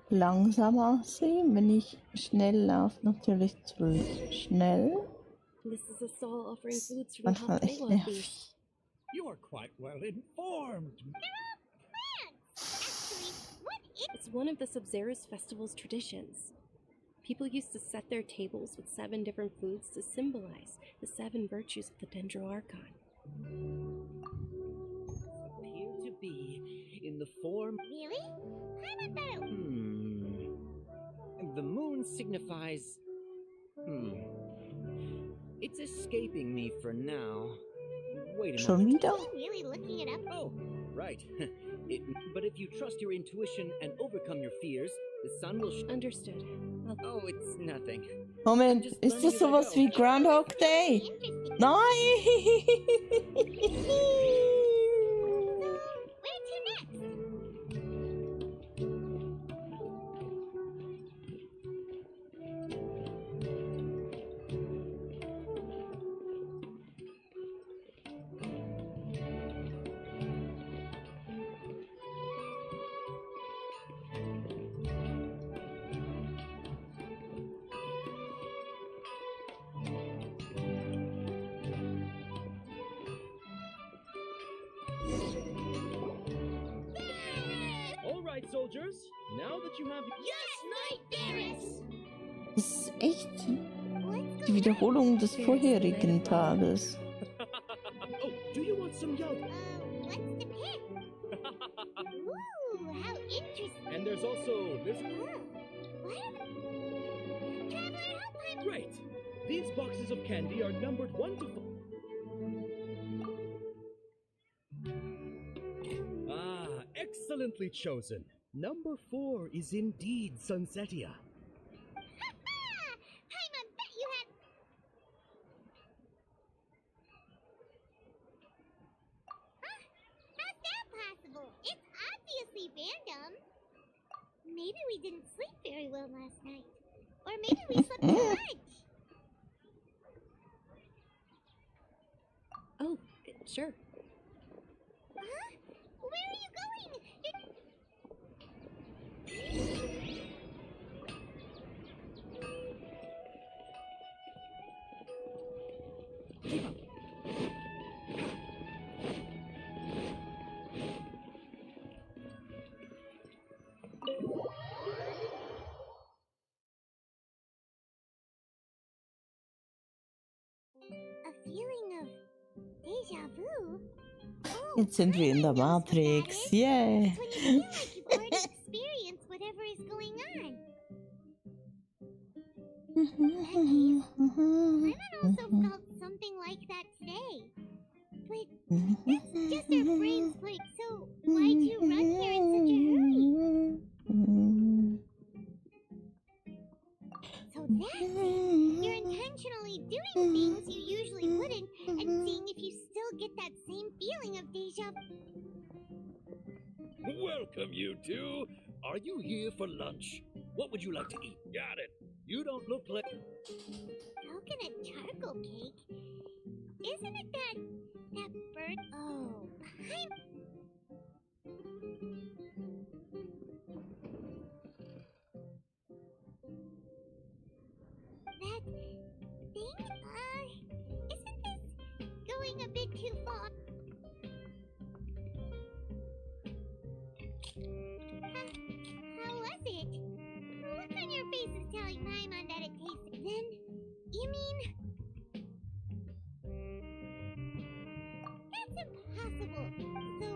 langsamer sehen. Wenn ich schnell laufe, natürlich zu schnell. This is a stall offering foods from Manchmal the echt Hospital nervig. You are quite well informed. It's one of the Sub-Zerus festival's traditions. People used to set their tables with 7 different foods to symbolize the 7 virtues of the Dendro Archon. Appear to be in the form. Really? I'm about The moon signifies. It's escaping me for now. Wait a Schon moment. wieder? Are you really looking it up? Oh, right. But if you trust your intuition and overcome your fears, the sun will. Understood. Oh, it's nothing. Moment, ist das sowas wie Groundhog Day? Nein! Where to next? All right, soldiers. Now that you have. Yes, Knight Varys! Das ist echt die Wiederholung des vorherigen Tages. Oh, do you want some yolk? What's the pick? Ooh, how interesting. And there's also this. Traveler, help him! Great! These boxes of candy are numbered 1 to 4. Ah, excellently chosen. Number 4 is indeed Sunsetia. Paimon, bet you had... Huh? How's that possible? It's obviously random. Maybe we didn't sleep very well last night. Or maybe we slept too much. Oh, sure. Huh? Where are you going? A feeling of deja vu? Jetzt sind wir in der Matrix. Yeah! It's when you feel like you've already experienced whatever is going on. Paimon also felt something like that today. But that's just our brains playing, so why'd you run here in such a hurry? So that's it. You're intentionally doing things you usually wouldn't and seeing if you still get that same feeling of deja vu. Welcome, you two. Are you here for lunch? What would you like to eat? Got it. You don't look like... Coconut charcoal cake? Isn't it that bird? Oh, I'm... That thing? Isn't this going a bit too far? How was it? The look on your face is telling Paimon that it tasted. Then, you mean... That's impossible. So,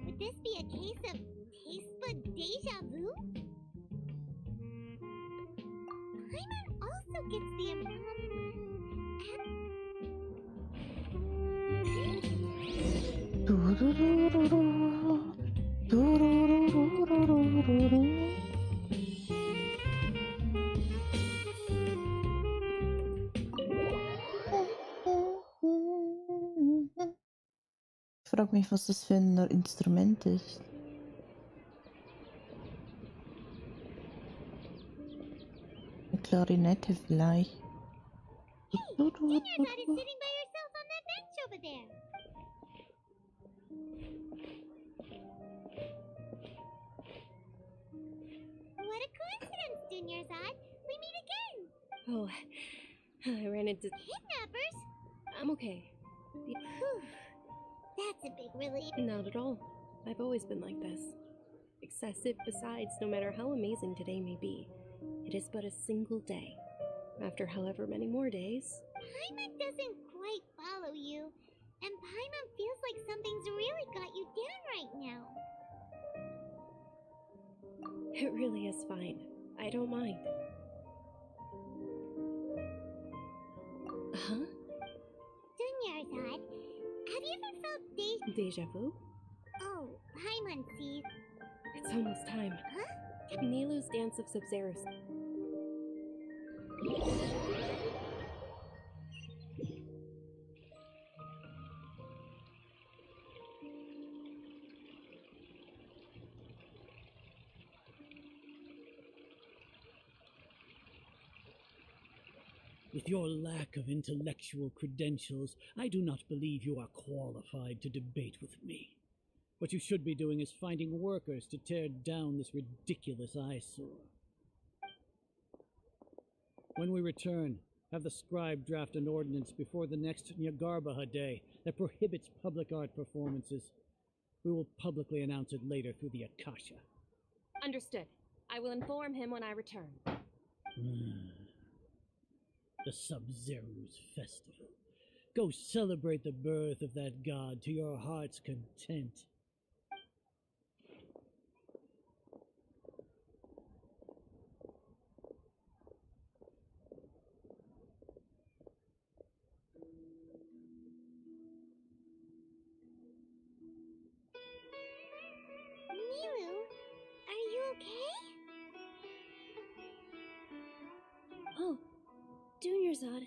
would this be a case of taste bud deja vu? Paimon also gets the Ich frage mich, was das für ein Instrument ist. Eine Klarinette vielleicht. Hey, Dinner's is sitting by yourself on that bench over there. What a coincidence, Dunyarzad. We meet again. Oh, I ran into Kidnappers? I'm okay. Whew. That's a big relief. Not at all. I've always been like this. Excessive besides, no matter how amazing today may be, it is but a single day. After however many more days... Paimon doesn't quite follow you, and Paimon feels like something's really got you down right now. It really is fine. I don't mind. Huh? Dunyarzad, have you ever felt Deja vu? Oh, Paimon sees. It's almost time. Huh? Nilu's Dance of Sub-Zero. With your lack of intellectual credentials, I do not believe you are qualified to debate with me. What you should be doing is finding workers to tear down this ridiculous eyesore. When we return, have the scribe draft an ordinance before the next Nyagarbaha Day that prohibits public art performances. We will publicly announce it later through the Akasha. Understood. I will inform him when I return. The Sub-Zero's festival. Go celebrate the birth of that god to your heart's content. Nilu, are you okay? Oh, Dunyarzad.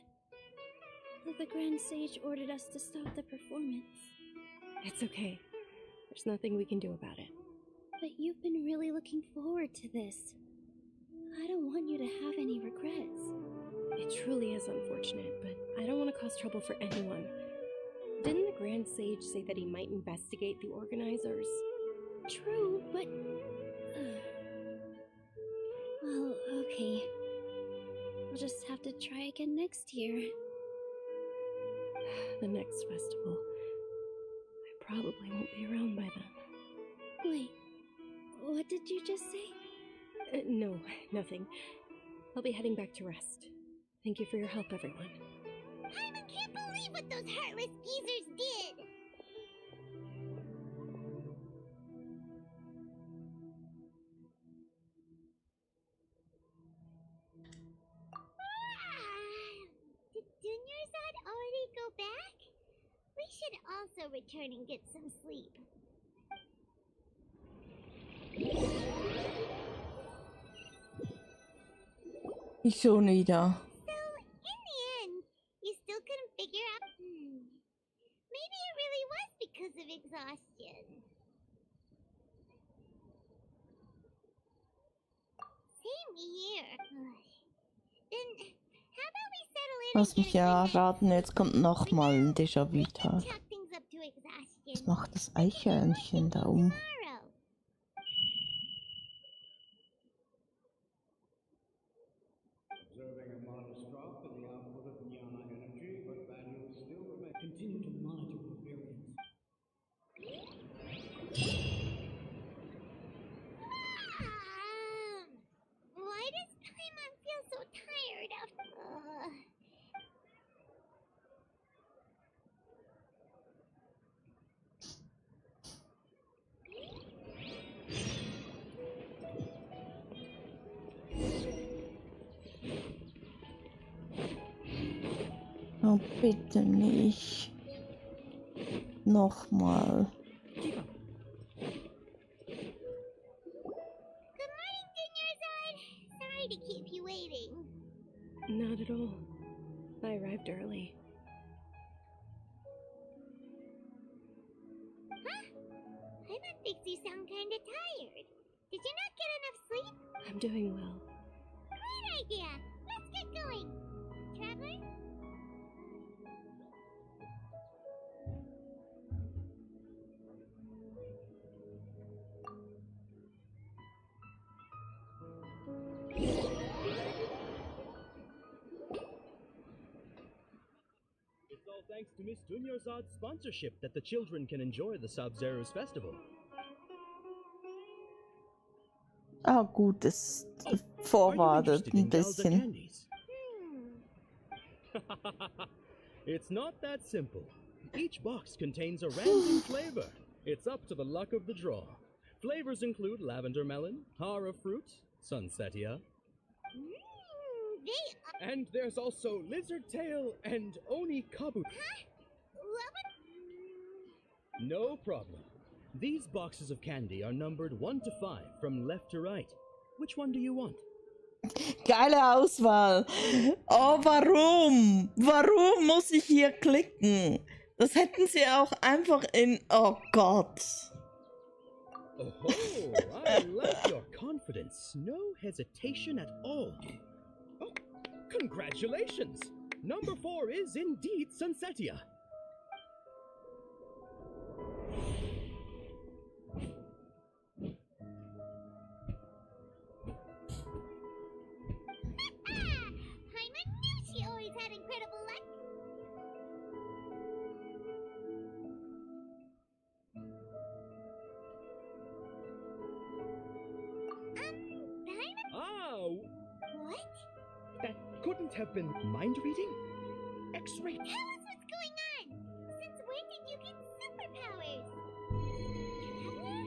The Grand Sage ordered us to stop the performance. It's okay. There's nothing we can do about it. But you've been really looking forward to this. I don't want you to have any regrets. It truly is unfortunate, but I don't want to cause trouble for anyone. Didn't the Grand Sage say that he might investigate the organizers? True, but... Well, okay. We'll just have to try again next year. The next festival. I probably won't be around by then. Wait, what did you just say? No, nothing. I'll be heading back to rest. Thank you for your help, everyone. Paimon can't believe what those heartless geezers did! Did Dunyarzad already go back? We should also return and get some sleep. Ich schon wieder. So, in the end, you still couldn't figure out. Maybe it really was because of exhaustion. Same here. Then, how about we settle in Lass mich ja raten, jetzt kommt nochmal ein Déjà-vu-Tag. chalk things up to exhaustion? Was macht das Eichhörnchen da um? Observing a modest drop in the output of Jnana energy, but values still remain. Continue to monitor the variance. Why does Paimon feel so tired after? Oh, bitte nicht. Nochmal. Good morning, Dinyerzad. Sorry to keep you waiting. Not at all. I arrived early. Huh? Paimon thinks you sound kinda tired. Did you not get enough sleep? I'm doing well. Great idea. Let's get going. Traveler? It's all thanks to Miss Dunyarzad's sponsorship that the children can enjoy the Sub-Zero's festival. Ah, gut, es vorwartet ein bisschen. It's not that simple. Each box contains a random flavor. It's up to the luck of the draw. Flavors include lavender melon, hara fruit, sunsetia, and there's also lizard tail and oni kabu. No problem. These boxes of candy are numbered 1 to 5 from left to right. Which one do you want? Geile Auswahl. Oh, warum? Warum muss ich hier klicken? Das hätten sie auch einfach in... Oh Gott. Oh, I like your confidence. No hesitation at all. Oh, congratulations! Number 4 is indeed Sunsetia. Paimon knew she always had incredible luck. Paimon? Oh! What? That couldn't have been mind reading? X-ray. Tell us what's going on. Since when did you get superpowers? Traveler?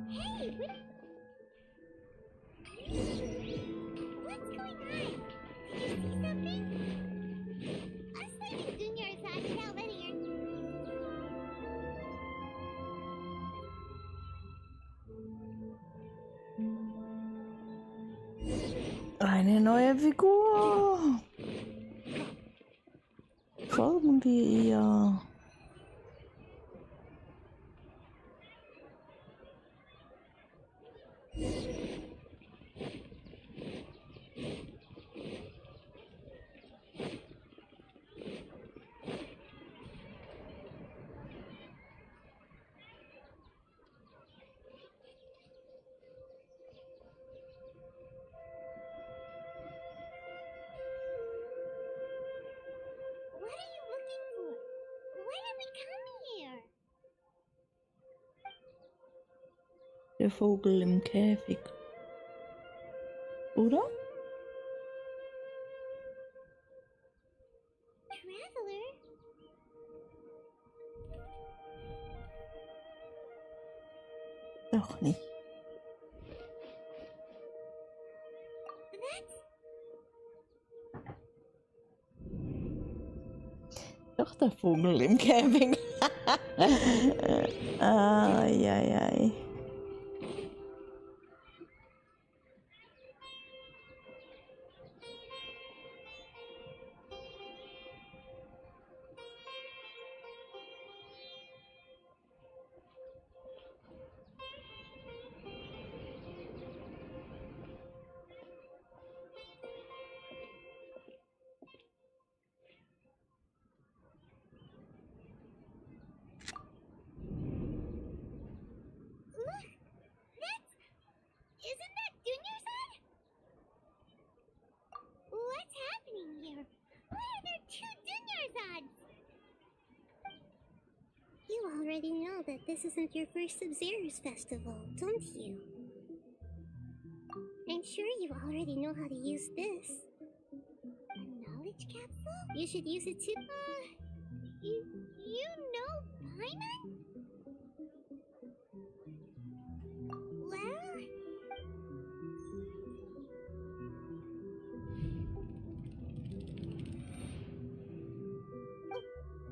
Hey, what's going on? Did you see something? Us letting Dunyarzad tell earlier. Eine neue Figur. Folgen wir ihr. What are you looking for? Why did we come here? Der Vogel im Käfig. Oder? Traveler? Doch nicht. That's Doch der Vogel im Käfig. Ai. You already know that this isn't your first Sub-Zero's festival, don't you? I'm sure you already know how to use this. A knowledge capsule? You should use it too. You know Paimon? Well...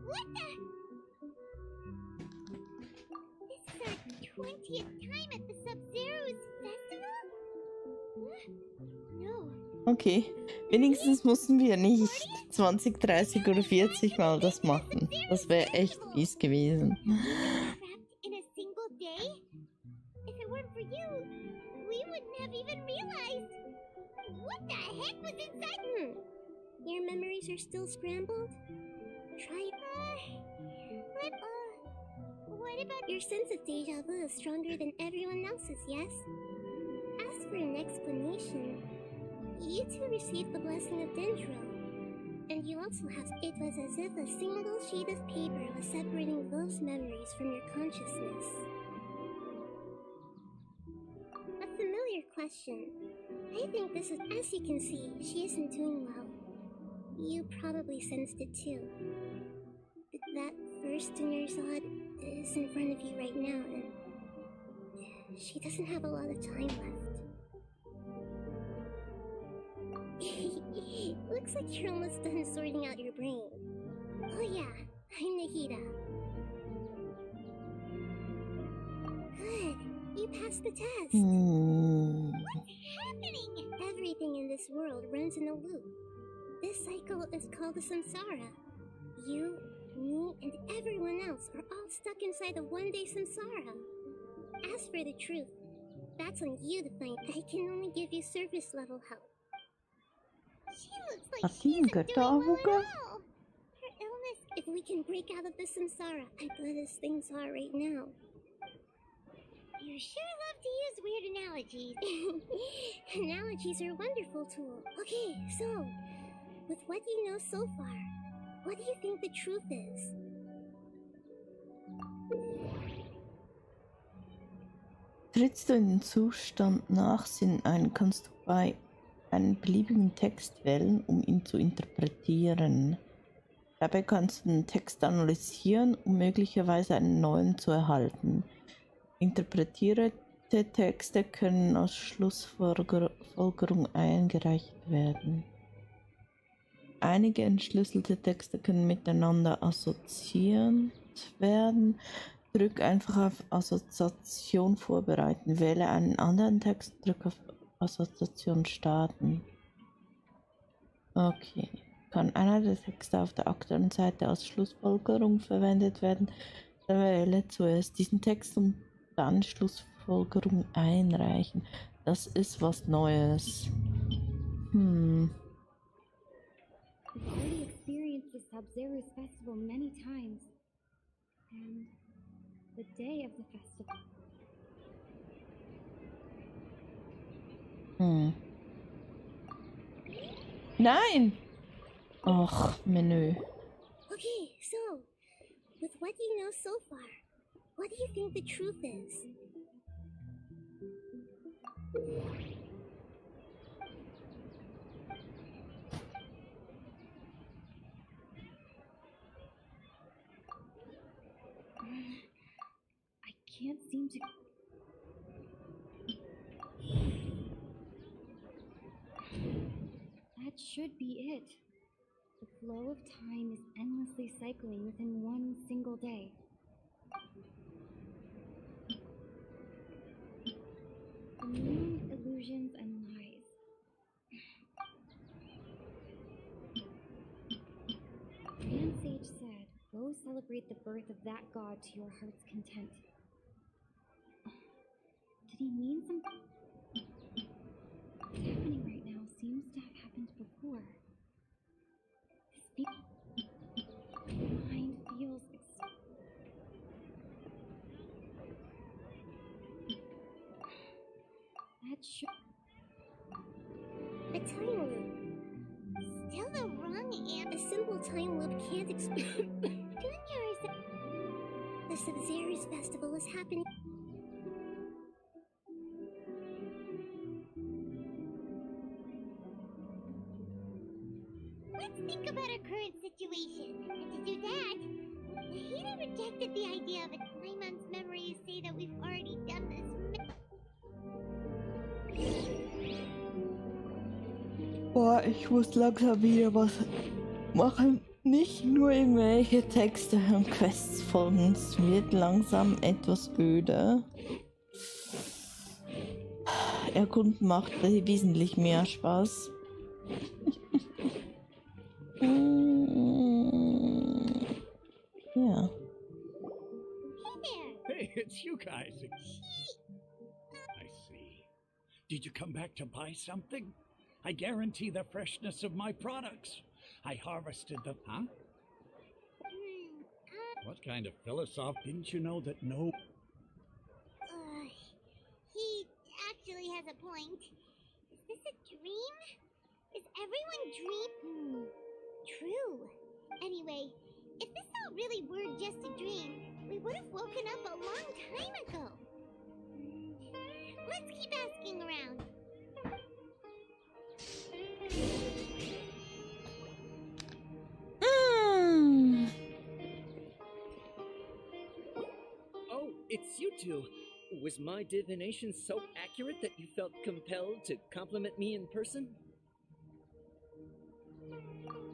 What the? This is our 20th time at the Sub-Zero's festival? Huh? No. Okay, wenigstens mussten wir nicht 20, 30 oder 40 Mal das machen. Das wäre echt fies gewesen. In a single day? If it weren't for you, we wouldn't have even realized. What the heck was inside? Your memories are still scrambled? Try what about your sense of deja vu is stronger than everyone else's, yes? As for an explanation, you two received the blessing of Dendro. And you also have... It was as if a single sheet of paper was separating those memories from your consciousness. A familiar question. I think this is... As you can see, she isn't doing well. You probably sensed it too. That first Dunyarzad is in front of you right now, and she doesn't have a lot of time left. Looks like you're almost done sorting out your brain. Oh yeah, I'm Nahida. Good, you passed the test. What's happening? Everything in this world runs in a loop. This cycle is called the samsara. You, me, and everyone else are all stuck inside the one-day samsara. As for the truth, that's on you to find. I can only give you surface level help. She looks like she isn't doing well at all. Her illness... If we can break out of the samsara, I'm glad as things are right now. You sure love to use weird analogies. Analogies are a wonderful tool. Okay, so, with what you know so far, what do you think the truth is? Trittst du in den Zustand Nachsinn ein, kannst du bei einen beliebigen Text wählen, um ihn zu interpretieren. Dabei kannst du den Text analysieren, um möglicherweise einen neuen zu erhalten. Interpretierte Texte können als Schlussfolgerung eingereicht werden. Einige entschlüsselte Texte können miteinander assoziiert werden. Drück einfach auf Assoziation vorbereiten. Wähle einen anderen Text, drück auf Assoziation starten. Okay. Kann einer der Texte auf der aktuellen Seite als Schlussfolgerung verwendet werden? Dann wähle zuerst diesen Text und dann Schlussfolgerung einreichen. Das ist was Neues. We've already experienced the Sub-Zero's festival many times. And the day of the festival. Nein! Ach, Menü. Okay, so, with what you know so far, what do you think the truth is? I can't seem to... That should be it. The flow of time is endlessly cycling within one single day. The moon, illusions, and lies. Grand Sage said, go celebrate the birth of that god to your heart's content. Did he mean something? What's happening right now seems to have happened before. My mind feels that should... A time loop. Still the wrong and a simple time loop can't explain. The So the Zeru's festival is happening. Let's think about our current situation. And to do that, Nahida rejected the idea of it. Paimon's memories say that we've already done this. Boah, ich muss langsam wieder was machen. Nicht nur irgendwelche Texte und Quests folgen. Es wird langsam etwas öde. Erkunden macht wesentlich mehr Spaß. Ja. Hey, it's you guys. I see. Did you come back to buy something? I guarantee the freshness of my products. I harvested them, huh? What kind of philosoph? Didn't you know that no... He actually has a point. Is this a dream? Is everyone dream? True. Anyway, if this all really were just a dream, we would have woken up a long time ago. Let's keep asking around. Oh, it's you two. Was my divination so accurate that you felt compelled to compliment me in person?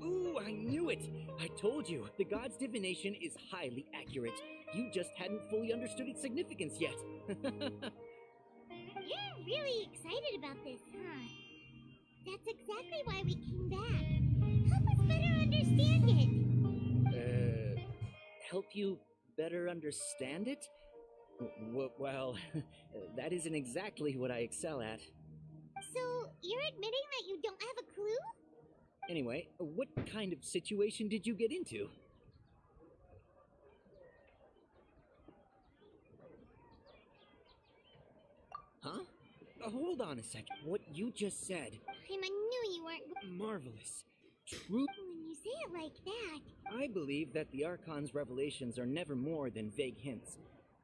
Ooh, I knew it! I told you, the god's divination is highly accurate. You just hadn't fully understood its significance yet. You're really excited about this, huh? That's exactly why we came back. Help us better understand it. Help you better understand it? Well, that isn't exactly what I excel at. So, you're admitting that you don't have a clue? Anyway, what kind of situation did you get into? Huh? Hold on a second. What you just said. I knew you weren't... Marvelous. True. When you say it like that... I believe that the Archon's revelations are never more than vague hints.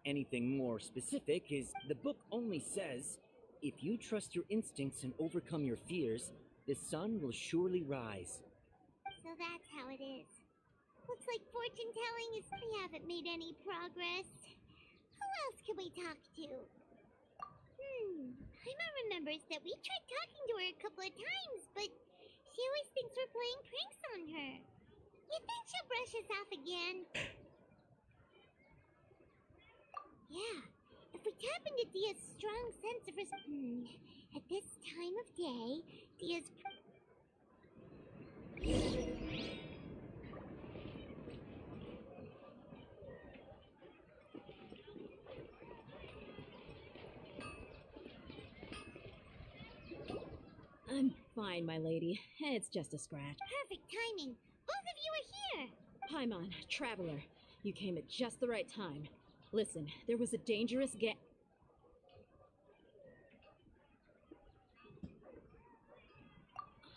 Anything more specific is the book only says, if you trust your instincts and overcome your fears, the sun will surely rise. So that's how it is. Looks like fortune telling is... We haven't made any progress. Who else can we talk to? Paimon remembers that we tried talking to her a couple of times, but she always thinks we're playing pranks on her. You think she'll brush us off again? Yeah, if we tap into Dia's strong sense of at this time of day, Dia's... I'm fine, my lady. It's just a scratch. Perfect timing. Both of you are here. Paimon, Traveler, you came at just the right time. Listen, there was a dangerous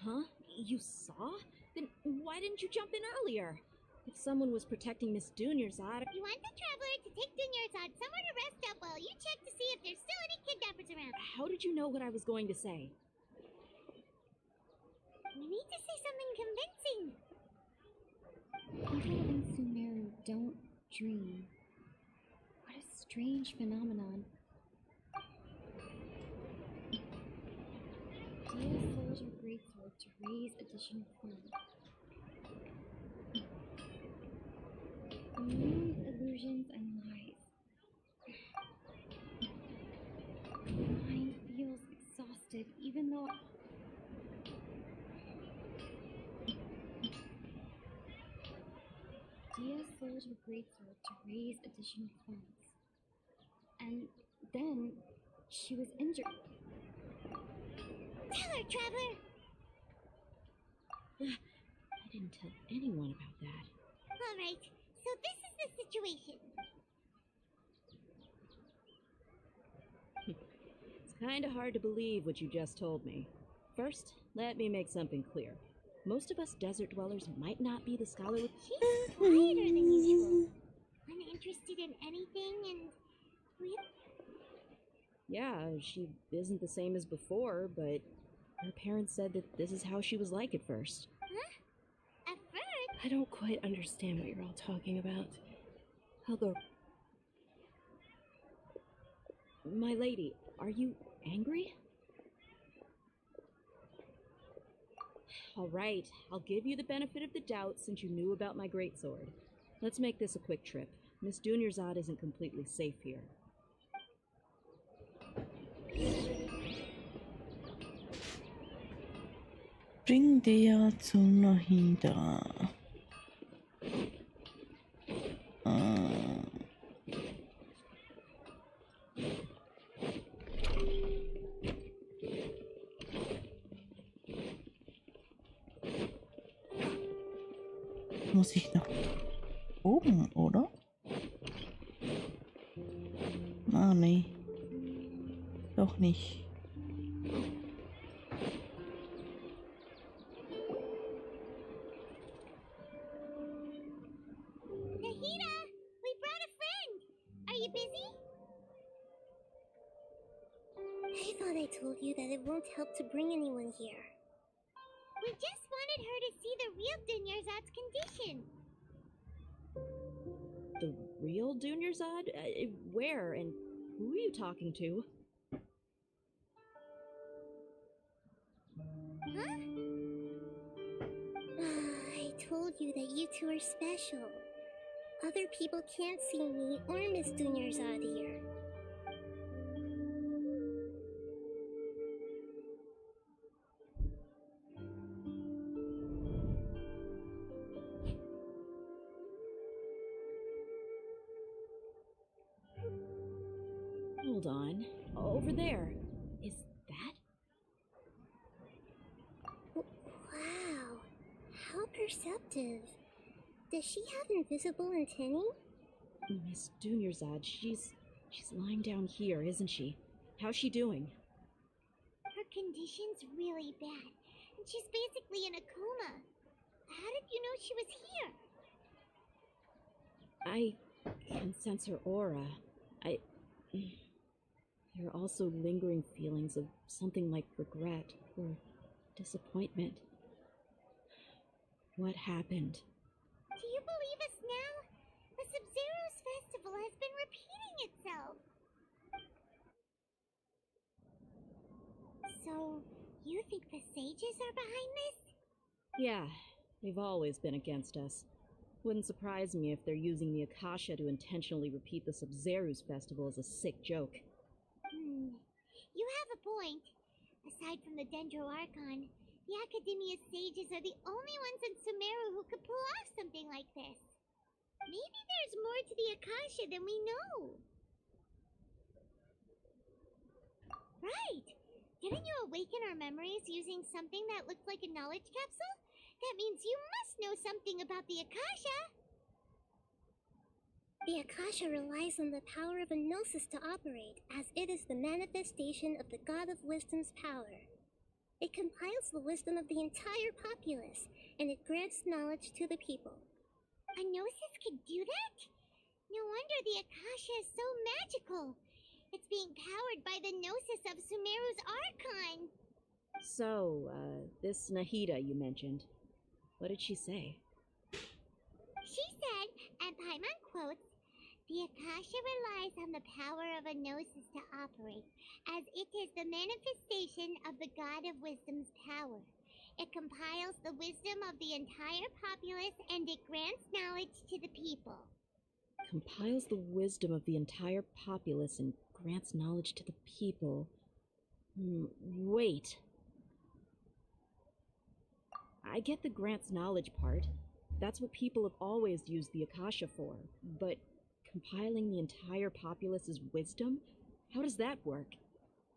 Huh? You saw? Then why didn't you jump in earlier? If someone was protecting Miss Dunyarzad... You want the Traveler to take Dunyarzad somewhere to rest up while you check to see if there's still any kidnappers around. How did you know what I was going to say? We need to say something convincing. People in Sumeru don't dream. What a strange phenomenon. Dia sold her greatsword to raise additional funds. The moon's illusions and lies. My mind feels exhausted, even though Dia sold her greatsword to raise additional funds. And then she was injured. Tell her, Traveler! I didn't tell anyone about that. Alright, so this is the situation. It's kinda hard to believe what you just told me. First, let me make something clear. Most of us desert dwellers might not be the scholar with... She's quieter than usual. When interested in anything and really? Yeah, she isn't the same as before, but her parents said that this is how she was like at first. Huh? At first? I don't quite understand what you're all talking about. I'll go. My lady, are you angry? All right, I'll give you the benefit of the doubt since you knew about my greatsword. Let's make this a quick trip. Miss Dunyarzad isn't completely safe here. Bring dir zu Nahida. Muss ich nach oben, oder? Ah, nee. Doch nicht. Nahida, we brought a friend. Are you busy? I thought I told you that it won't help to bring anyone here. We just wanted her to see the real Dunyarzad's condition. The real Dunyarzad? Where and who are you talking to? Huh? I told you that you two are special. Other people can't see me or Miss Dunyarzad here. Hold on. Over there. Is that? Wow, how perceptive. Does she have invisible antennae? Miss Dunyarzad, she's lying down here, isn't she? How's she doing? Her condition's really bad, and she's basically in a coma. How did you know she was here? I can sense her aura. There are also lingering feelings of something like regret or disappointment. What happened? Do you believe us now? The Sub-Zero's festival has been repeating itself. So, you think the sages are behind this? Yeah, they've always been against us. Wouldn't surprise me if they're using the Akasha to intentionally repeat the Sub-Zero's festival as a sick joke. You have a point. Aside from the Dendro Archon, the Academia sages are the only ones in Sumeru who could pull off something like this. Maybe there's more to the Akasha than we know. Right! Didn't you awaken our memories using something that looked like a knowledge capsule? That means you must know something about the Akasha! The Akasha relies on the power of a gnosis to operate, as it is the manifestation of the God of Wisdom's power. It compiles the wisdom of the entire populace, and it grants knowledge to the people. A gnosis could do that? No wonder the Akasha is so magical. It's being powered by the gnosis of Sumeru's Archon. So, this Nahida you mentioned, what did she say? She said, and Paimon quotes, "The Akasha relies on the power of a gnosis to operate, as it is the manifestation of the God of Wisdom's power. It compiles the wisdom of the entire populace, and it grants knowledge to the people." Compiles the wisdom of the entire populace and grants knowledge to the people. Wait. I get the grants knowledge part. That's what people have always used the Akasha for. But compiling the entire populace's wisdom? How does that work?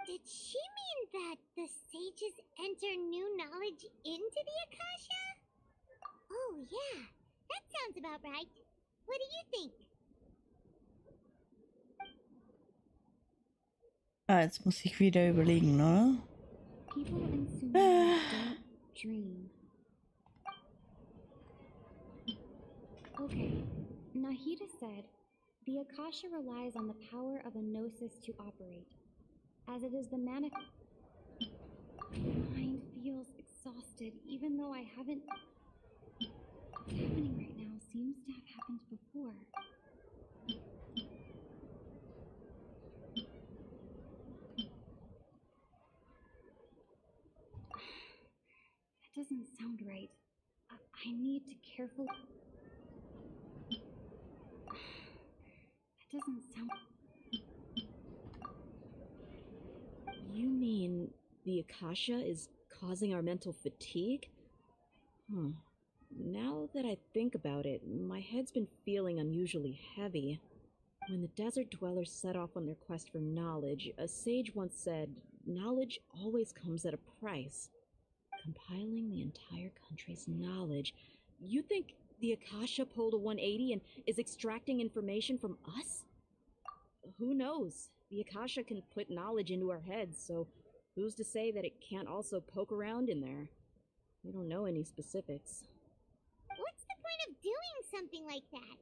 Did she mean that the sages enter new knowledge into the Akasha? Oh yeah, that sounds about right. What do you think? Jetzt muss ich wieder überlegen, oder? People in Sumeru don't dream. Okay, Nahida said The Akasha relies on the power of a gnosis to operate, as it is the manic. My mind feels exhausted, even though I haven't. What's happening right now seems to have happened before. That doesn't sound right. I need to carefully. That doesn't sound. You mean the Akasha is causing our mental fatigue? Now that I think about it, my head's been feeling unusually heavy. When the desert dwellers set off on their quest for knowledge, a sage once said, knowledge always comes at a price. Compiling the entire country's knowledge. You think the Akasha pulled a 180 and is extracting information from us? Who knows? The Akasha can put knowledge into our heads, so who's to say that it can't also poke around in there? We don't know any specifics. What's the point of doing something like that?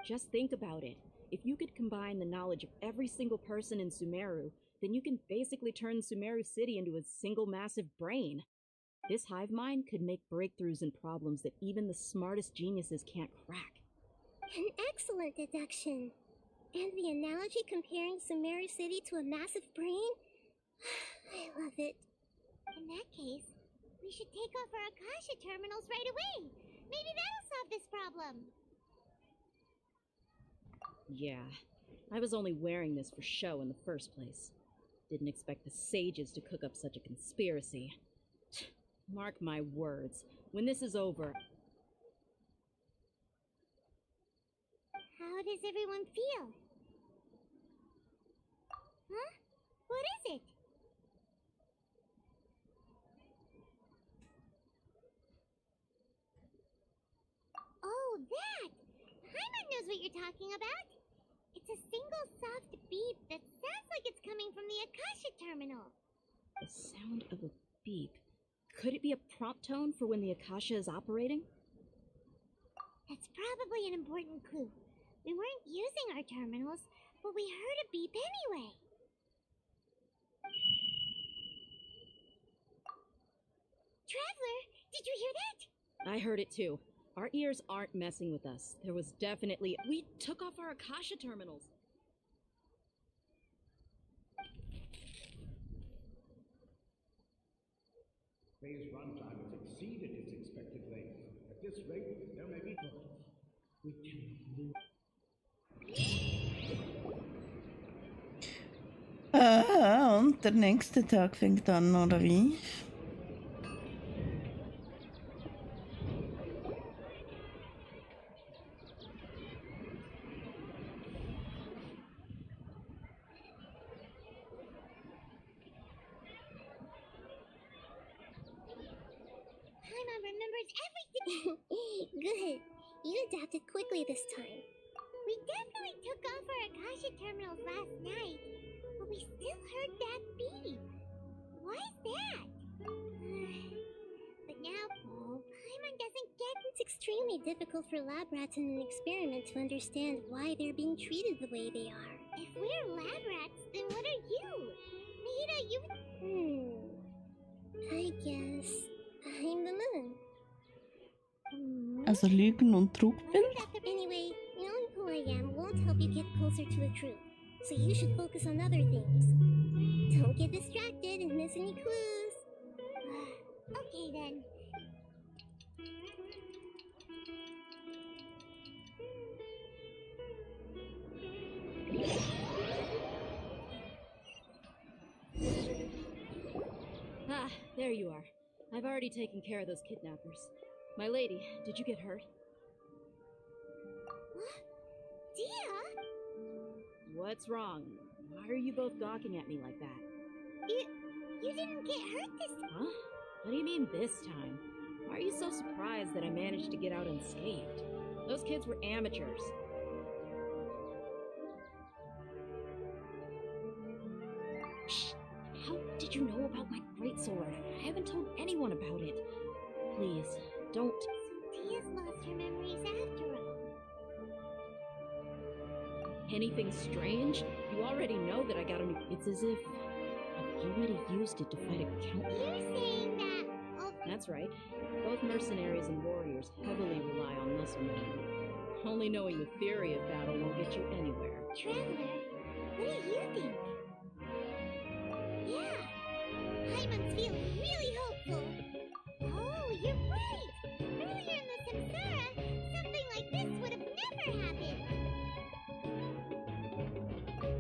Just think about it. If you could combine the knowledge of every single person in Sumeru, then you can basically turn Sumeru City into a single massive brain. This hive mind could make breakthroughs in problems that even the smartest geniuses can't crack. An excellent deduction. And the analogy comparing Sumeru City to a massive brain? I love it. In that case, we should take off our Akasha terminals right away. Maybe that'll solve this problem. Yeah, I was only wearing this for show in the first place. Didn't expect the sages to cook up such a conspiracy. Mark my words, when this is over... How does everyone feel? Huh? What is it? Oh, that! Paimon knows what you're talking about. It's a single soft beep that sounds like it's coming from the Akasha terminal. The sound of a beep. Could it be a prompt tone for when the Akasha is operating? That's probably an important clue. We weren't using our terminals, but we heard a beep anyway. Traveler, did you hear that? I heard it too. Our ears aren't messing with us. There was definitely... We took off our Akasha terminals. Phase runtime has exceeded its expected length. At this rate, there may be... We cannot lose... Und der nächste Tag fängt an, oder wie? Paimon remembers everything. Good. You adapted quickly this time. We definitely took off our Akasha terminals last night, but we still heard that beep. Why is that? But now, Paimon doesn't get... It's extremely difficult for lab rats in an experiment to understand why they're being treated the way they are. If we're lab rats, then what are you? Mahita, you... I guess I'm the moon. Also Lügen und Trugbild? Anyway, knowing who I am won't help you get closer to the truth, so you should focus on other things. Don't get distracted and miss any clues. Okay then. Ah, there you are. I've already taken care of those kidnappers. My lady, did you get hurt? Dia? What's wrong? Why are you both gawking at me like that? You didn't get hurt this time. Huh? What do you mean this time? Why are you so surprised that I managed to get out unscathed? Those kids were amateurs. Shh! How did you know about my greatsword? I haven't told anyone about it. Please, don't... So Dia's lost her memories after all. Anything strange? You already know that I got a new... It's as if I've already used it to fight a countless... You're saying that... That's right. Both mercenaries and warriors heavily rely on muscle memory. Only knowing the theory of battle won't get you anywhere. Traveler, what do you think? Yeah, Paimon's feeling really hopeful. Oh, you're right! Earlier in the Samsara, something like this would have never happened.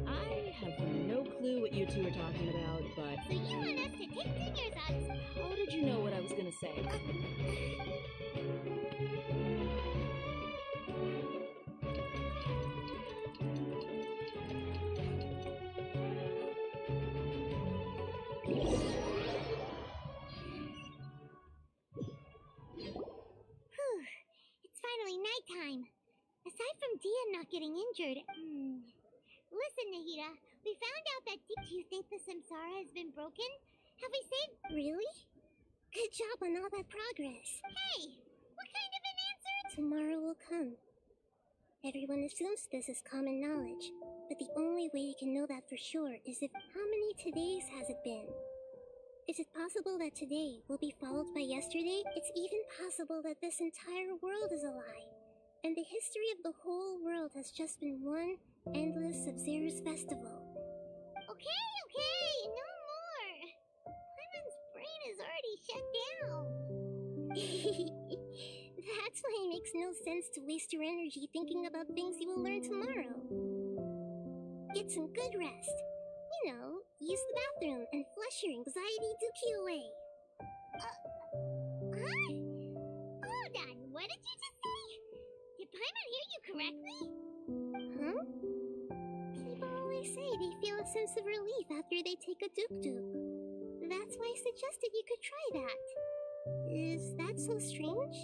I have no clue what you two are talking about, but... So you want us to take Junior's odds? How did you know what I was gonna say? It's finally nighttime. Aside from Dia not getting injured, Listen, Nahida, we found out that... Do you think the Samsara has been broken? Have we saved... Really? Good job on all that progress. Hey, what kind of an answer? Tomorrow will come. Everyone assumes this is common knowledge, but the only way you can know that for sure is if... How many todays has it been? Is it possible that today will be followed by yesterday? It's even possible that this entire world is a lie, and the history of the whole world has just been one endless Sub-Zero's festival. Okay, no more! Paimon's brain is already shut down. That's why it makes no sense to waste your energy thinking about things you will learn tomorrow. Get some good rest. You know, use the bathroom and flush your anxiety dookie away. Huh? Hold on, what did you just say? Did Paimon hear you correctly? Huh? People always say they feel a sense of relief after they take a duk-duk. That's why I suggested you could try that. Is that so strange?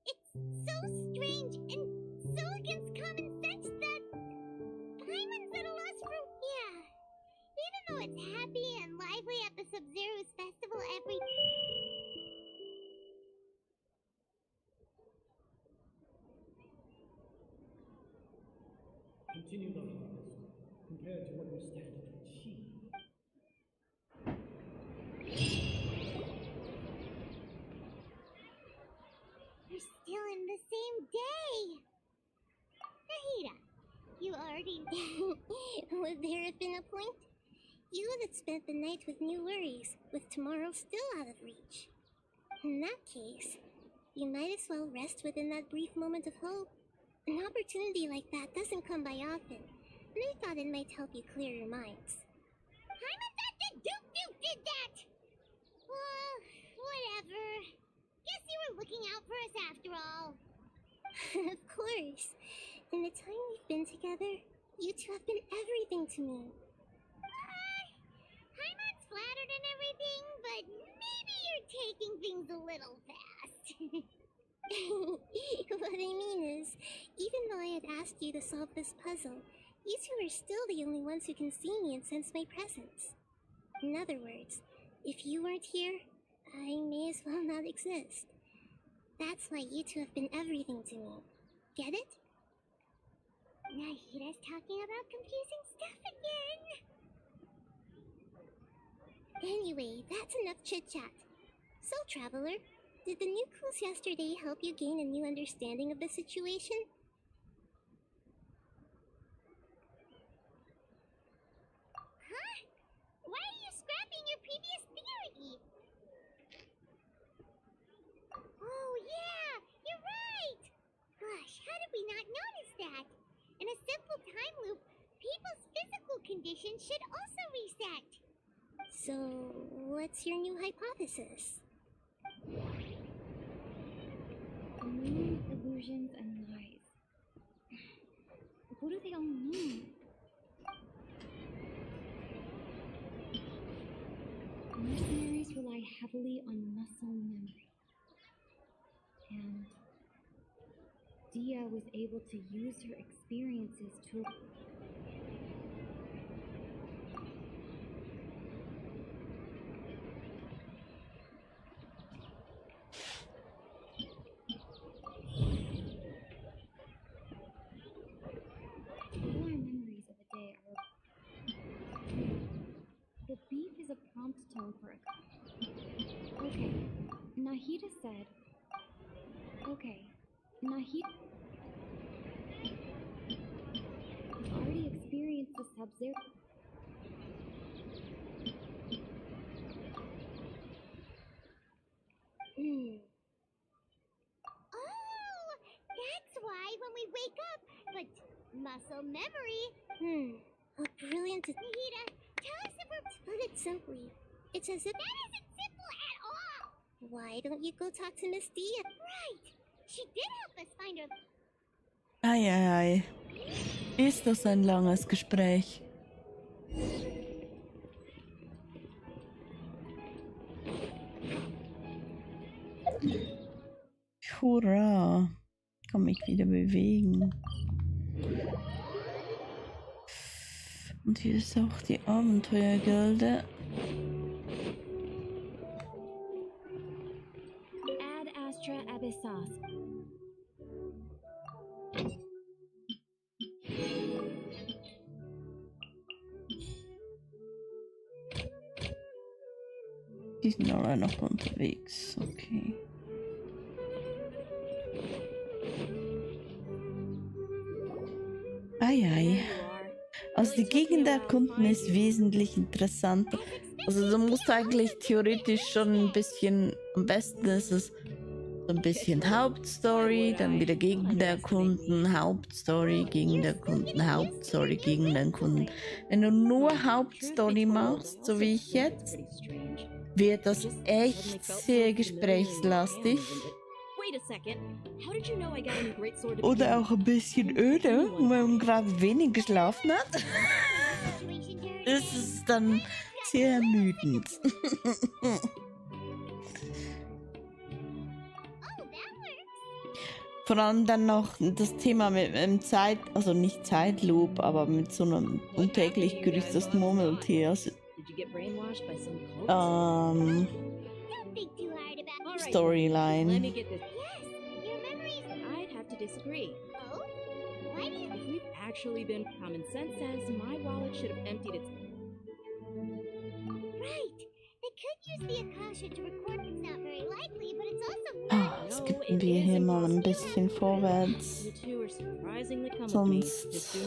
It's so strange and so against common sense that Paimon's at a loss for... Yeah. Even though it's happy and lively at the Sub-Zero's festival every... Continue the harvest. Compared to what we stand to achieve. You're still in the same day! Nahida, you already... Would there have been a point? You would have spent the night with new worries, with tomorrow still out of reach. In that case, you might as well rest within that brief moment of hope. An opportunity like that doesn't come by often, and I thought it might help you clear your minds. Paimon thought that Duke did that! Whatever. Guess you were looking out for us after all. Of course. In the time we've been together, you two have been everything to me. Paimon's flattered and everything, but maybe you're taking things a little fast. What I mean is, even though I had asked you to solve this puzzle, you two are still the only ones who can see me and sense my presence. In other words, if you weren't here, I may as well not exist. That's why you two have been everything to me. Get it? Nahida's talking about confusing stuff again. Anyway, that's enough chit-chat. So, Traveler, did the new clues yesterday help you gain a new understanding of the situation? Huh? Why are you scrapping your previous theory? Oh, yeah! You're right! Gosh, how did we not notice that? In a simple time loop, people's physical condition should also reset. So, what's your new hypothesis? The moon, illusions, and lies. What do they all mean? Mercenaries rely heavily on muscle memory. And Dia was able to use her experiences to... The beep is a prompt tone for a... Okay, Nahida said... Okay, Nahida... I've already experienced the Sub-Zero... Oh, that's why when we wake up, but muscle memory. A brilliant Nahida, tell us if we're to put it simply. It's as if that isn't simple at all. Why don't you go talk to Miss Dia? Right. She did help us find her. Ei. Ist das ein langes Gespräch? Hurra! Ich kann mich wieder bewegen. Und hier ist auch die Abenteuergilde. Ad Astra Abyssas. Die sind alle noch unterwegs, okay. Ei. Also die Gegend erkunden ist wesentlich interessanter. Also du musst eigentlich theoretisch schon ein bisschen, am besten ist es so ein bisschen Hauptstory, dann wieder Gegend erkunden, Hauptstory, Gegend erkunden, Hauptstory, Gegend erkunden. Wenn du nur Hauptstory machst, so wie ich jetzt, wird das echt sehr gesprächslastig. Oder auch ein bisschen öde, wenn man gerade wenig geschlafen hat. Das ist dann sehr ermüdend. Vor allem dann noch das Thema mit einem also nicht Zeitloop, aber mit so einem untäglich gerüsteten Murmeltier. Also, Storyline. Disagree. Oh? Why do you... If we've actually been, common sense says my wallet should have emptied its... Right. They could use the Akasha to record. It's not very likely, but it's also... Skippen wir hier mal ein bisschen vorwärts. Sonst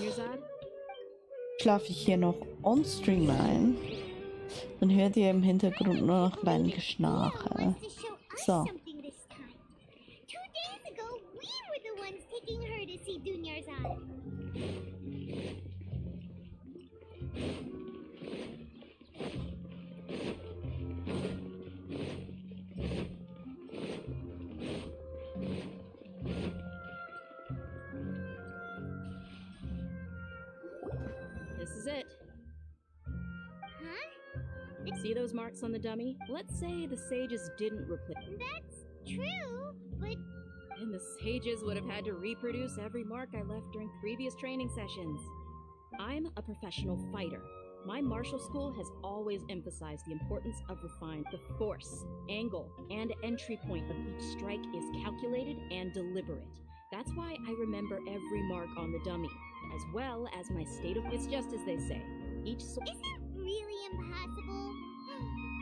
schlafe ich hier noch on-stream ein. Dann hört ihr im Hintergrund nur noch mein Geschnarche. So. This is it. Huh? See those marks on the dummy? Let's say the sages didn't replace... That's true, but... And the sages would have had to reproduce every mark I left during previous training sessions. I'm a professional fighter. My martial school has always emphasized the importance of refinement. The force, angle, and entry point of each strike is calculated and deliberate. That's why I remember every mark on the dummy, as well as my state of... It's just as they say. Each... Is it really impossible?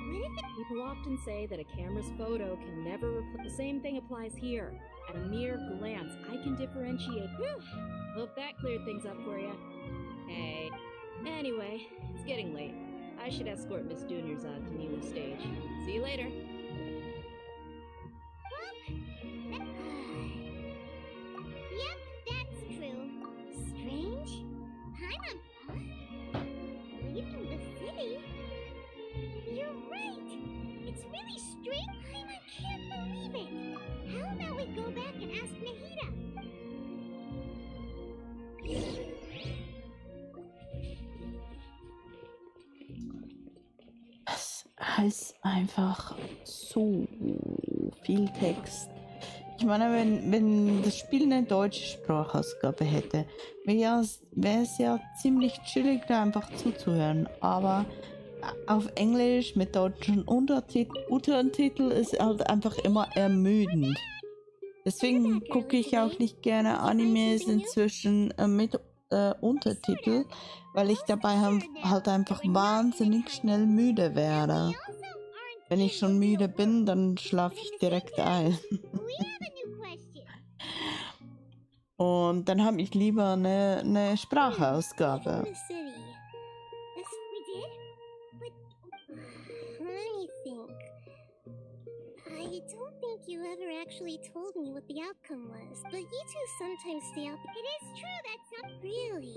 What if it... People often say that a camera's photo can never replace... The same thing applies here. At a mere glance, I can differentiate... Whew! Hope that cleared things up for you. Hey. Anyway, it's getting late. I should escort Miss Dunyarzad to Nilo stage. See you later. Yep, that's true. Strange? Leaving the city? You're right. It's really strange. I can't believe it. How about we go back and ask Nahida? Es ist einfach so viel Text. Ich meine, wenn das Spiel eine deutsche Sprachausgabe hätte, wäre es ja ziemlich chillig, da einfach zuzuhören. Aber auf Englisch mit deutschen Untertitel ist halt einfach immer ermüdend. Deswegen gucke ich auch nicht gerne Animes inzwischen mit Untertitel, weil ich dabei halt einfach wahnsinnig schnell müde werde. Wenn ich schon müde bin, dann schlafe ich direkt ein. Und dann habe ich lieber eine Sprachausgabe. I don't think you ever actually told me what the outcome was, but you two sometimes stay up. It is true that's not really.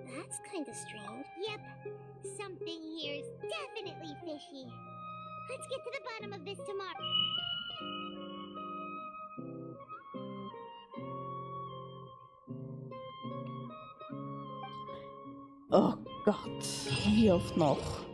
That's kind of strange. Yep, something here is definitely fishy. Let's get to the bottom of this tomorrow. Oh Gott, wie oft noch?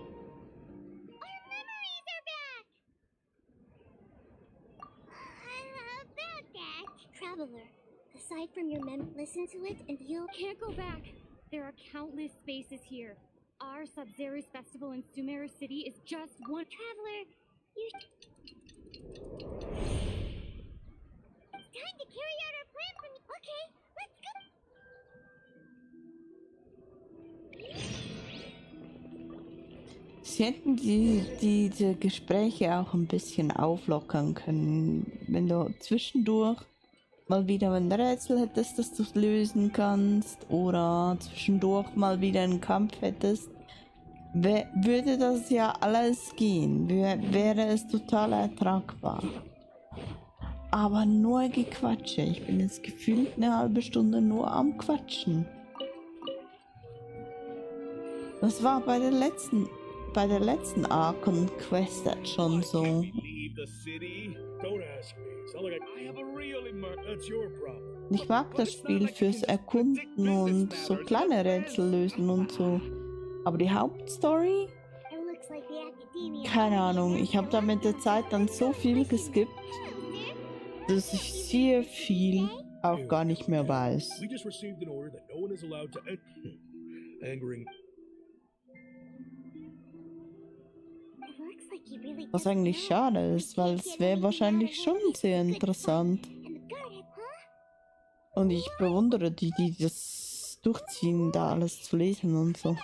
Traveler, aside from your listen to it and you can't go back. There are countless spaces here. Our Sub-Zero's festival in Sumeru City is just one. Traveler, you. It's time to carry out our plan from. Okay, let's go. Sie hätten diese Gespräche auch ein bisschen auflockern können, wenn du zwischendurch mal wieder ein Rätsel hättest, das du lösen kannst, oder zwischendurch mal wieder einen Kampf hättest, würde das ja alles gehen, wäre es total ertragbar. Aber nur Gequatsche, ich bin jetzt gefühlt eine halbe Stunde nur am Quatschen. Das war bei der letzten Archon-Quest schon so. Ich mag das Spiel fürs Erkunden und so kleine Rätsel lösen und so. Aber die Hauptstory? Keine Ahnung, ich habe da mit der Zeit dann so viel geskippt, dass ich sehr viel auch gar nicht mehr weiß. Was eigentlich schade ist, weil es wäre wahrscheinlich schon sehr interessant. Und ich bewundere die das durchziehen, da alles zu lesen und so.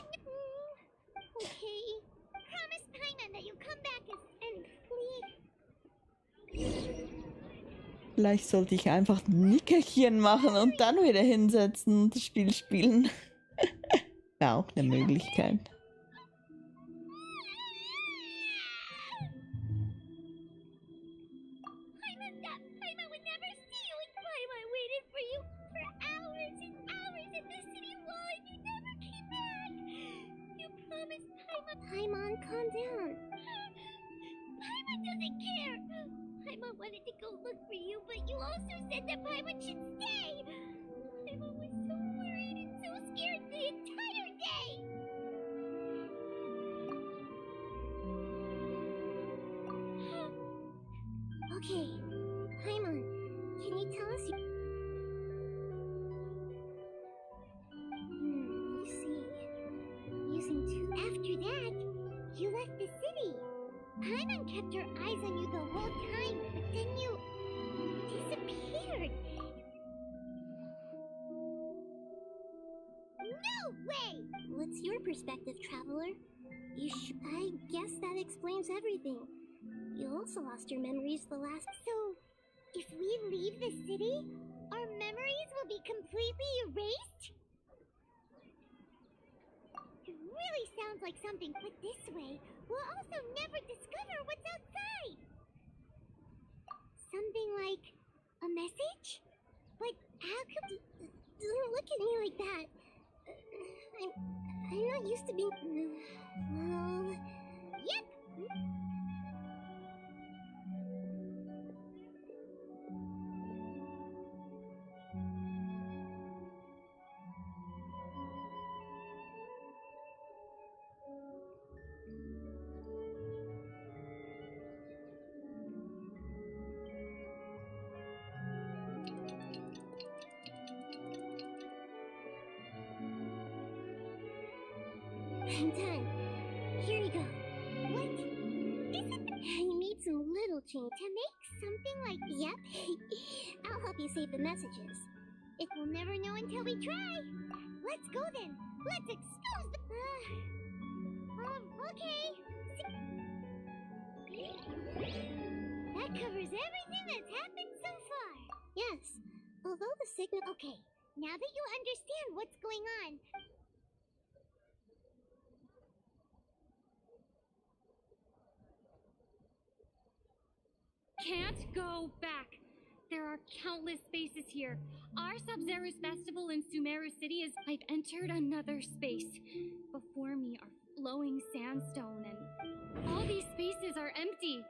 Vielleicht sollte ich einfach ein Nickerchen machen und dann wieder hinsetzen und das Spiel spielen. Wäre auch eine Möglichkeit. Paimon, calm down. Paimon doesn't care. Paimon wanted to go look for you, but you also said that Paimon should stay. Paimon was so worried and so scared the entire day. Okay, Paimon, can you tell us? You see, using two. After that, you left the city. Paimon kept her eyes on you the whole time, but then you disappeared. No way! What's your perspective, Traveler? I guess that explains everything. You also lost your memories the last. So, if we leave the city, our memories will be completely erased? It really sounds like something put this way. We'll also never discover what's outside. Something like a message? But how could don't look at me like that. I'm not used to being. Well, yep. I'm done. Here you go. What? I made some little change to make something like. Yep. I'll help you save the messages. If we'll never know until we try. Let's go then. Let's expose the... okay. That covers everything that's happened so far. Yes, although the signal... Okay, now that you understand what's going on... Can't go back. There are countless spaces here. Our Sub-Zero's festival in Sumeru City is... I've entered another space. Before me are flowing sandstone, and all these spaces are empty.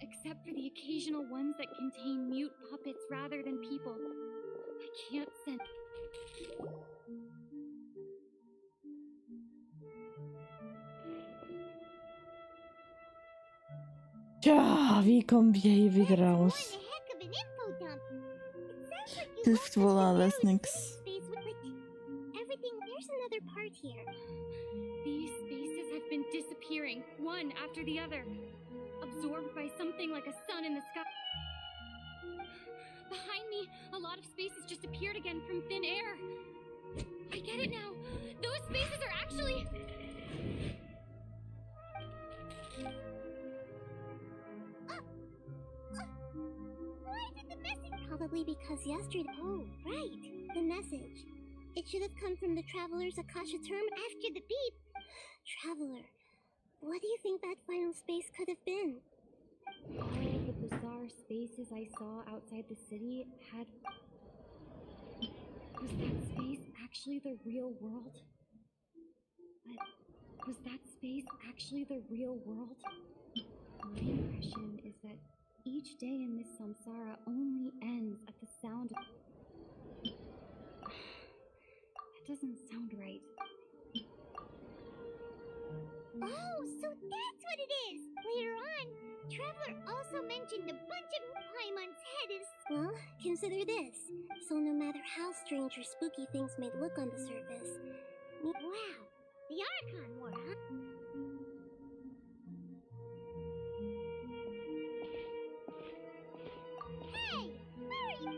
Except for the occasional ones that contain mute puppets rather than people. I can't sense... Tja, wie kommen wir hier wieder raus? Hilft wohl alles nix. There's another part here. These spaces have been disappearing, one after the other. Absorbed by something like a sun in the sky. Behind me, a lot of spaces just appeared again from thin air. I get it now. Those spaces are actually... Why did the message... Probably because yesterday... Oh, right. The message. It should have come from the Traveler's Akasha term after the beep. Traveler. What do you think that final space could have been? All the bizarre spaces I saw outside the city had... Was that space actually the real world? But was that space actually the real world? My impression is that each day in this samsara only ends at the sound of... That doesn't sound right. Oh, so that's what it is! Later on, Traveler also mentioned a bunch of Paimon's head is... Well, consider this. So no matter how strange or spooky things may look on the surface... Wow! The Archon War, huh? Hey! Where are you?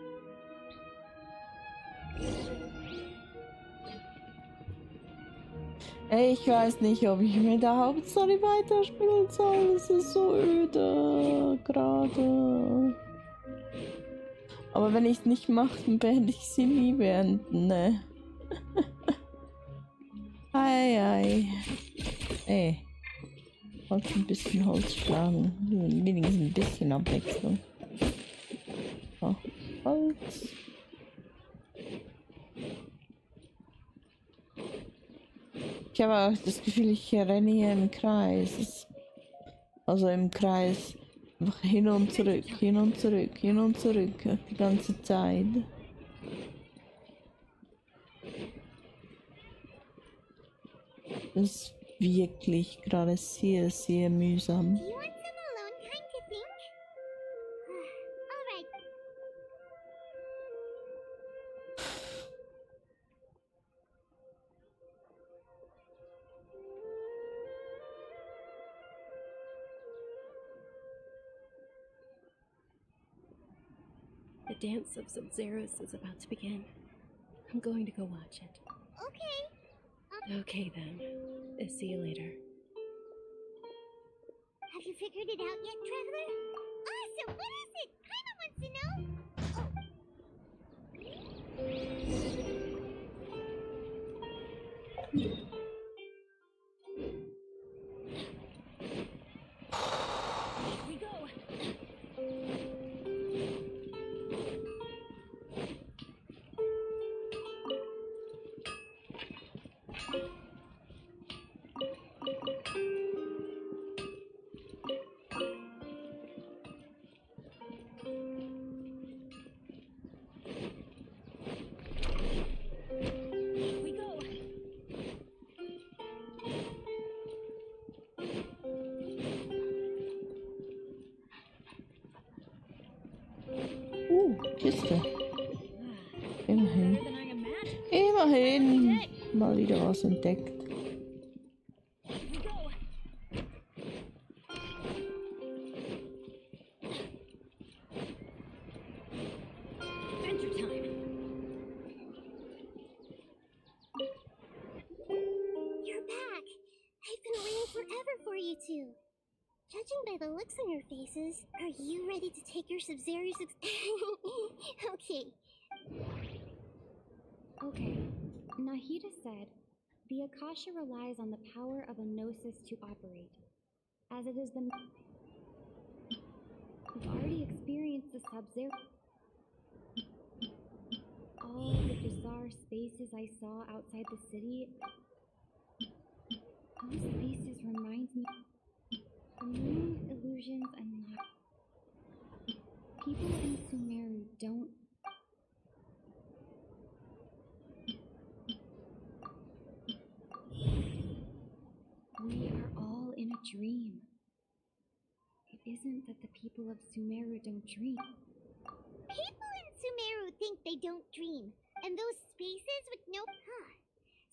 Ich weiß nicht, ob ich mit der Hauptstory weiterspielen soll. Es ist so öde gerade. Aber wenn ich es nicht mache, dann werde ich sie nie beenden, ne? Ei. Ey. Wollte ein bisschen Holz schlagen. Wenigstens ein bisschen Abwechslung. So, Holz. Ich habe auch das Gefühl, ich renne hier im Kreis. Also im Kreis. Einfach hin und zurück, hin und zurück, hin und zurück. Die ganze Zeit. Das ist wirklich gerade sehr, sehr mühsam. The dance of Sub-Zeros is about to begin. I'm going to go watch it. Okay. Okay then. See you later. Have you figured it out yet, Traveler? Awesome! What is it? Paimon wants to know. Here we go. Kiste. Immerhin. Immerhin. Mal wieder was entdeckt. Adventure time. over for you two. Judging by the looks on your faces, are you ready to take your Sub-Zero's Okay. Okay. Nahida said, the Akasha relies on the power of a gnosis to operate, as it is the... We've already experienced the Sub-Zero. All the bizarre spaces I saw outside the city, those spaces remind me the moon illusions and people in Sumeru don't. We are all in a dream. It isn't that the people of Sumeru don't dream. People in Sumeru think they don't dream, and those spaces with no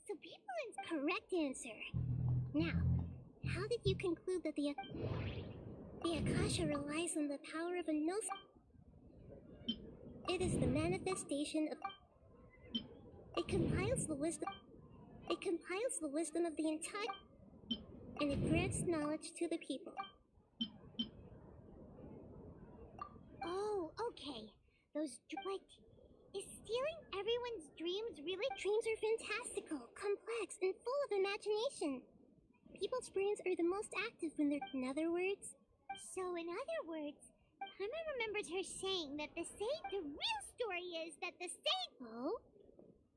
So People's correct answer. Now, how did you conclude that the Akasha relies on the power of a gnosis? It is the manifestation of... It compiles the wisdom of the entire... And it grants knowledge to the people. Oh, okay. Those is stealing everyone's dreams really? Dreams are fantastical, complex, and full of imagination. People's brains are the most active when they're... In other words, Karma remembered her saying that the real story is that the Oh?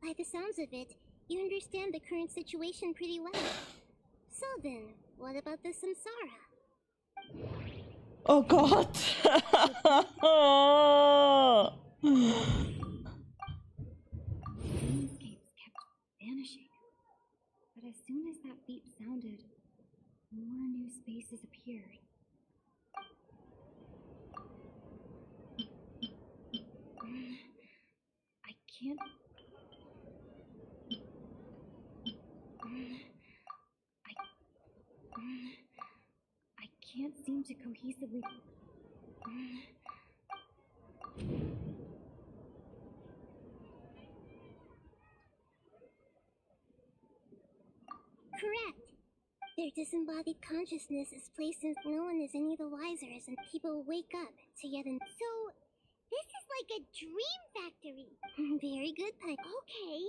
By the sounds of it, you understand the current situation pretty well. So then, what about the samsara? Oh God! Dreamscapes kept vanishing. But as soon as that beep sounded, more new spaces appeared. I can't... I can't seem to cohesively... Correct. Their disembodied consciousness is placed in... No one is any the wiser as people wake up to yet an... So, this is like a dream factory. Very good, Pike. Okay.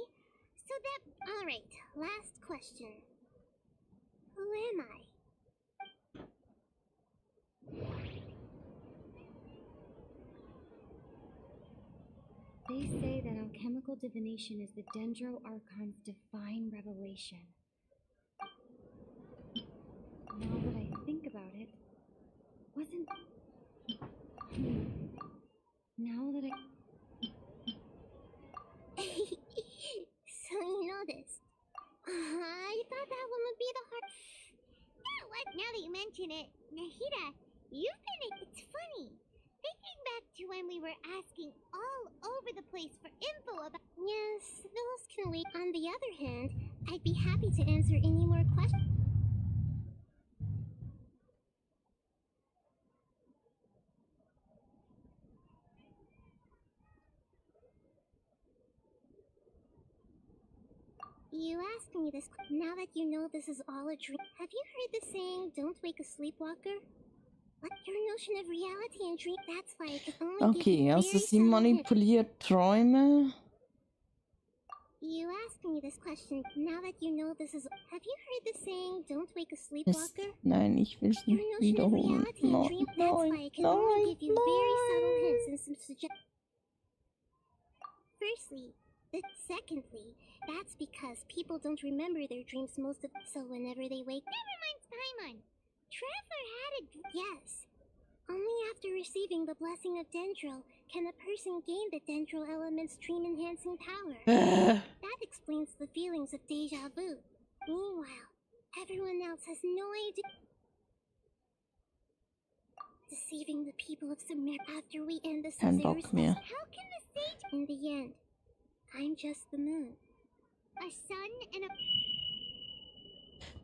So that... Alright, last question. Who am I? They say that alchemical divination is the Dendro Archon's divine revelation. Now that I think about it, wasn't... Now that So you know this. I thought that one would be the hard... You know what? Now that you mention it, Nahida, you've been... It's funny. Thinking back to when we were asking all over the place for info about... Yes, those can wait. On the other hand, I'd be happy to answer any more questions. You asked me this. Now that you know this is all a dream, have you heard the saying, don't wake a sleepwalker? What? Your notion of reality and dream, that's why it can only Okay, also sie manipuliert Träume. You asked me this question. Now that you know this is... Have you heard the saying, don't wake a sleepwalker? Nein, ich will es nicht wiederholen. Nein, Firstly, secondly, that's because people don't remember their dreams most of... So whenever they wake... Never mind, Paimon. Traveler had a... Yes. Only after receiving the blessing of Dendro can a person gain the Dendro element's dream-enhancing power. That explains the feelings of deja vu. Meanwhile, everyone else has no idea... Deceiving the people of Sumeru after we end the Sub-Zero How can the sage... In the end, I'm just the moon. A sun and a...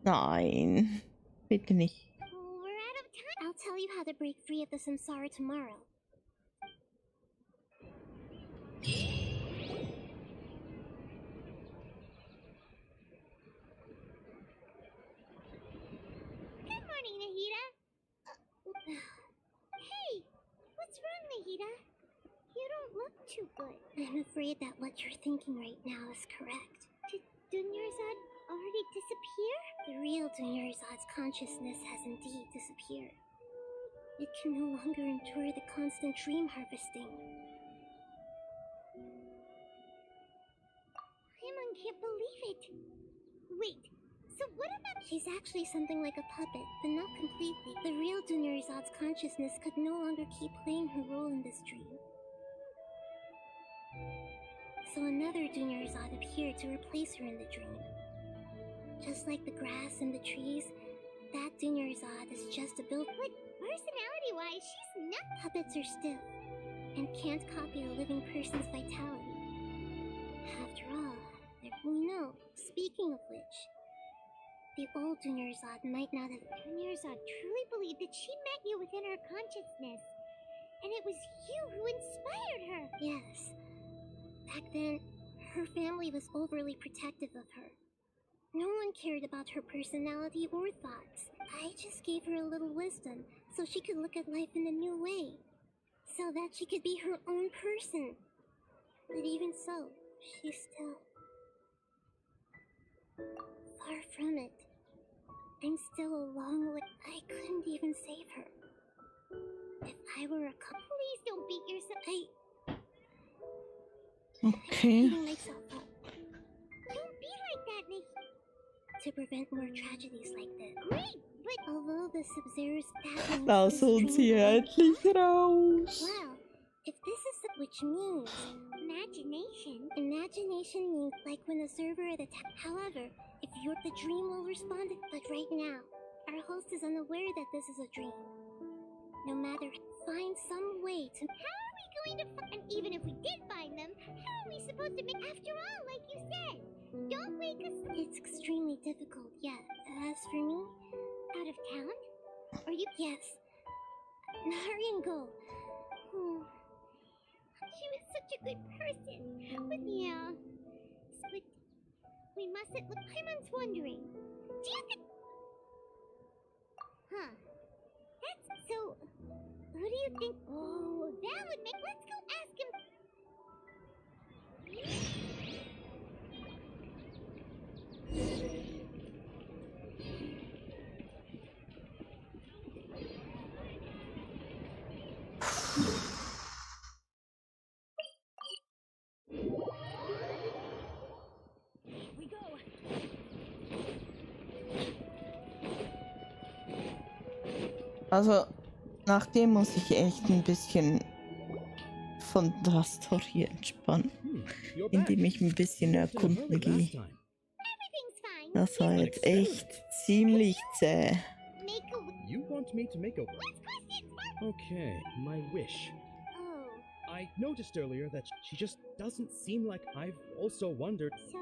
Nein, bitte nicht. We're out of time. I'll tell you how to break free of the samsara tomorrow. good. I'm afraid that what you're thinking right now is correct. Did Dunyarzad already disappear? The real Dunyarzad's consciousness has indeed disappeared. It can no longer endure the constant dream harvesting. Paimon can't believe it! Wait, so what about— She's actually something like a puppet, but not completely. The real Dunyarzad's consciousness could no longer keep playing her role in this dream. So another Dunyarzad appeared to replace her in the dream. Just like the grass and the trees, that Dunyarzad is just a build— But personality-wise, she's not— Puppets are stiff, and can't copy a living person's vitality. After all, we know. Speaking of which, the old Dunyarzad might not have— Dunyarzad truly believed that she met you within her consciousness, and it was you who inspired her. Yes. Back then, her family was overly protective of her. No one cared about her personality or thoughts. I just gave her a little wisdom so she could look at life in a new way, so that she could be her own person. But even so, she's still far from it. I'm still a long way— I couldn't even save her. If I were a Please don't beat yourself— Okay. I'm beating myself up. Don't be like that, Nikki. To prevent more tragedies like this. Great, but although the Sub-Zero's battling— Lass uns hier endlich raus. Well, if this is which means imagination. Imagination means like when the server at the however, if you're— the dream will respond. But right now, our host is unaware that this is a dream. No matter— find some way to— How are we going to and even if we did find them, how are we supposed to make— After all, like you said, don't wake us— It's extremely difficult, yeah. As for me, out of town? Are you— Yes. Hurry and go. She was such a good person. But yeah. But we mustn't look— Paimon's wondering. Do you think— Huh. That's so— Who do you think— Oh, that would make— Let's go ask him. Here we go. Also, nach dem muss ich echt ein bisschen von der Story entspannen, indem ich ein bisschen erkunden gehe. Das war jetzt echt ziemlich zäh. You want me to make a... Okay, my wish. I noticed earlier that she just doesn't seem like— I've also wondered... So...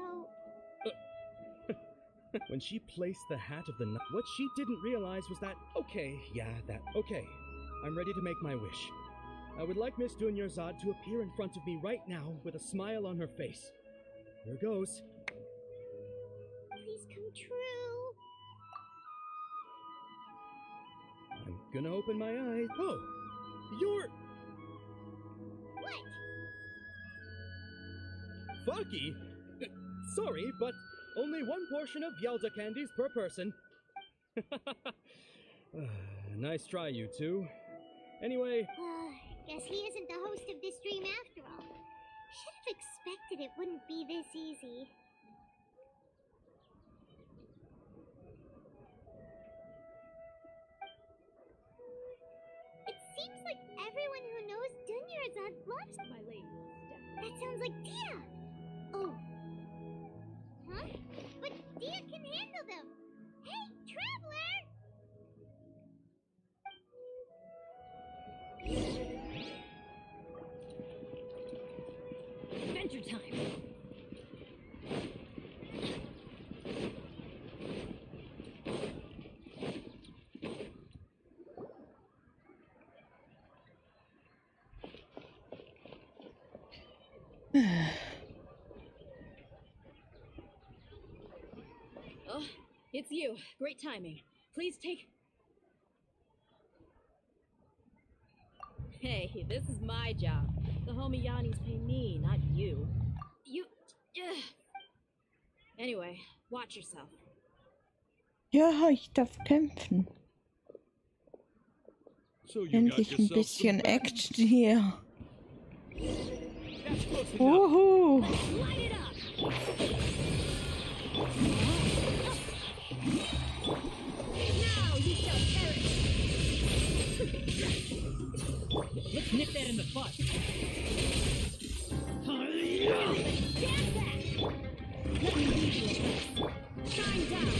When she placed the hat of the night, what she didn't realize was that... Okay, yeah, that... Okay, I'm ready to make my wish. I would like Miss Dunyarzad to appear in front of me right now with a smile on her face. Here goes. Please come true. I'm gonna open my eyes. Oh! You're... What? Faki? Sorry, but only one portion of Yalda candies per person. Nice try, you two. Anyway... Guess he isn't the host of this stream after all. Should have expected it wouldn't be this easy. It seems like everyone who knows Dunyarzad loves My lady, step. That sounds like Dia! Oh. Huh? But Dia can handle them! Hey, traveler! Adventure time! Oh, it's you. Great timing. Please take... Hey, this is my job. The Homiyanis pay me, not you. Ugh. Anyway, watch yourself. Ja, ich darf kämpfen. So you got Endlich ein yourself bisschen some Action hier. Wuhu! Light it up! Now you shall perish! Let's nip that in the butt. Stand back! Let me lead you a bit. Shine down!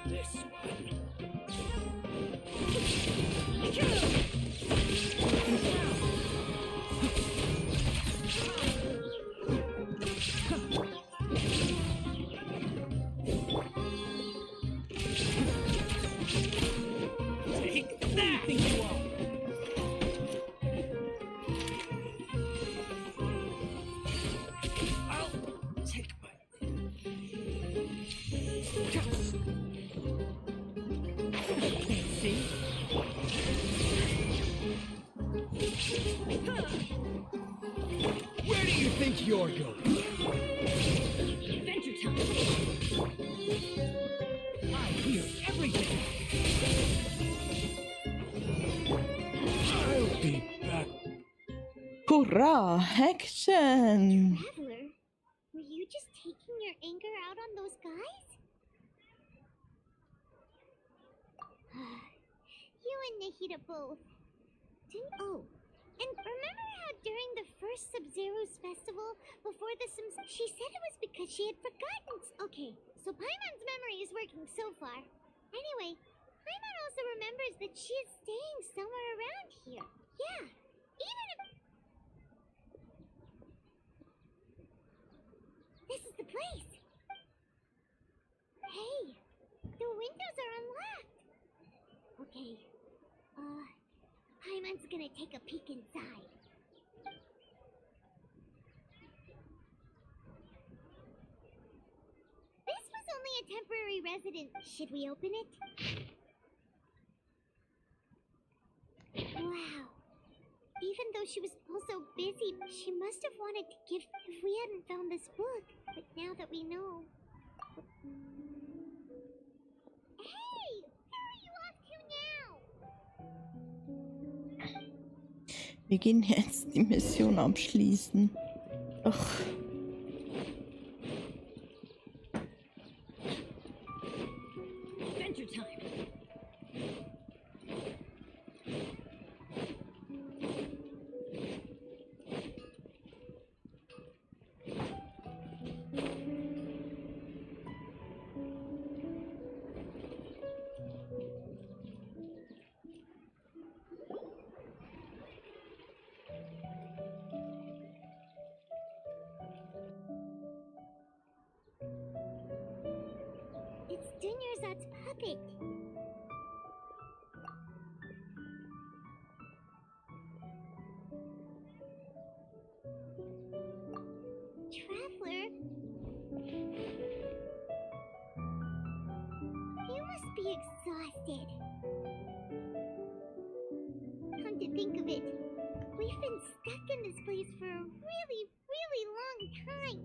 This Take that! Think you are. I'll take my... See? Where do you think you're going? Adventure time! I hear everything. I'll be back. Hurra! Action! Traveler, were you just taking your anger out on those guys? You and Nahida both. And remember how during the first Sub-Zero's festival, before the Sims, she said it was because she had forgotten. Okay, so Paimon's memory is working so far. Anyway, Paimon also remembers that she is staying somewhere around here. Yeah, even if... This is the place! Hey, the windows are unlocked! Okay, Paimon's gonna take a peek inside. This was only a temporary residence. Should we open it? Wow. Even though she was also busy, she must have wanted to give if we hadn't found this book. But now that we know... Hey! Where are you off to now? Wir gehen jetzt die Mission abschließen. Ach. Adventure time! It's Dunyarzad's puppet. Traveler? You must be exhausted. Come to think of it, we've been stuck in this place for a really, really long time.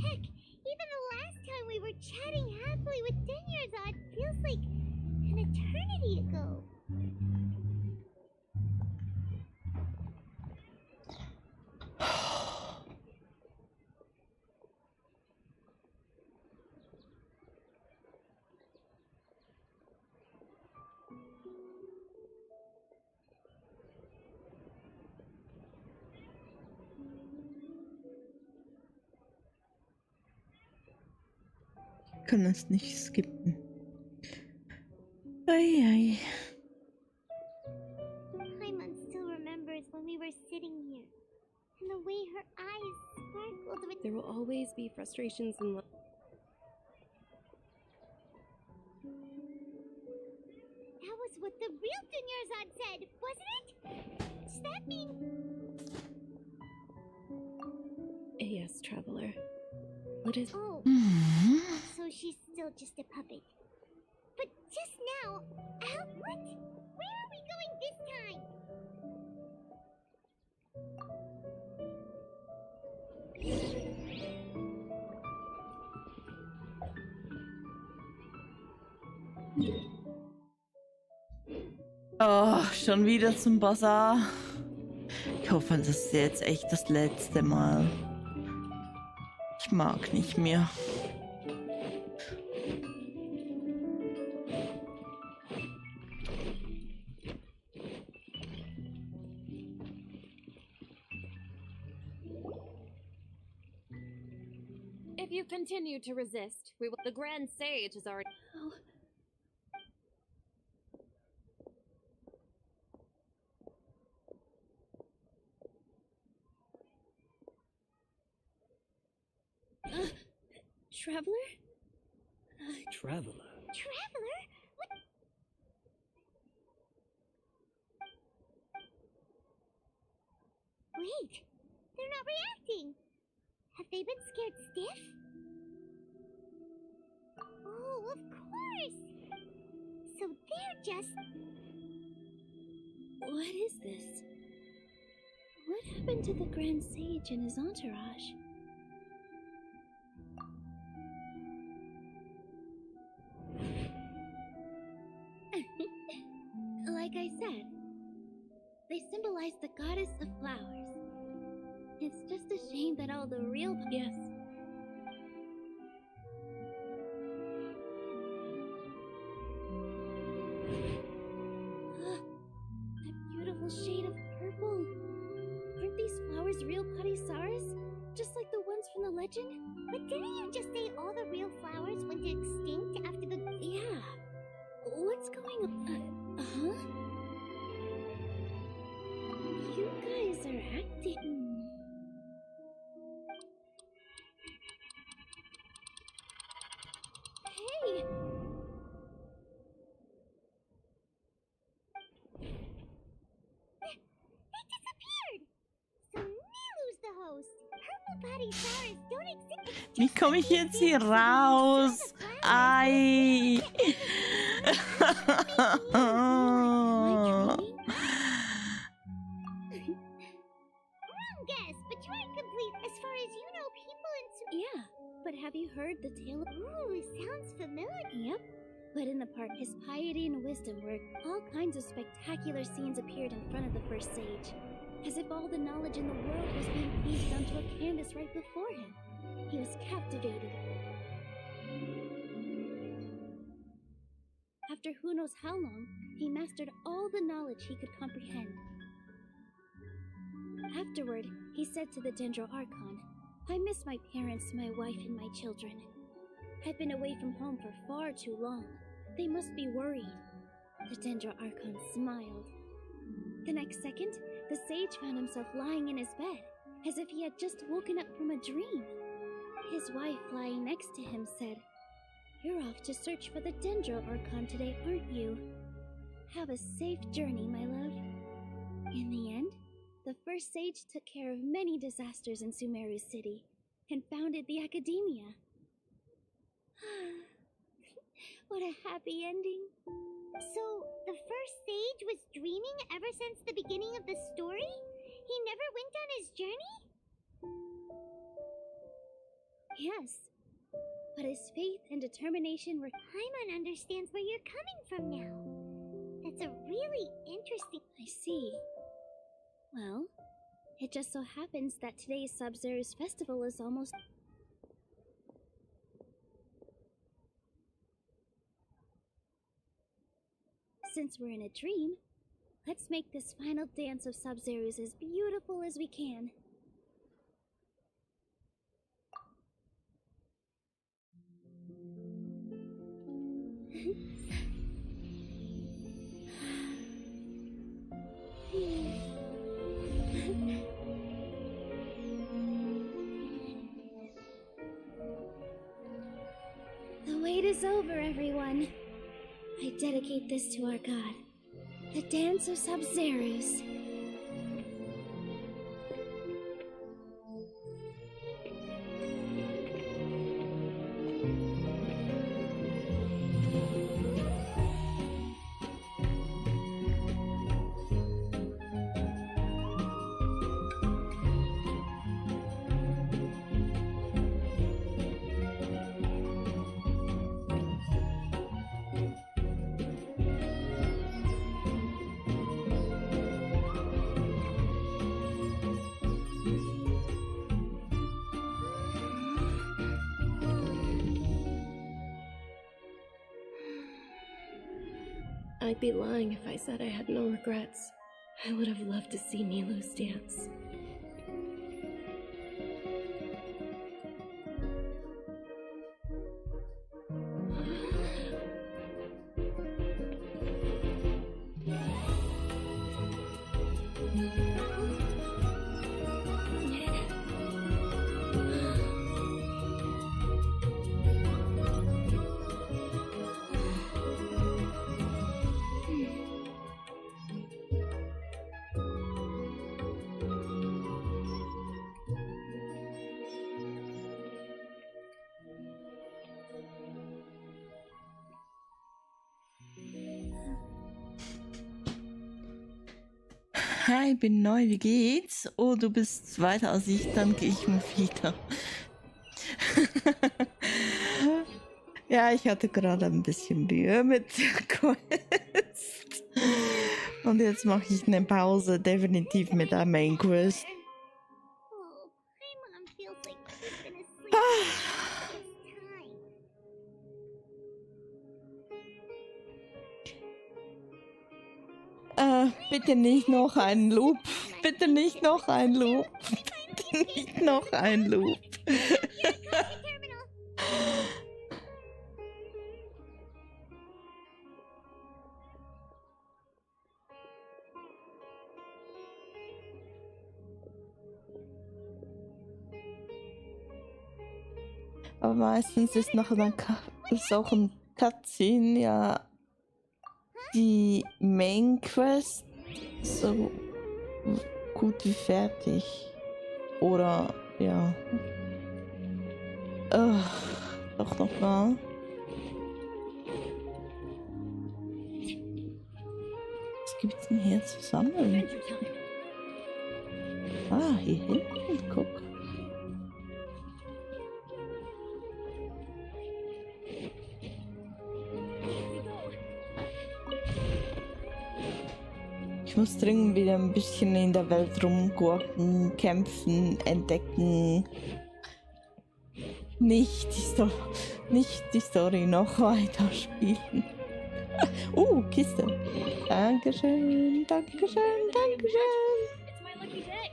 Heck, even the last time we were chatting happily with Dunyarzad feels like an eternity ago. Ich kann es nicht skippen. Ei. Paimon still remembers when we were sitting here, and the way her eyes sparkled with... There will always be frustrations in life. That was what the real Dunyarzad said, wasn't it? Does that mean... Yes, Traveler. What is... Oh, so she's still just a puppet. But just now, what? Where are we going this time? Oh, schon wieder zum Bazar. Ich hoffe, das ist jetzt echt das letzte Mal. Ich mag nicht mehr. If you continue to resist, we will. The Grand Sage has already. Oh. Traveler? Traveler? Traveler? What? Wait, they're not reacting. Have they been scared stiff? Oh, of course. So they're just... What is this? What happened to the Grand Sage and his entourage? Like I said, they symbolize the goddess of flowers. It's just a shame that all the real... Yes. That beautiful shade of purple. Aren't these flowers real Padisaras? Just like the ones from the legend? But didn't you just say all the real flowers went extinct after the... Yeah. What's going on? Huh? You guys are acting... Hey! They disappeared! So Nilu's the host. Purple Padisaras don't exist. Wie komme ich jetzt hier raus? Ei! Wrong guess, but you ain't complete. As far as you know, people in... Yeah, but have you heard the tale of... Ooh, sounds familiar. Yep. But in the part, his piety and wisdom were all kinds of spectacular scenes appeared in front of the first sage. As if all the knowledge in the world was being painted onto a canvas right before him. He was captivated. After who knows how long, he mastered all the knowledge he could comprehend. Afterward, he said to the Dendro Archon, I miss my parents, my wife, and my children. I've been away from home for far too long. They must be worried. The Dendro Archon smiled. The next second, the sage found himself lying in his bed, as if he had just woken up from a dream. His wife, lying next to him, said, You're off to search for the Dendro Archon today, aren't you? Have a safe journey, my love. In the end, the first sage took care of many disasters in Sumeru City, and founded the Academia. What a happy ending. So, the first sage was dreaming ever since the beginning of the story? He never went on his journey? Yes, but his faith and determination were... Paimon understands where you're coming from now. That's a really interesting... I see. Well, it just so happens that today's Sub-Zero's festival is almost... Since we're in a dream, let's make this final dance of Sub-Zero's as beautiful as we can. The wait is over, everyone. I dedicate this to our god, the Dance of Sub-Zeros. I'd be lying if I said I had no regrets. I would have loved to see Nilu's dance. Hi, bin neu, wie geht's? Oh, du bist weiter als ich, dann gehe ich mal wieder. Ja, ich hatte gerade ein bisschen Mühe mit der Quest. Und jetzt mache ich eine Pause, definitiv mit der Main Quest. Oh, Paimon feels like she's been asleep for the longest time. Bitte nicht noch ein Loop. Bitte nicht noch ein Loop. Bitte nicht noch ein Loop. Aber meistens ist noch dann ist auch ein Cutscene ja die Main Quest so gut wie fertig. Oder ja. Doch noch mal. Was gibt's denn hier zu sammeln? Ah, hier hinten, guck. Ich muss dringend wieder ein bisschen in der Welt rumgurken, kämpfen, entdecken. Nicht die Story noch weiter spielen. Kiste. Dankeschön, Dankeschön, Dankeschön. It's my lucky day.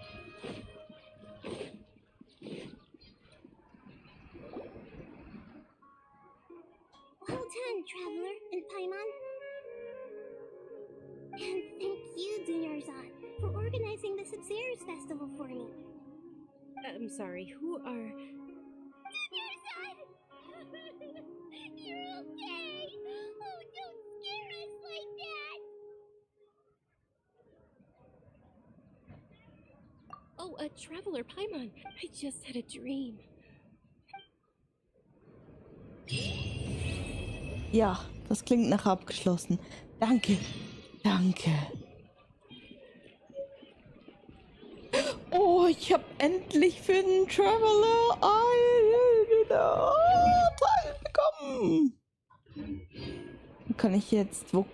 Well done, Traveler and Paimon. And thank you, Dunyarzad, for organizing the Sub-Zero's festival for me. I'm sorry, who are... Dunyarzad! You're okay! Oh, don't scare us like that! Oh, a Traveler Paimon. I just had a dream. Ja, das klingt nach abgeschlossen. Danke. Danke. Oh, ich habe endlich für den Traveler einen Teil bekommen. Kann ich jetzt wo...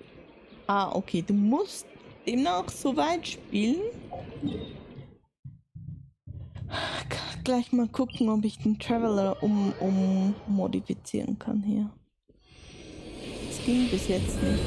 okay, du musst demnach so weit spielen. Gleich mal gucken, ob ich den Traveler modifizieren kann hier. Das ging bis jetzt nicht.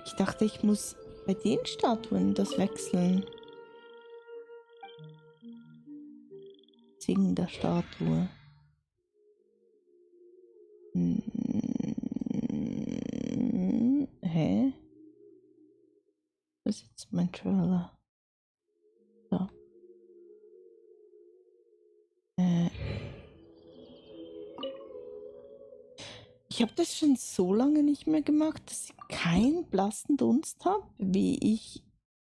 Ich dachte, ich muss bei den Statuen das wechseln. Singen der Statue. Hä? Was ist jetzt mein Trailer? So. Ich habe das schon so lange nicht mehr gemacht, dass ich keinen blassen Dunst habe, wie ich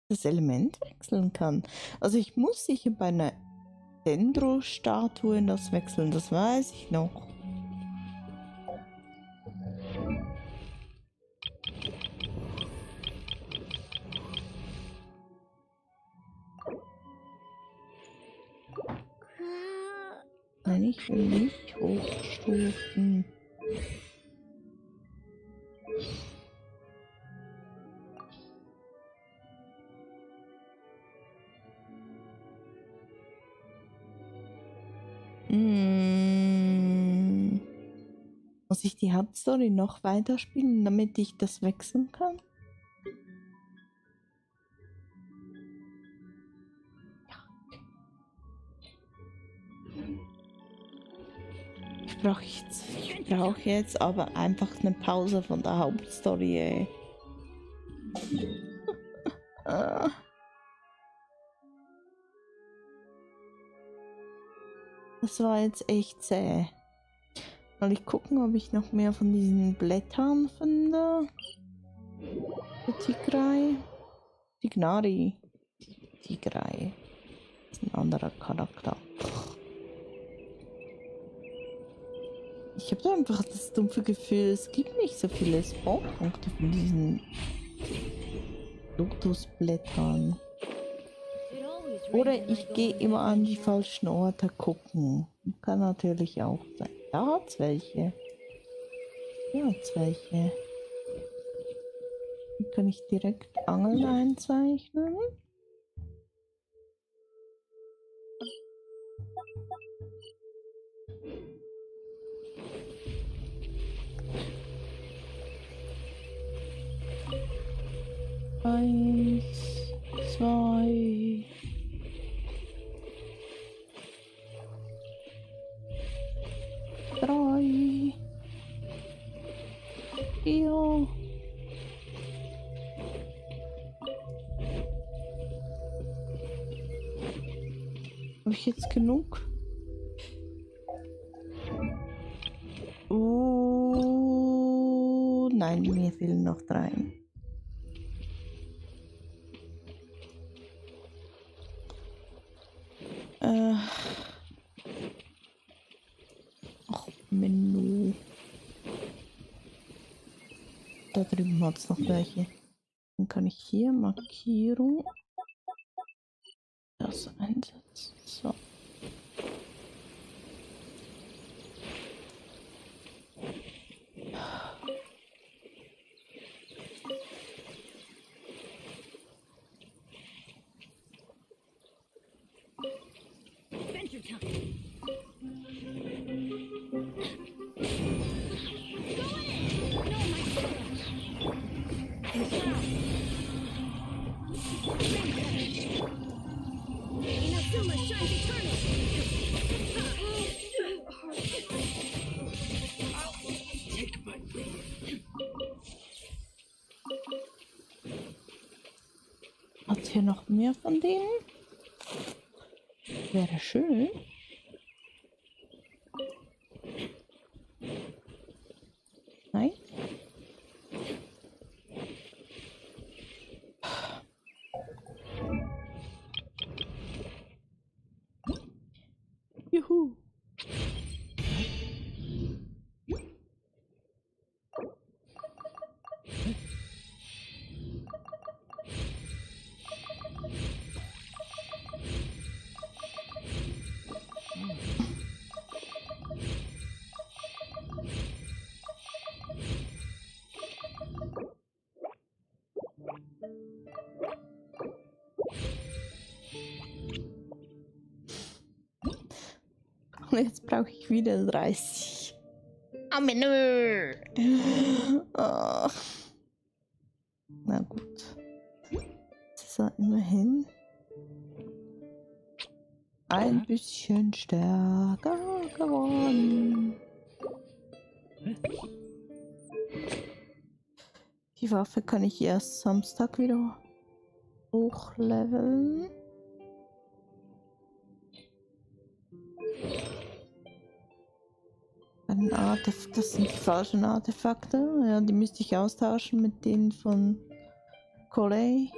das Element wechseln kann. Also ich muss sicher bei einer Dendro-Statue das wechseln, das weiß ich noch. Nein, ich will nicht hochstufen. Muss ich die Hauptstory noch weiterspielen, damit ich das wechseln kann? Ich brauche jetzt aber einfach eine Pause von der Hauptstory, ey. Das war jetzt echt zäh. Soll ich gucken, ob ich noch mehr von diesen Blättern finde? Der Tigray. Tignari. Tigray. Das ist ein anderer Charakter. Ich habe einfach das dumpfe Gefühl, es gibt nicht so viele Spawnpunkte von diesen Lotusblättern. Oder ich gehe immer an die falschen Orte gucken. Kann natürlich auch sein. Da hat's welche. Da hat's welche. Hier kann ich direkt Angeln einzeichnen. Eins, zwei. Drei. Vier. Habe ich jetzt genug? Oh, nein, mir fehlen noch 3. Ach, Menü. Da drüben hat es noch welche. Dann kann ich hier Markierung das einsetzen. So. Adventure time. Inazuma shines eternal. Take my breath. Hat hier noch mehr von denen? Wäre schön. Nein? Juhu. Und jetzt brauche ich wieder 30. Ah, Menü. Oh. Na gut. Jetzt ist er immerhin ein bisschen stärker geworden. Die Waffe kann ich erst Samstag wieder hochleveln. Das sind die falschen Artefakte. Ja, die müsste ich austauschen mit denen von Coley.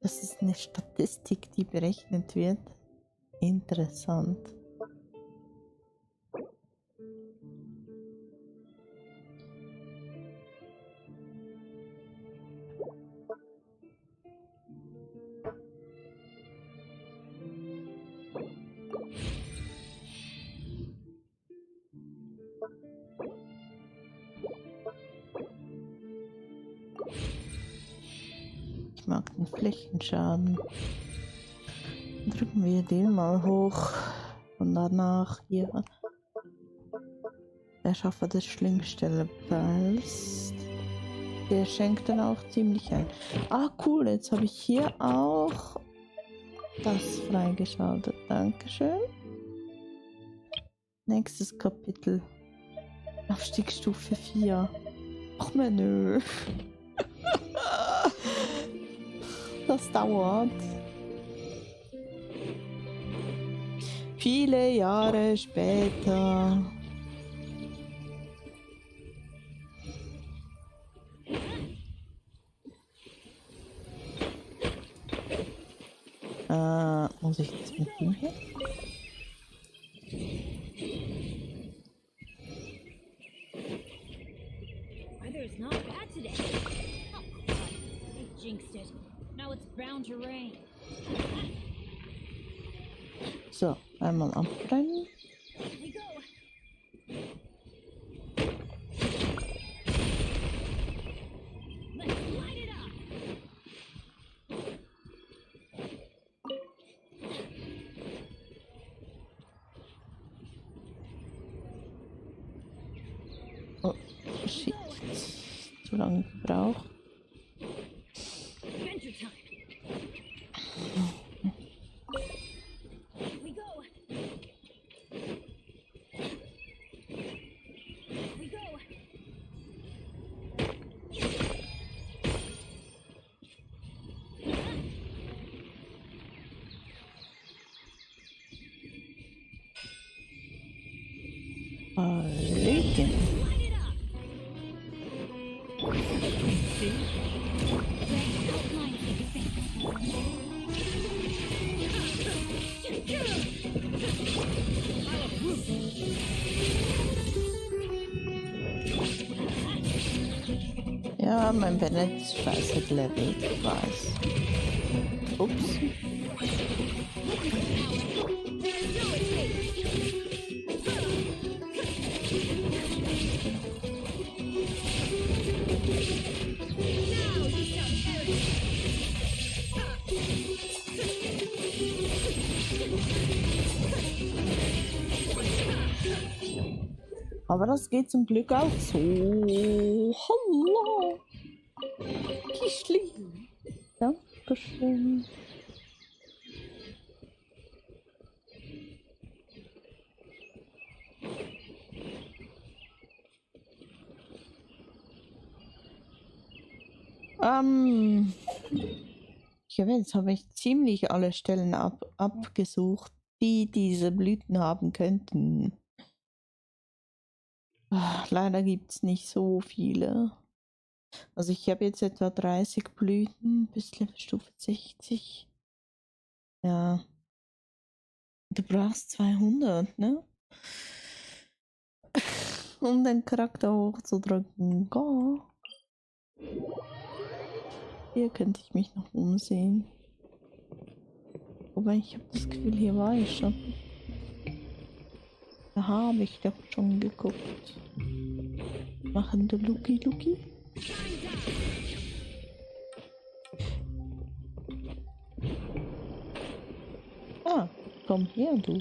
Das ist eine Statistik, die berechnet wird. Interessant. Ich mag den Flächenschaden. Drücken wir den mal hoch. Und danach hier. Der Schaffer des Schlingstellepfeils. Der schenkt dann auch ziemlich ein. Ah, cool. Jetzt habe ich hier auch das freigeschaltet. Dankeschön. Nächstes Kapitel. Aufstiegsstufe 4. Ach, Menü. Das dauert. Viele Jahre später. Muss ich jetzt mit ihm hier? Weather is not bad today. Oh, God. I jinxed it. Now it's bound to rain. So, einmal abbrennen. Here we go. Let's light it up. Oh, shit. Zu lange gebraucht. Adventure time. Here we go. Here we go. Hallöchen. Ja, mein Bennett ist scheiße gelevelt, ich weiß. Ups. Aber das geht zum Glück auch so. Hallo. Kischli. Dankeschön. Jetzt habe ich ziemlich alle Stellen abgesucht, die diese Blüten haben könnten. Leider gibt es nicht so viele. Also ich habe jetzt etwa 30 Blüten bis Levelstufe 60. Ja. Du brauchst 200, ne? Um den Charakter hochzudrücken. Go. Hier könnte ich mich noch umsehen. Wobei ich habe das Gefühl, hier war ich schon. Da habe ich doch schon geguckt. Machen du Luki Luki? Ah, komm her, du.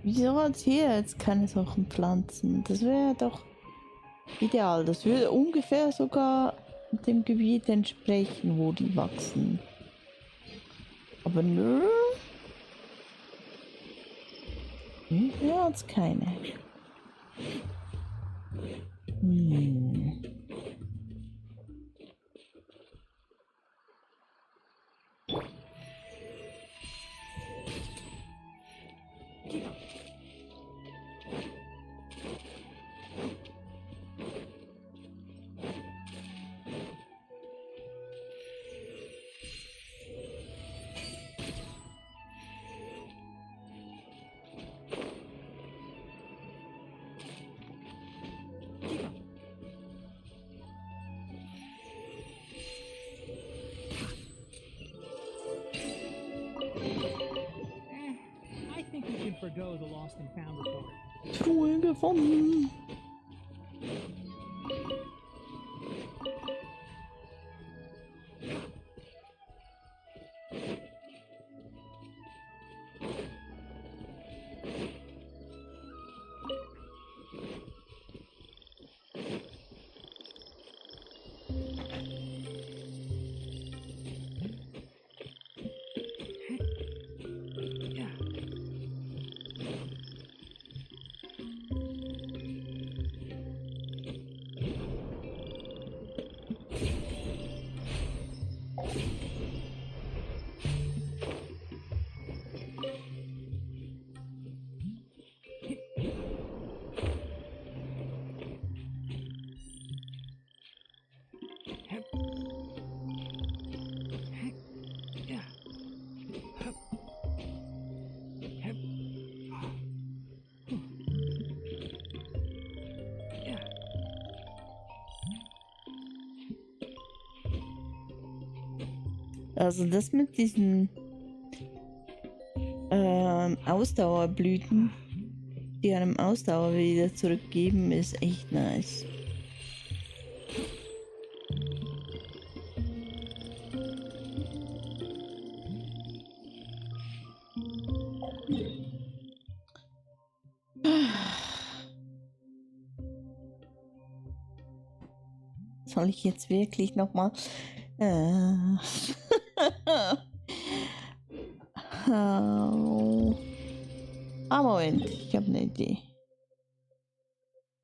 Wieso hat es hier jetzt keine solchen Pflanzen? Das wäre doch ideal. Das würde ungefähr sogar dem Gebiet entsprechen, wo die wachsen. Aber nö. Hier hat es keine. I think we can forgo the lost and found report. Truhe gefunden. Also das mit diesen Ausdauerblüten, die einem Ausdauer wieder zurückgeben, ist echt nice. Soll ich jetzt wirklich nochmal... Moment, ich habe eine Idee.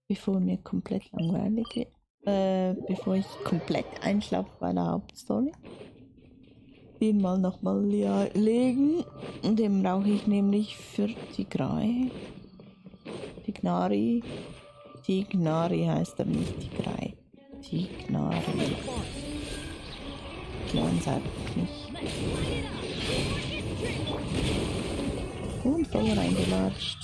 Bevor mir komplett langweilig wird, bevor ich komplett einschlafe bei der Hauptstory, den mal nochmal legen. Den brauche ich nämlich für Tigray. Tignari heißt er nicht Tigray. Tignari. Klein sagt nicht. Und voll reingelatscht.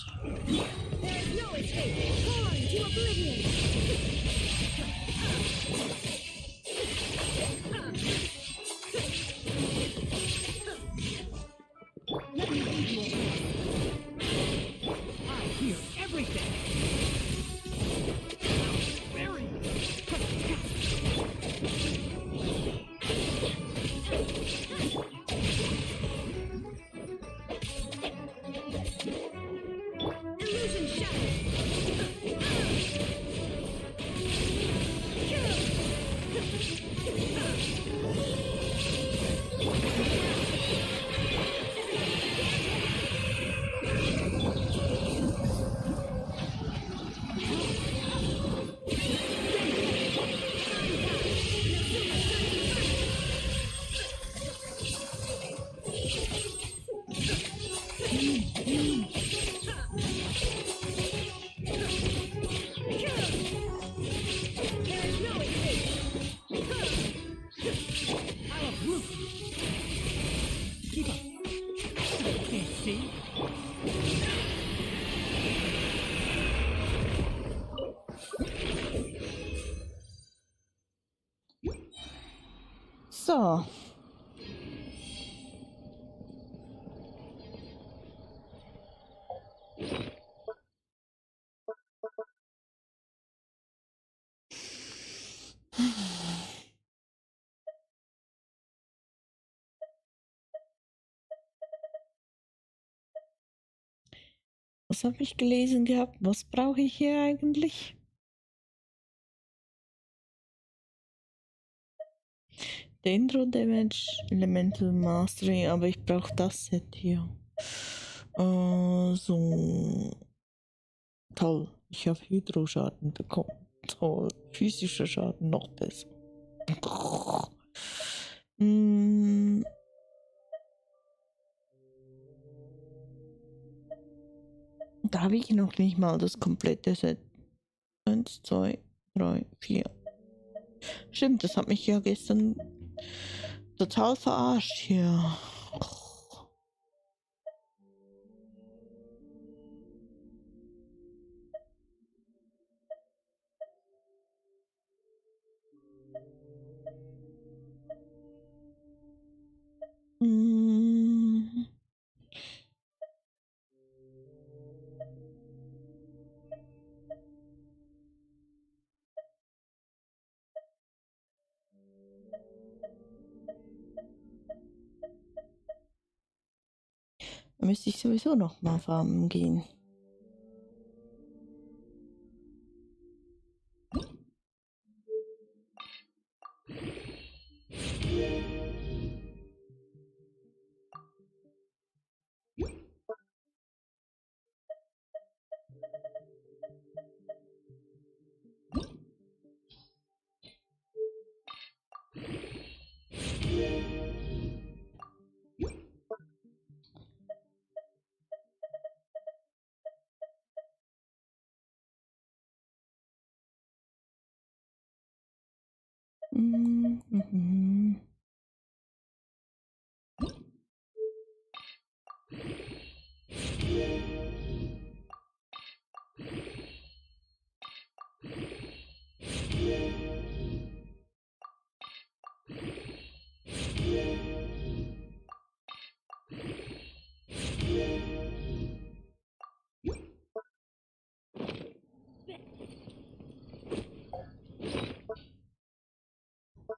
So. Was habe ich gelesen gehabt? Was brauche ich hier eigentlich? Dendro Damage, Elemental Mastery, aber ich brauche das Set hier. So. Toll, ich habe Hydro-Schaden bekommen. Toll, physischer Schaden noch besser. Da habe ich noch nicht mal das komplette Set. 1, 2, 3, 4. Stimmt, das hat mich ja gestern total verarscht hier. Da müsste ich sowieso noch mal farmen gehen.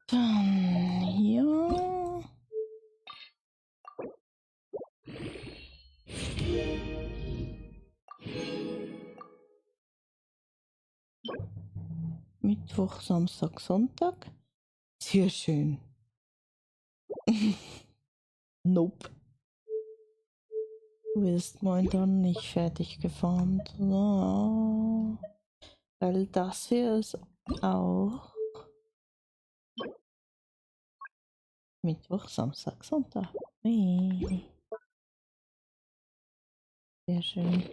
Dann hier. Mittwoch, Samstag, Sonntag. Sehr schön. Nope. Du wirst momentan nicht fertig gefarmt. Oh. Weil das hier ist auch Mittwoch, Samstag, Sonntag. Hey. Sehr schön.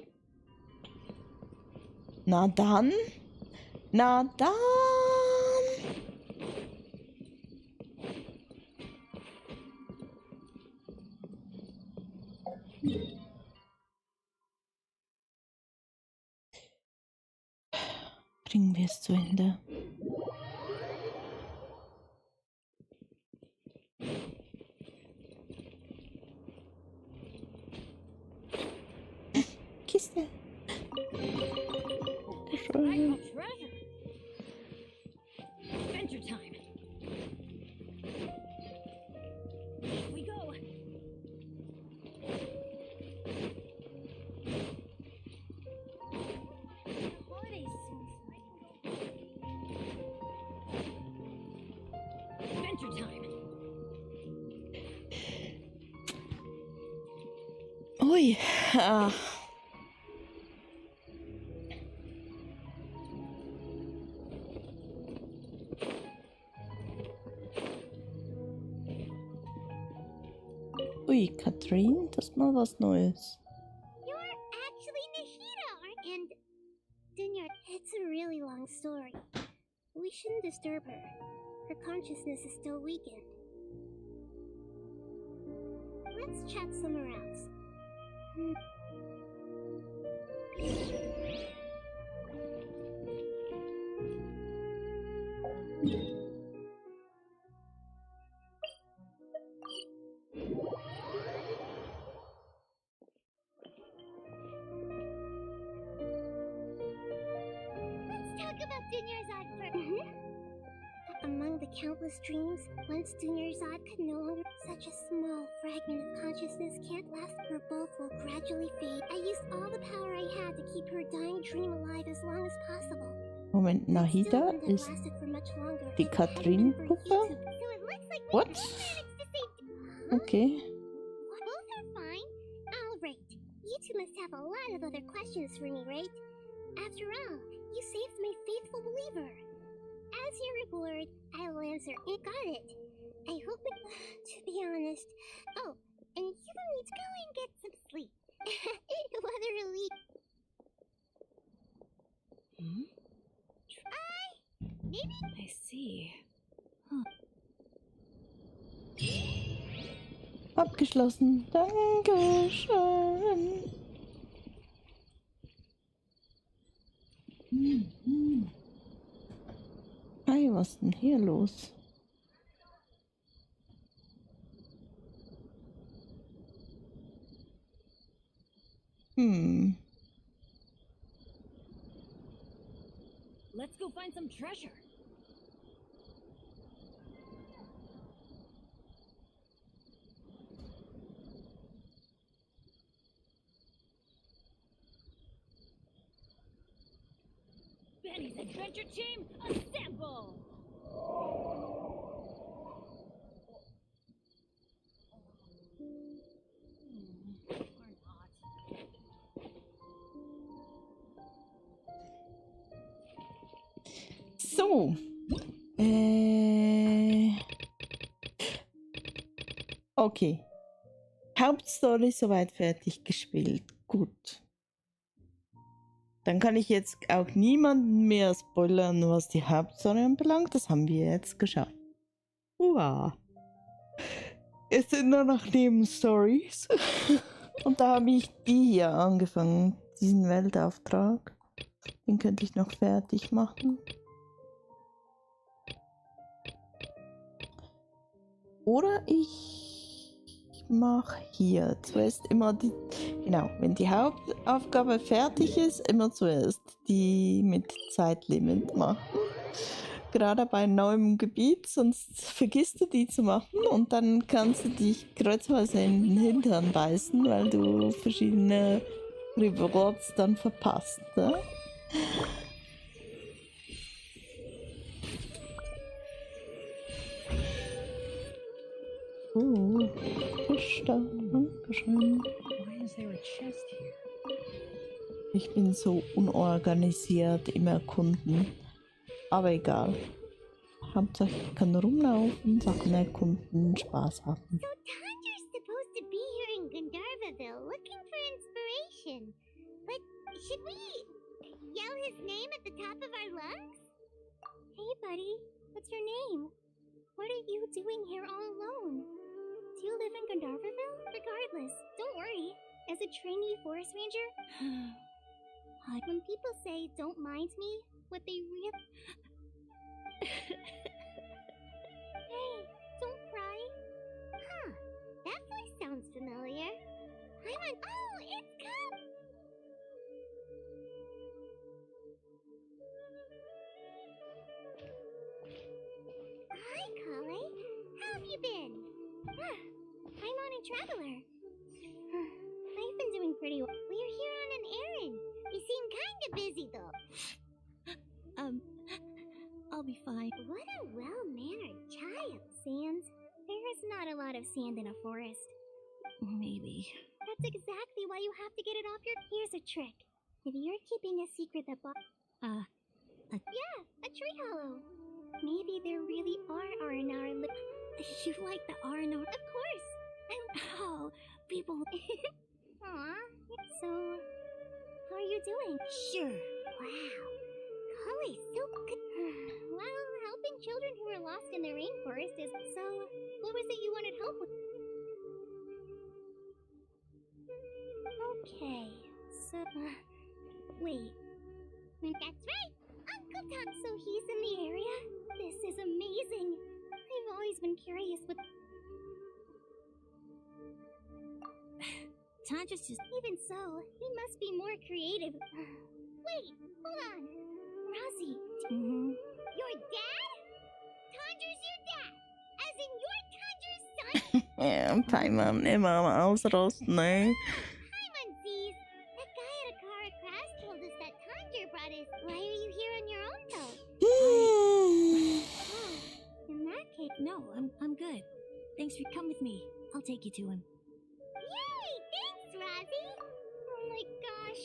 Na dann. Na dann. Bringen wir es zu Ende. Kiste. I got treasure. Adventure time. Here we go. The holidays soon, so I can go. Adventure time. Ui. Ah. Ui, Katrin, das ist mal was Neues. You're actually Nahida, and Dinyar, it's a really long story. We shouldn't disturb her. Her consciousness is still weakened. Let's chat somewhere else. Let's talk about Dunyarzad first. Among the countless dreams, once Dunyarzad could no longer such a small fragment of consciousness can't last, or both will gradually fade. I used all the power I had to keep her dying dream alive as long as possible. Moment, Nahida ist die Katrin-Puppe? What? Okay. Both are fine. All right. You two must have a lot of other questions for me, right? After all, you saved my faithful believer. As your reward, I will answer it. Got it. I hope it... To be honest... Oh, and you need to go and get some sleep. Literally... Maybe... I see. Abgeschlossen. Dankeschön. Hey, was ist denn hier los? Let's go find some treasure. Benny's Adventure Team, assemble! So. Okay. Hauptstory soweit fertig gespielt. Gut. Dann kann ich jetzt auch niemanden mehr spoilern, was die Hauptstory anbelangt. Das haben wir jetzt geschafft. Hurra! Es sind nur noch Nebenstories. Und da habe ich die hier angefangen. Diesen Weltauftrag. Den könnte ich noch fertig machen. Oder ich mache hier zuerst immer die, genau, wenn die Hauptaufgabe fertig ist, immer zuerst die mit Zeitlimit machen. Gerade bei neuem Gebiet, sonst vergisst du die zu machen und dann kannst du dich kreuzweise in den Hintern beißen, weil du verschiedene Rewards dann verpasst. Ne? Fisch da. Dankeschön. Ich bin so unorganisiert im Erkunden. Aber egal. Hauptsache ich kann rumlaufen, Sachen erkunden, Spaß haben. So Tandra's supposed to be here in Gandharvaville looking for inspiration. But should we yell his name at the top of our lungs? Hey buddy, what's your name? What are you doing here all alone? Do you live in Gandharvaville? Regardless, don't worry. As a trainee forest ranger, when people say don't mind me, what they really... Hey, don't cry. Huh, that voice sounds familiar. I'm on... Oh, it's come! Hi, Kale. How have you been? I'm on a traveler. I've been doing pretty well. We're here on an errand. You seem kinda busy, though. I'll be fine. What a well-mannered child. Sand? There is not a lot of sand in a forest. Maybe. That's exactly why you have to get it off your... Here's a trick. If you're keeping a secret that... Yeah, a tree hollow. Maybe there really are R&R... You like the R&R? Of course. Oh, people... Aw. So, how are you doing? Sure. Wow. Kale's so good. Well, helping children who are lost in the rainforest is... So, what was it you wanted help with? Okay, so... wait. That's right! Uncle Tom! So he's in the area? This is amazing! I've always been curious with... Tandra's just... Even so, he must be more creative. Wait, hold on. Rosie, your dad? Tandra's your dad! As in your Tandra's Ja, Paimon immer am Ausrasten, ey. Paimon sees. That guy at Akara Craft told us that Tanjiro brought us. Why are you here on your own, though? Oh, in that case, no, I'm good. Thanks for coming with me. I'll take you to him. Yay! Thanks, Rosie! Oh my gosh.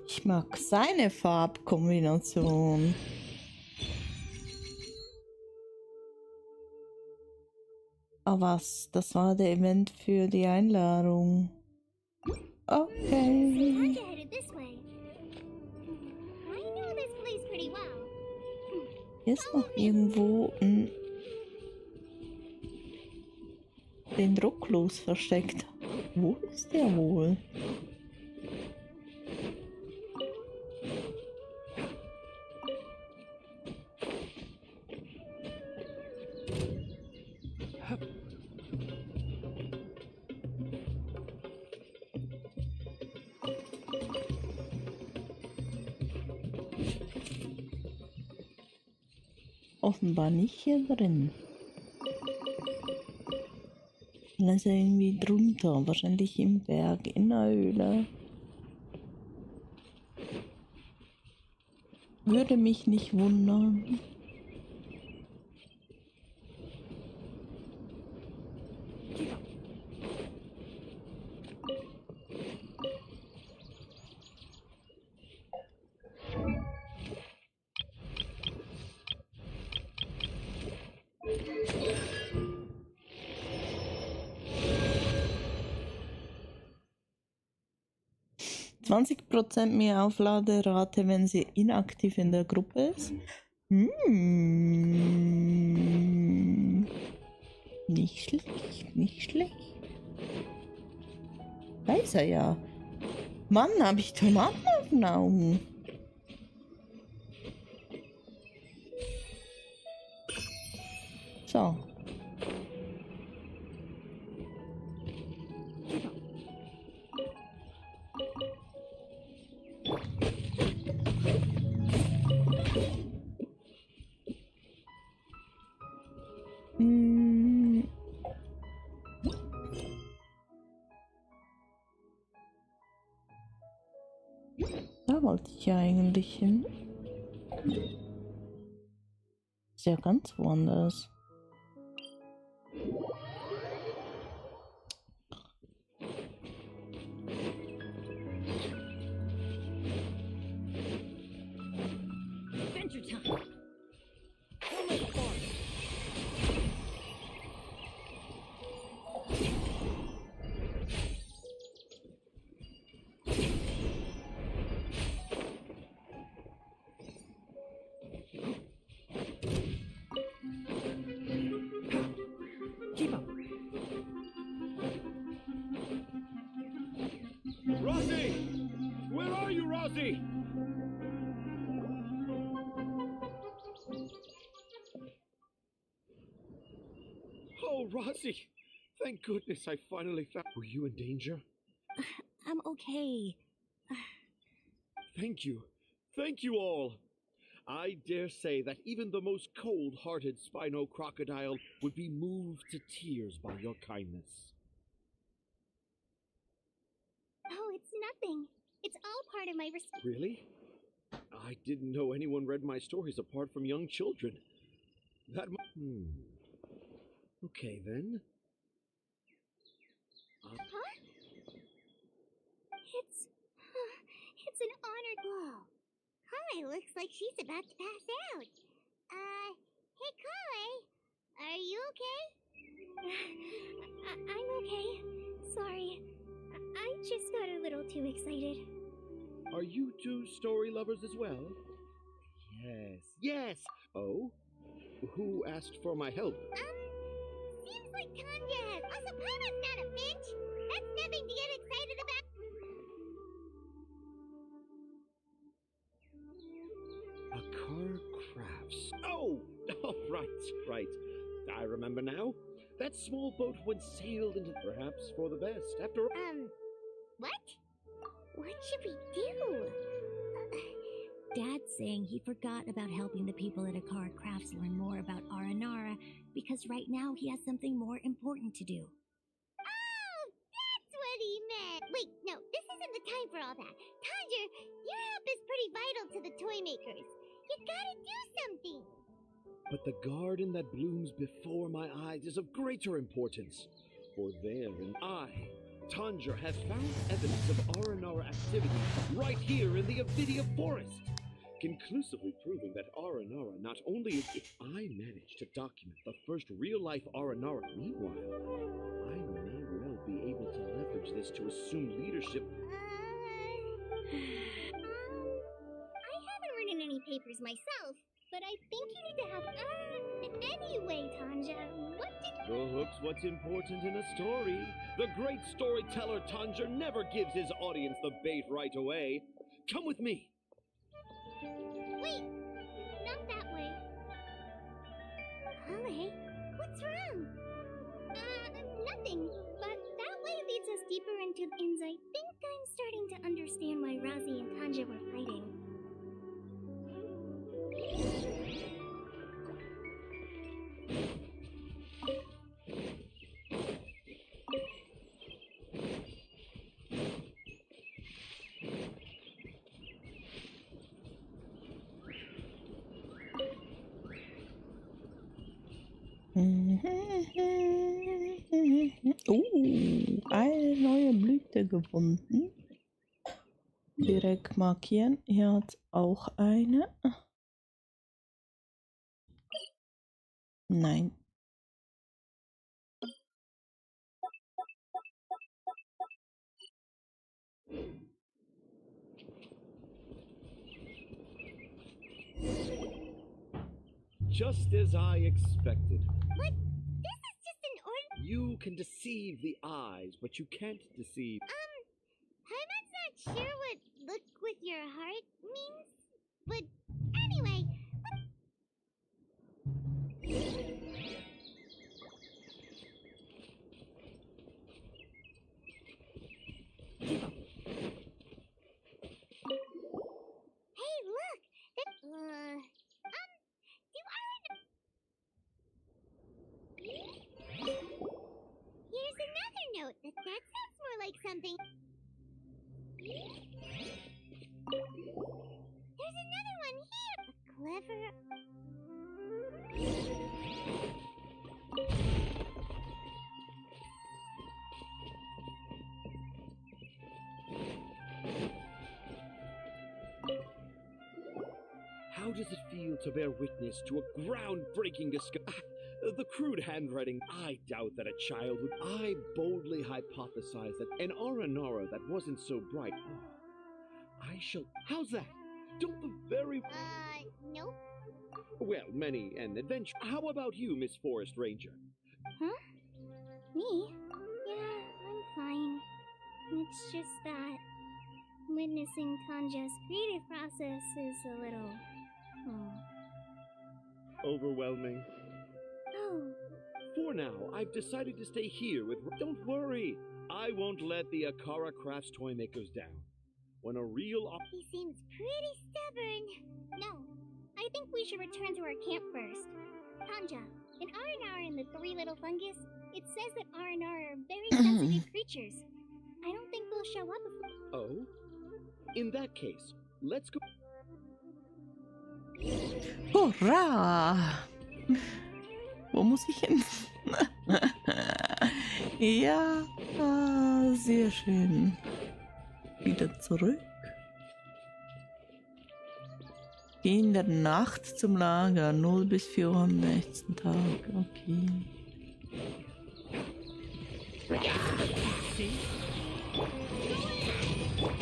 Ich mag seine Farbkombination. Ah, was? Das war der Event für die Einladung. Okay. Tanja headed this way. I know this place pretty well. Hier ist noch irgendwo ein Dendroklos versteckt. Wo ist der wohl? Offenbar nicht hier drin. Dann ist er irgendwie drunter, wahrscheinlich im Berg, in der Höhle. Würde mich nicht wundern. %, mehr Aufladerate, wenn sie inaktiv in der Gruppe ist. Nicht schlecht, nicht schlecht. Da ist er ja. Mann, habe ich Tomaten auf den Augen. So. Da wollte ich ja eigentlich hin. Ist ja ganz woanders. Adventure time. Rosie! Where are you, Rosie? Oh, Rosie! Thank goodness I finally found. Were you in danger? I'm okay. Thank you. Thank you all. I dare say that even the most cold-hearted Spino crocodile would be moved to tears by your kindness. Oh, it's nothing. It's all part of my Really? I didn't know anyone read my stories apart from young children. That Okay, then. Huh? It's an honored ball. Kai looks like she's about to pass out. Hey Kai, are you okay? I'm okay. Sorry. I just got a little too excited. Are you two story lovers as well? Yes. Yes! Oh? Who asked for my help? Seems like Tanya has. Also, Paimon's not a bitch. That's nothing to get excited about. Akar Crafts. Oh! Oh, right. I remember now. That small boat once sailed into perhaps for the best. After What? What should we do? Dad Dad's saying he forgot about helping the people at Akara Crafts learn more about Aranara because right now he has something more important to do. Oh, that's what he meant! Wait, no, this isn't the time for all that. Tanja, your help is pretty vital to the toy makers. You gotta do something! But the garden that blooms before my eyes is of greater importance. For therein I, Tanja, have found evidence of Aranara activity right here in the Avidia Forest, conclusively proving that Aranara not only is... If I manage to document the first real-life Aranara, meanwhile, I may well be able to leverage this to assume leadership. I haven't written any papers myself, but I think you need to have... Anyway, Tanja, what did... The hook's what's important in a story. The great storyteller Tanja never gives his audience the bait right away. Come with me. Wait, not that way. Holly, what's wrong? Nothing, but that way leads us deeper into ins. I think I'm starting to understand why Razi and Tanja were fighting. Eine neue Blüte gefunden. Direkt markieren. Hier hat auch eine. Nein. Just as I expected. What? This is just an ordinary... You can deceive the eyes, but you can't deceive... Paimon's not sure what look with your heart means, but anyway... Hey, look! Here's another note. That sounds more like something... There's another one here! A clever... How does it feel to bear witness to a groundbreaking discovery? The crude handwriting, I doubt that a child would... I boldly hypothesize that an Aranara that wasn't so bright... I shall... How's that? Don't the very... Nope. Well, many an adventure. How about you, Miss Forest Ranger? Huh? Me? Yeah, I'm fine. It's just that... witnessing Tanja's creative process is a little... Overwhelming. Oh. For now, I've decided to stay here with... Don't worry. I won't let the Akara Crafts toy makers down. When a real... He seems pretty stubborn. No, I think we should return to our camp first. Tanja, in Aranara and the Three Little Fungus, it says that Aranara are very sensitive creatures. I don't think they'll show up if... Oh? In that case, let's go... Hurra! Wo muss ich hin? Ja, sehr schön. Wieder zurück. In der Nacht zum Lager, 0 bis 4 Uhr am nächsten Tag. Okay.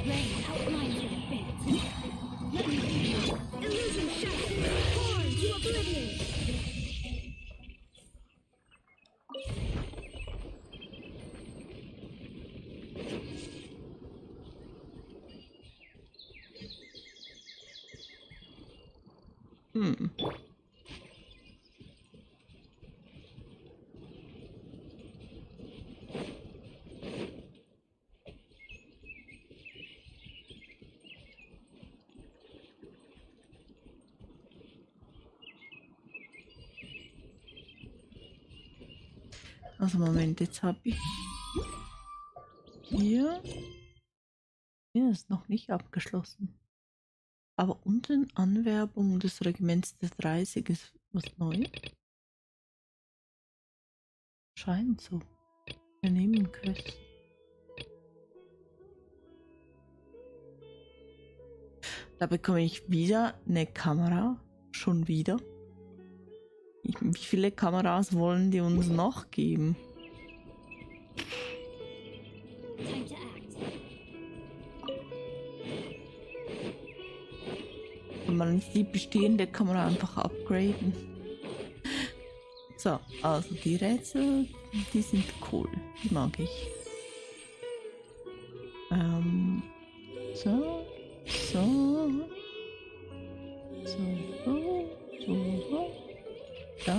Rain outlines your defense. Let me see you. Illusion shattered. Born to oblivion. Also Moment, jetzt habe ich hier. Hier ist noch nicht abgeschlossen. Aber unten Anwerbung des Regiments der 30 ist was Neues. Scheint so. Wir nehmen Quest. Da bekomme ich wieder eine Kamera. Schon wieder. Wie viele Kameras wollen die uns noch geben? Time to act. Kann man nicht die bestehende Kamera einfach upgraden? So, also die Rätsel, die sind cool. Die mag ich. So. Da.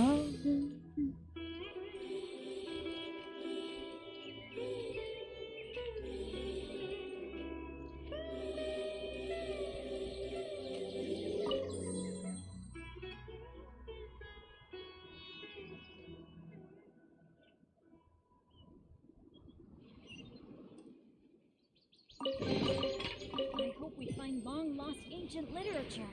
I hope we find long-lost ancient literature.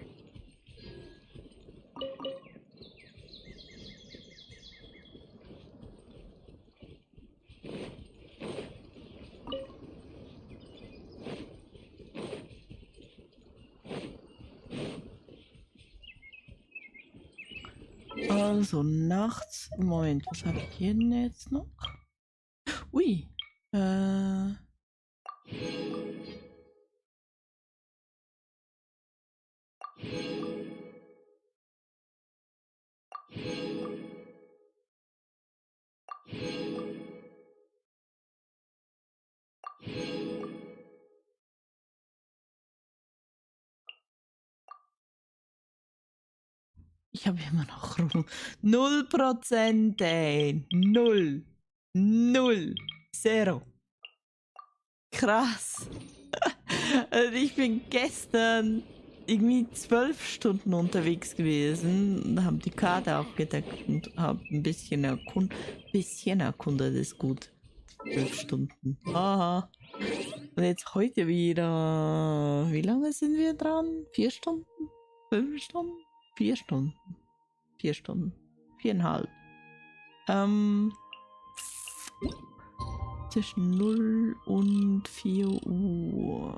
Also nachts. Moment, was habe ich hier denn jetzt noch? Ui. Ich habe immer noch rum. 0%, ey. 0. 0. 0. Krass. Also ich bin gestern irgendwie 12 Stunden unterwegs gewesen und habe die Karte aufgedeckt und habe ein bisschen erkundet. Bisschen erkundet ist gut. 12 Stunden. Aha. Und jetzt heute wieder. Wie lange sind wir dran? 4 Stunden? 5 Stunden? 4 Stunden. 4 Stunden. 4,5. Zwischen 0 und 4 Uhr.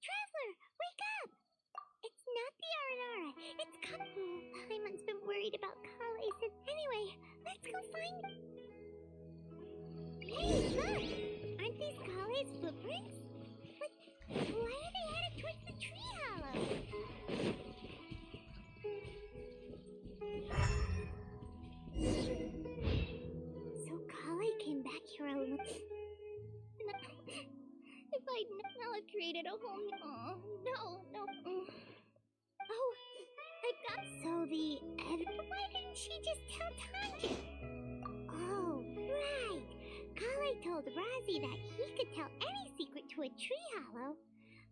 Traveler, wake up! It's not the Aranara, it's Paimon's been worried about Kale since. Anyway, let's go find. Hey, look! Aren't these Kale's footprints? But why are they headed towards the tree hollow? So Kale came back here alone. If I'd known, I'd created a whole new. Oh, no. Oh, I got. So the editor. Why didn't she just tell Tanja? Oh, right. Kale told Razi that he could tell any secret to a tree hollow.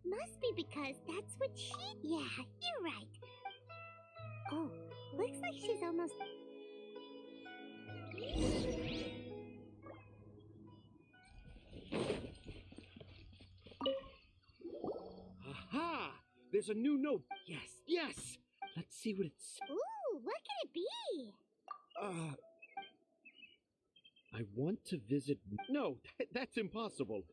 Must be because that's what she. Yeah, you're right. Oh, looks like she's almost. Aha! There's a new note. Yes. Let's see what it's. Ooh, what can it be? I want to visit. No, that's impossible.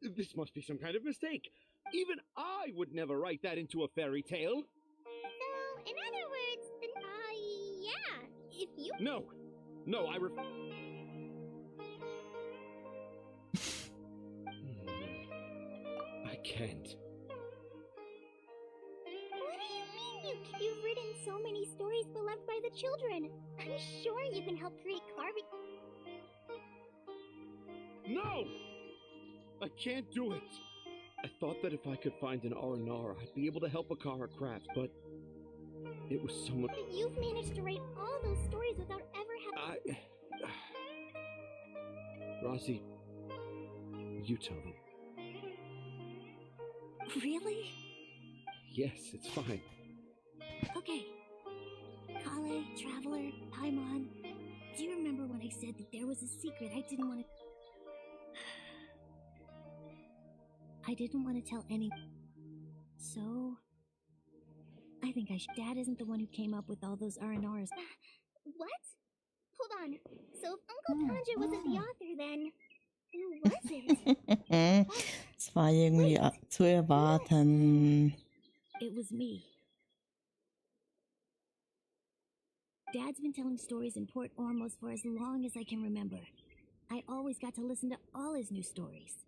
This must be some kind of mistake. Even I would never write that into a fairy tale. So, in other words, yeah, if you. No, I can't. What do you mean you've written so many stories beloved by the children? I'm sure you can help create carving. No! I can't do it. I thought that if I could find an Aranara, I'd be able to help Akara craft, but it was so much. You've managed to write all those stories without ever having. Rosie, you tell them. Really? Yes, it's fine. Okay. Kale, Traveler, Paimon, do you remember when I said that there was a secret I didn't want to... I didn't want to tell anyone. So... I think Dad isn't the one who came up with all those R&Rs. What? Hold on. So if Uncle Tanja wasn't the author, then who was it? Es war irgendwie zu erwarten. It was me. Dad's been telling stories in Port Ormos for as long as I can remember. I always got to listen to all his new stories.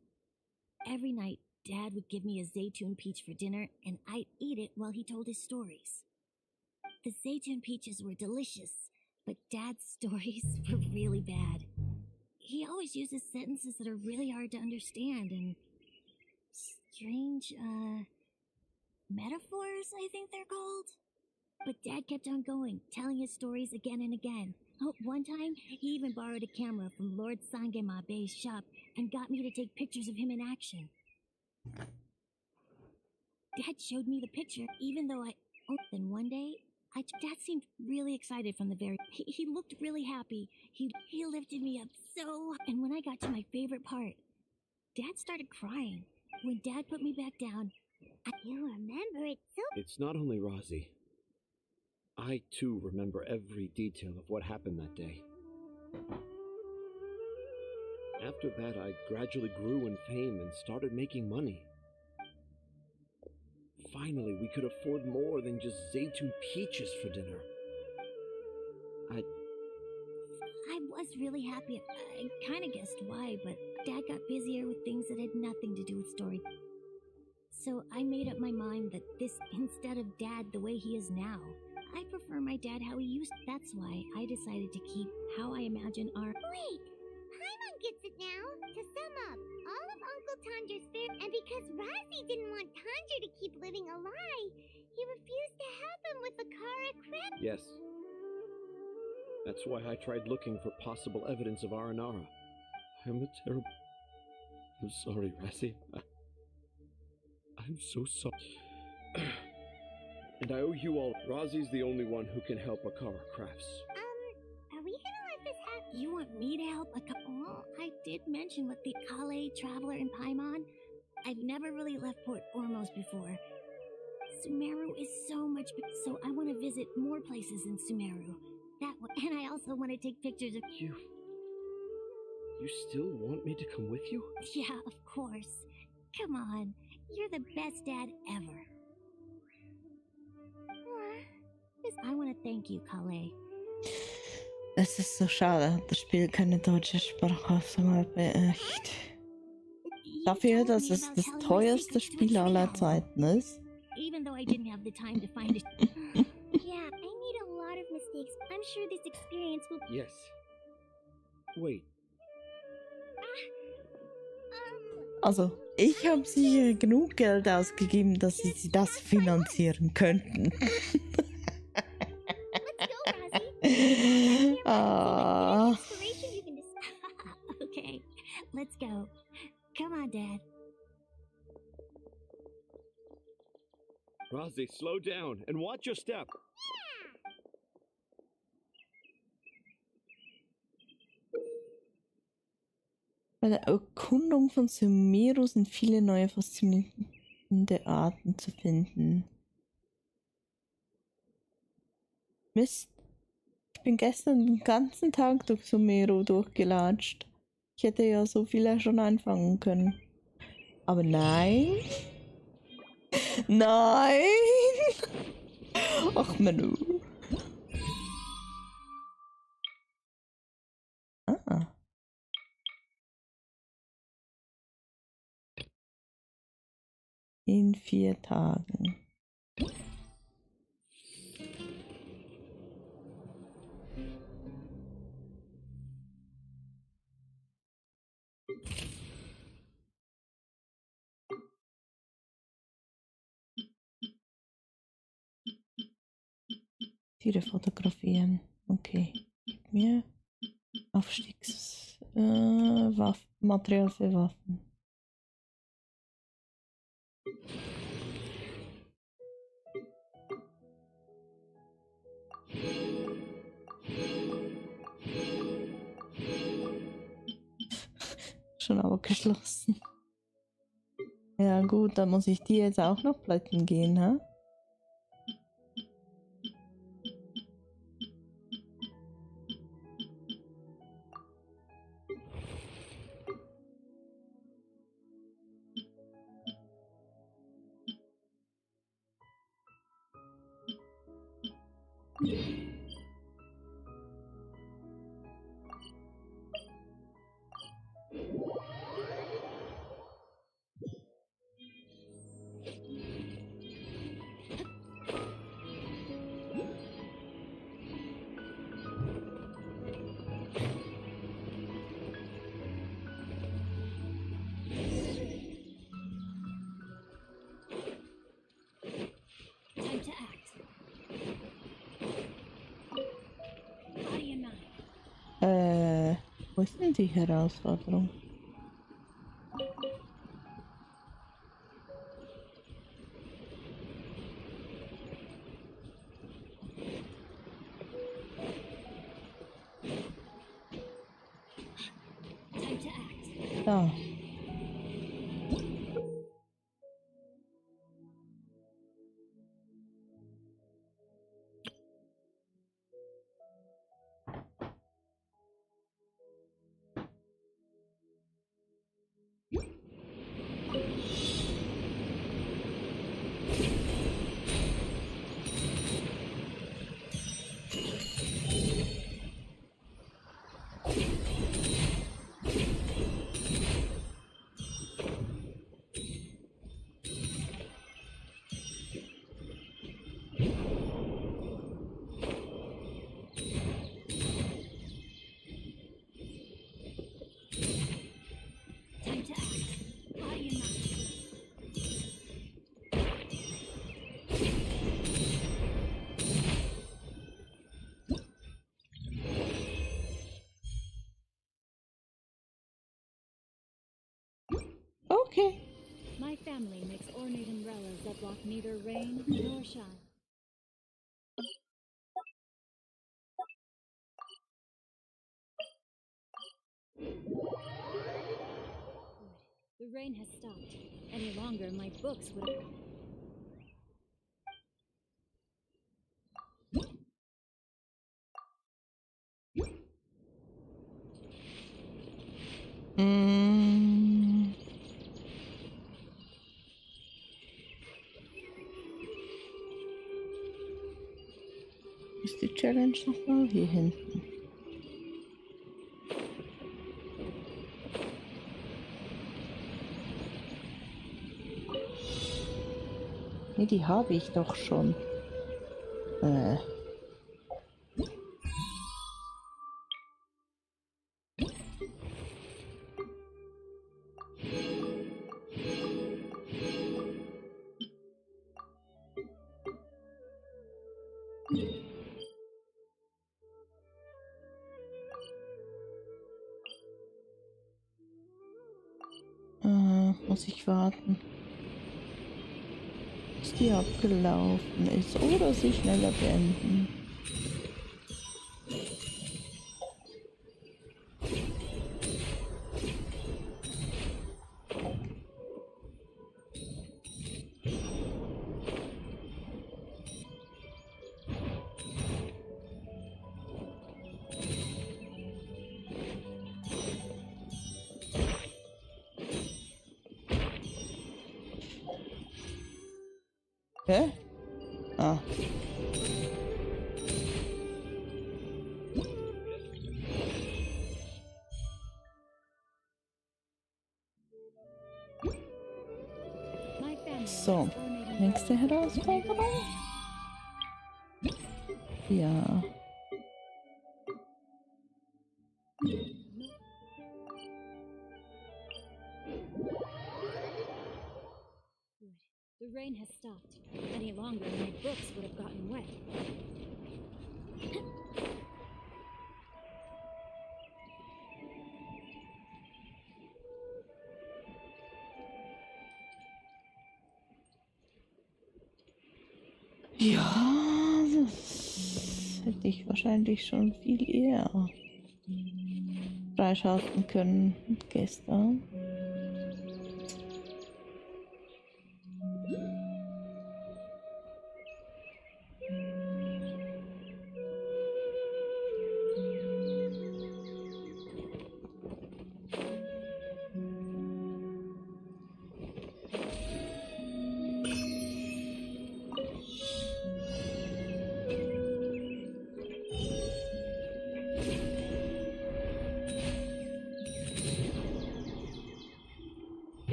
Every night, Dad would give me a Zaytun peach for dinner, and I'd eat it while he told his stories. The Zaytun peaches were delicious, but Dad's stories were really bad. He always uses sentences that are really hard to understand and strange, metaphors, I think they're called. But Dad kept on going, telling his stories again and again. Oh, one time, he even borrowed a camera from Lord Sangemabe's shop and got me to take pictures of him in action. Dad showed me the picture, even though then one day, Dad seemed really excited from the very... He looked really happy. He lifted me up so... And when I got to my favorite part, Dad started crying. When Dad put me back down, You remember it so... It's not only Rosie. I, too, remember every detail of what happened that day. After that, I gradually grew in fame and started making money. Finally, we could afford more than just Zaytun peaches for dinner. I was really happy. I kind of guessed why, but Dad got busier with things that had nothing to do with story. So I made up my mind that instead of Dad the way he is now, I prefer my dad how he used. That's why I decided to keep how I imagine our... Wait! Paimon gets it now! To sum up, all of Uncle Tanja's fear, and because Rosie didn't want Tanja to keep living a lie, he refused to help him with the Kara Crep. Yes. That's why I tried looking for possible evidence of Aranara. I'm sorry, Rosie. I'm so sorry. And I owe you all. Rosie's the only one who can help Akara Crafts. Are we gonna let this happen? You want me to help Well, I did mention with the Kale, Traveler, and Paimon. I've never really left Port Ormos before. Sumeru is so much big, so I want to visit more places in Sumeru. And I also want to take pictures of... You still want me to come with you? Yeah, of course. Come on. You're the best dad ever. I want to thank you, Kale. Es ist so schade, das Spiel keine deutsche Sprachaufnahme echt. Dafür, dass es das teuerste Spiel aller Zeiten ist. Even though I didn't have the time to find it. Yeah, I made a lot of mistakes. I'm sure this experience will... Yes. Wait. Also, ich habe sicher genug Geld ausgegeben, dass sie das finanzieren könnten. Okay, let's go. Come on, Dad. Rosie, slow down and watch your step. Bei der Erkundung von Sumeru sind viele neue faszinierende Arten zu finden. Mist. Ich bin gestern den ganzen Tag durch Sumeru durchgelatscht. Ich hätte ja so viele schon einfangen können. Aber nein. Nein! Ach, Manu. Ah. In 4 Tagen. Tiere fotografieren. Okay. Gib mir. Aufstiegs... Material für Waffen. Schon aber geschlossen. Ja gut, dann muss ich die jetzt auch noch plätten gehen, hä? Time to act. Body and mind. Wo ist denn die Herausforderung? Time to act. Da. Time to act. Body and mind. Okay. My family makes ornate umbrellas that block neither rain nor shine. The rain has stopped. Any longer, my books would have... Ist die Challenge nochmal hier hinten? Nee, die habe ich doch schon. Muss ich warten, bis die abgelaufen ist oder sie schneller beenden. Hä? Ah. So, nächste Herausforderung. Ja. The rain has stopped. Any longer, my books would have gotten wet. Ja, das hätte ich wahrscheinlich schon viel eher freischalten können gestern.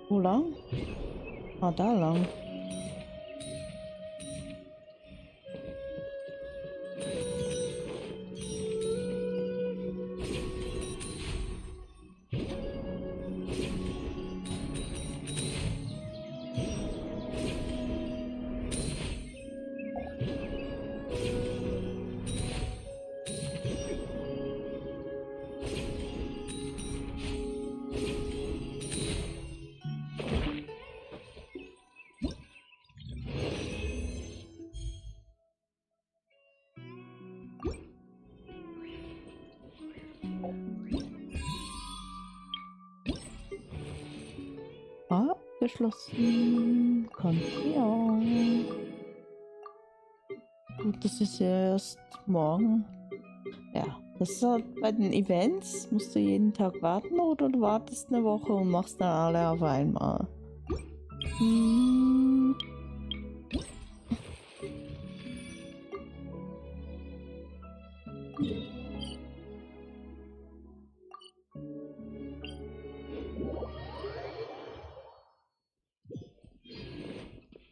Wo lang? Ah, da lang. Abgeschlossen. Ja. Gut, das ist ja erst morgen. Ja, das ist halt bei den Events. Musst du jeden Tag warten oder du wartest eine Woche und machst dann alle auf einmal.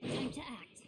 Time to act.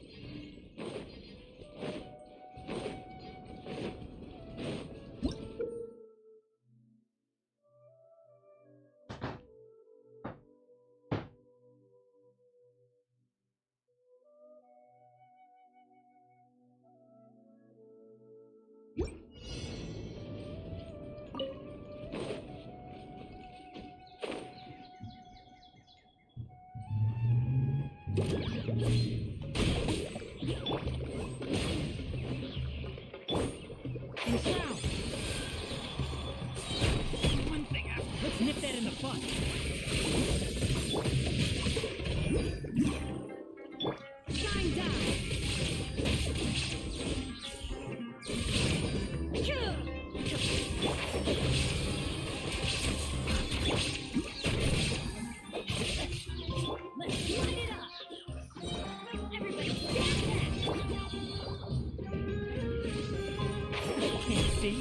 Let's nip that in the bud. Shine down. Let's light it up. Everybody stand back. Can't see.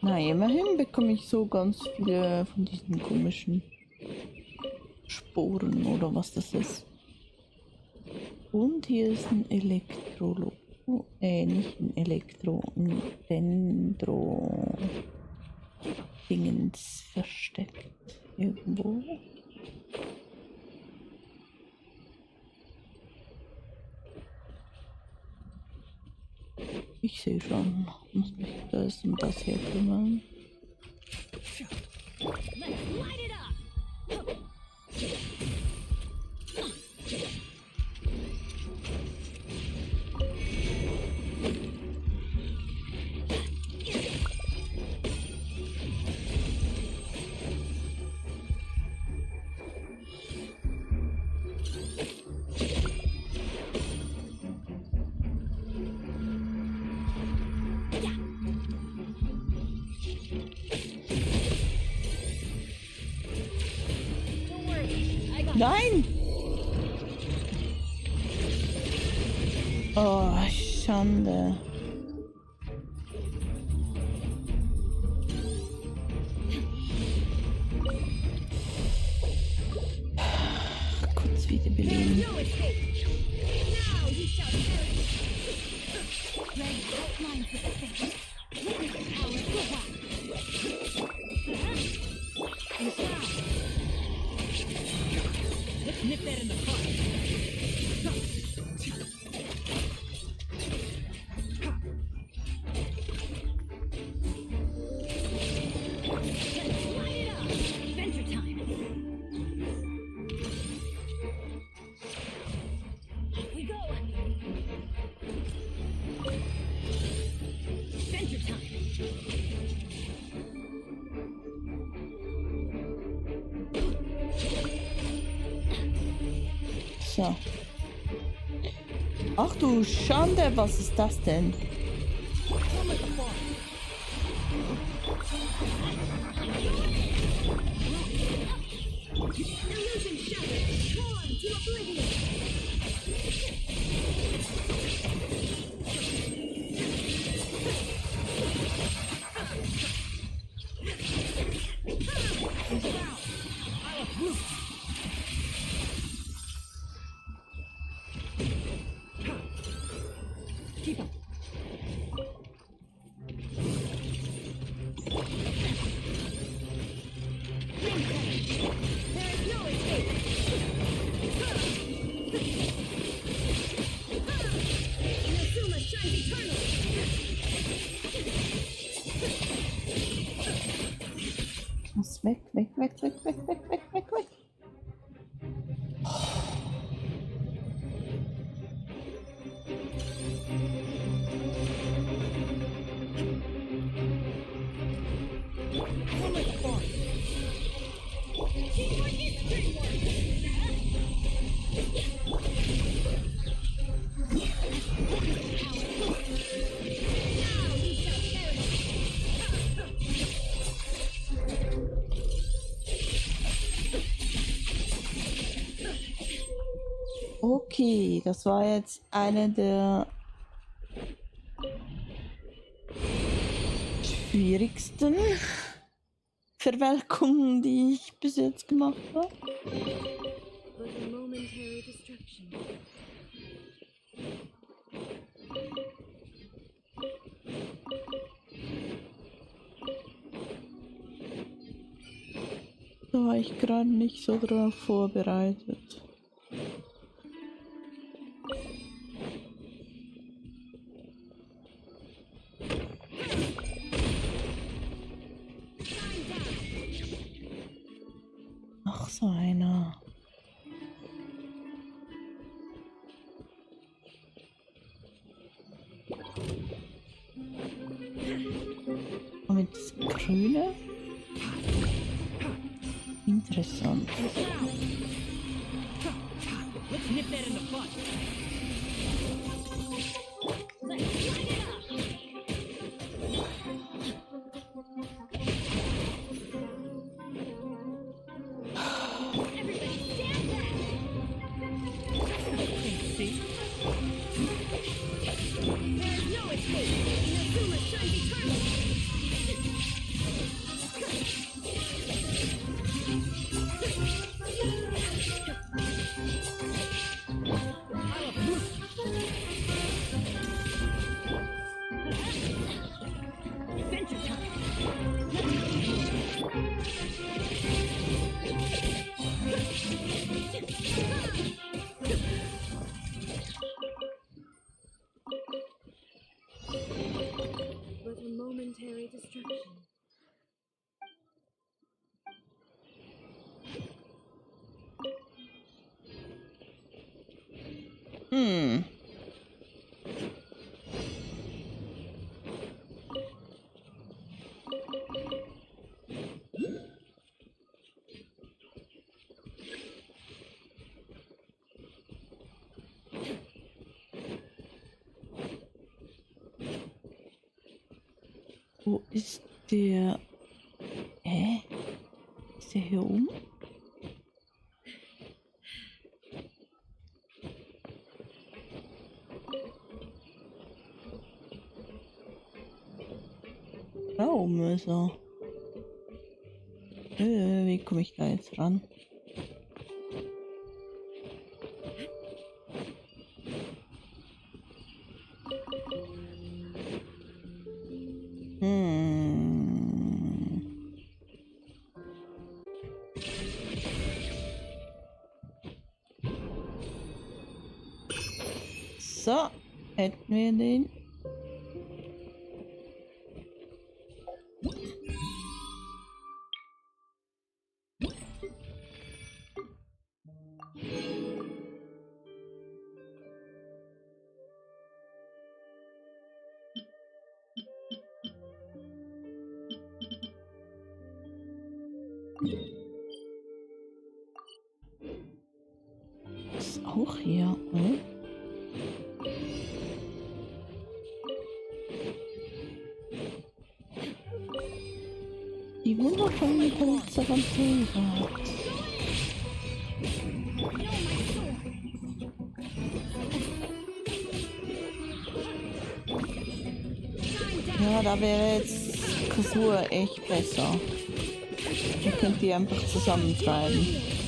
Na, immerhin bekomme ich so ganz viele von diesen komischen Sporen oder was das ist. Und hier ist ein Elektrolo. Nicht ein Elektro, ein Dendro Dingens versteckt irgendwo. Ich sehe schon, muss mich das und das hier kümmern. Let's light it up. Nein! Oh, Schande. Kurz wiederbeleben. Let's nip that in the bud. Light it up. Adventure time. Off we go. Adventure time. So. Ach du Schande, was ist das denn? Muss weg, weg, weg, weg, weg, weg, weg, weg, weg. Okay, das war jetzt eine der schwierigsten Verwelkungen, die ich bis jetzt gemacht habe. But a momentary distraction. Da war ich gerade nicht so drauf vorbereitet. Ach, so einer. Und mit das Grüne? Interessant. Let's nip that in the bud. Let's light it up. Everybody stand back. See? There's no escape. Inazuma shines eternally. Adventure time. But a momentary distraction. Wo ist der? Ist der hier oben? Baum, also. Wie komme ich da jetzt ran? So, hätten wir den. Ist auch hier, oder? Die wundervollen Pilze von Pilrat. Ja, da wäre jetzt Kasur echt besser. Ihr könnt die einfach zusammentreiben.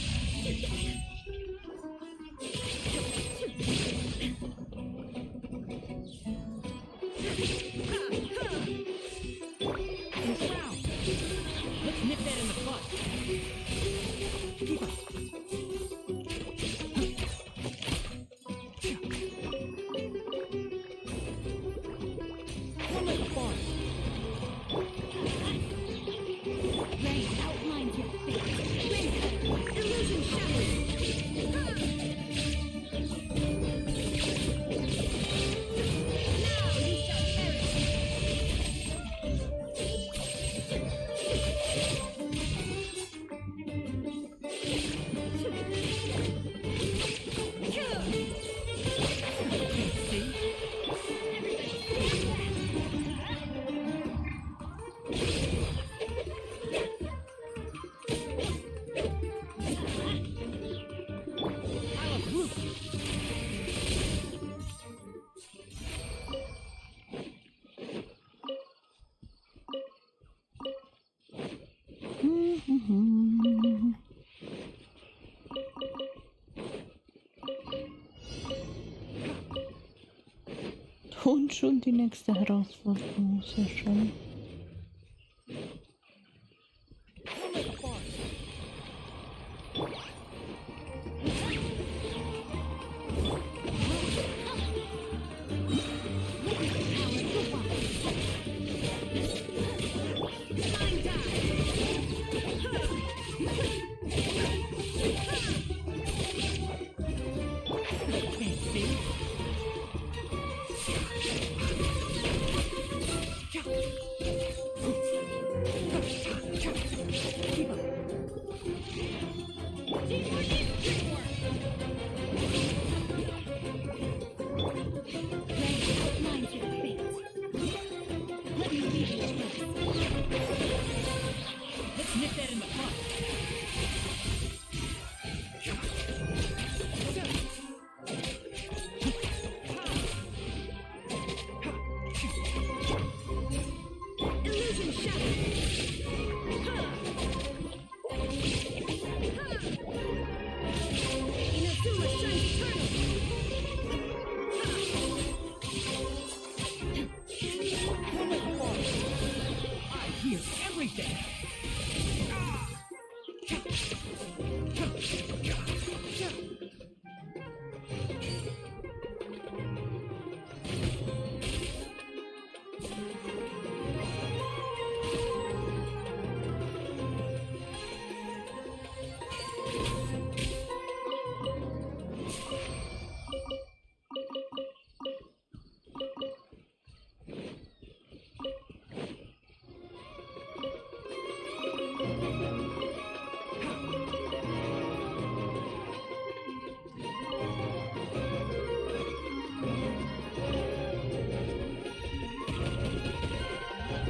Und schon die nächste Herausforderung, sehr schön.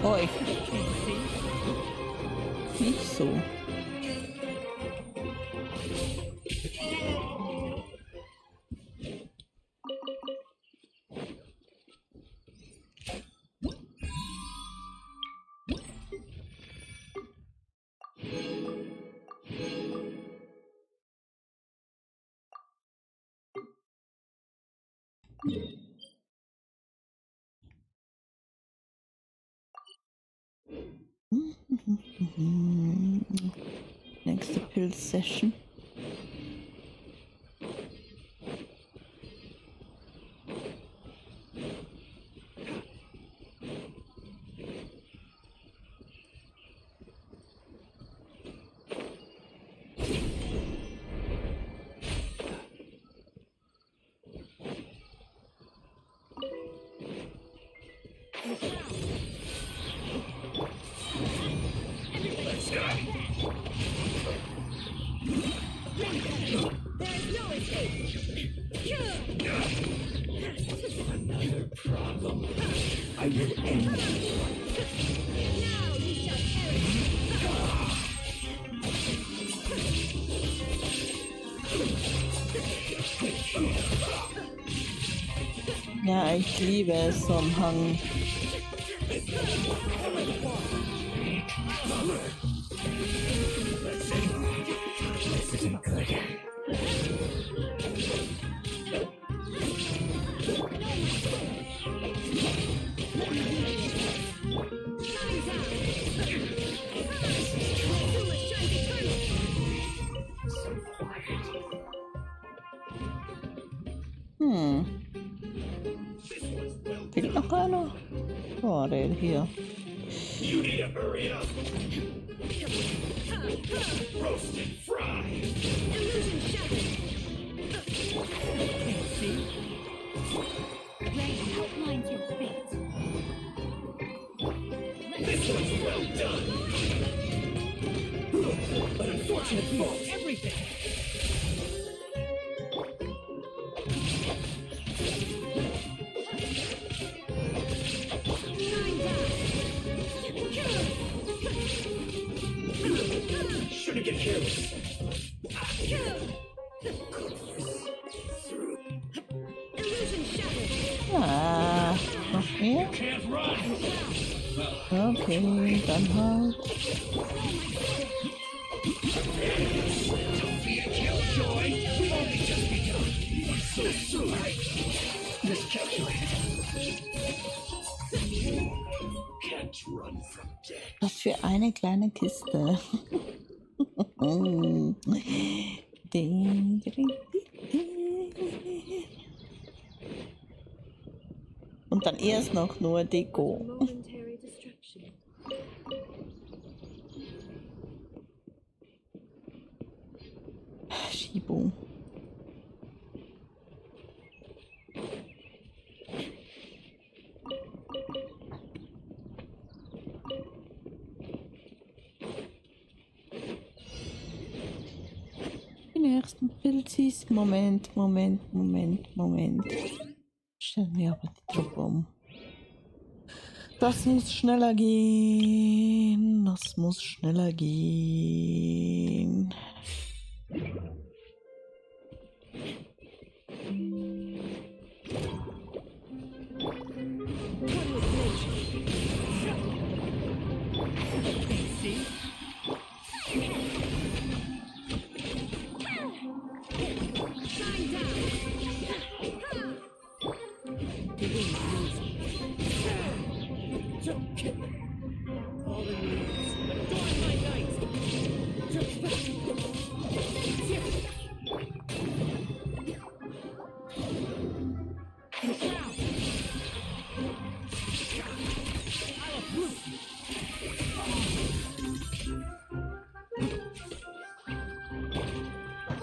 Oi. Nicht so. Nächste Pilz-Session. Another problem. I will end you. Now you shall Ja, ich liebe es, so am Hang. This isn't good. Fehlt noch einer? Oh, der hier. You need to hurry up. Roast and fry. Illusion shattered. Rein outlines your fate. This one's well done. But unfortunate fault. Everything. Shouldn't get careless. Illusion shattered. Ah, noch mehr? Okay, dann halt. Don't be a killjoy. We've only just begun. So soon. Miscalculated. Can't run from death. Was für eine kleine Kiste. Und dann erst noch nur Deko. Momentary distraction. Schiebung. Die nächsten Pilzis. Moment. Stellen wir aber die Truppe um. Das muss schneller gehen.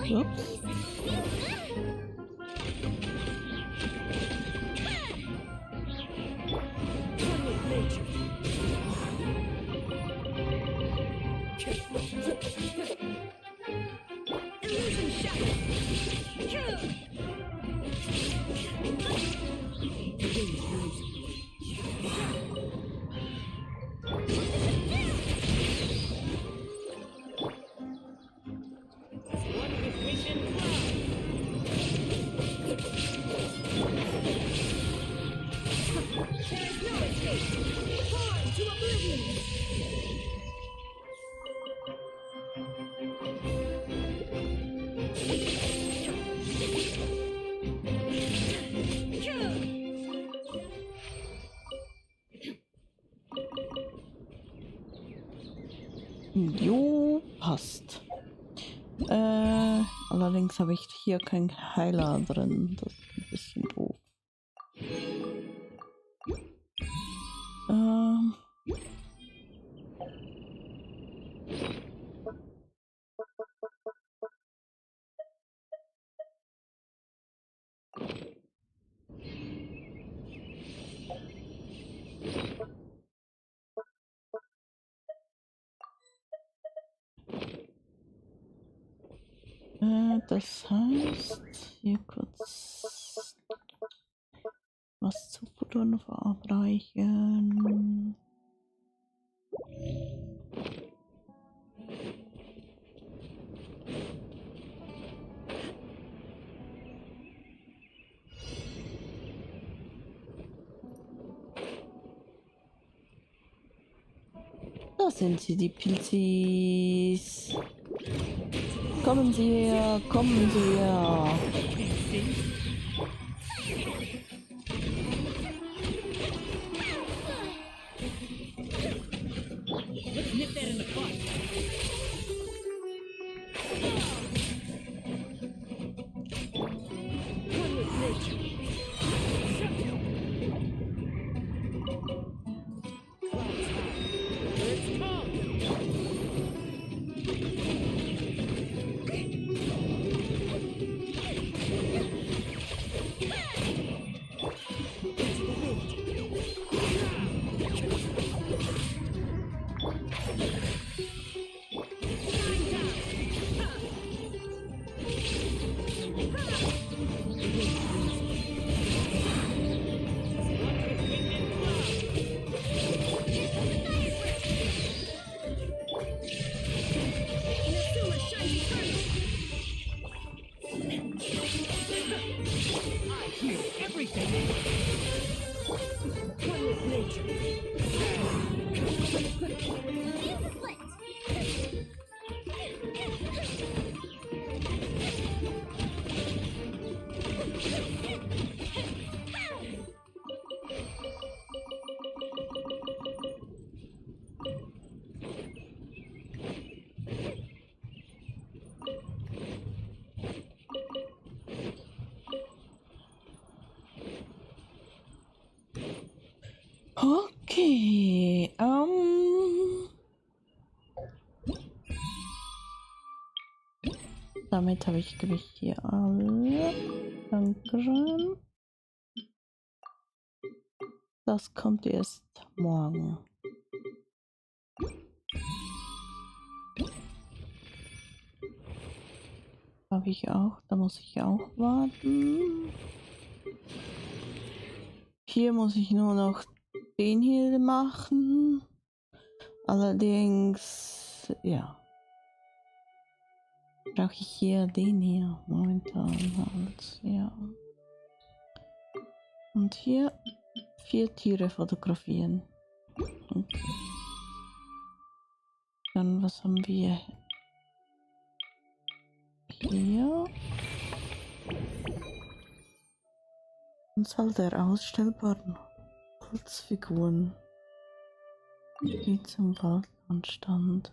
Ups. Jo, passt. Allerdings habe ich hier keinen Heiler drin. Das ist ein bisschen doof. Das heißt, hier kurz was zu futtern verabreichen. Da sind sie, die Pilzis. Kommen Sie her, kommen Sie her. Let's nip that in the bud. One with nature. Clouds high. It's calm. Okay, damit habe ich, glaube ich, hier alle. Dankeschön. Das kommt erst morgen. Habe ich auch, da muss ich auch warten. Hier muss ich nur noch den hier machen. Allerdings, ja. Brauche ich hier den hier momentan halt, ja. Und hier 4 Tiere fotografieren. Okay. Dann was haben wir hier? Anzahl der ausstellbaren Holzfiguren. Die zum Waldlandstand.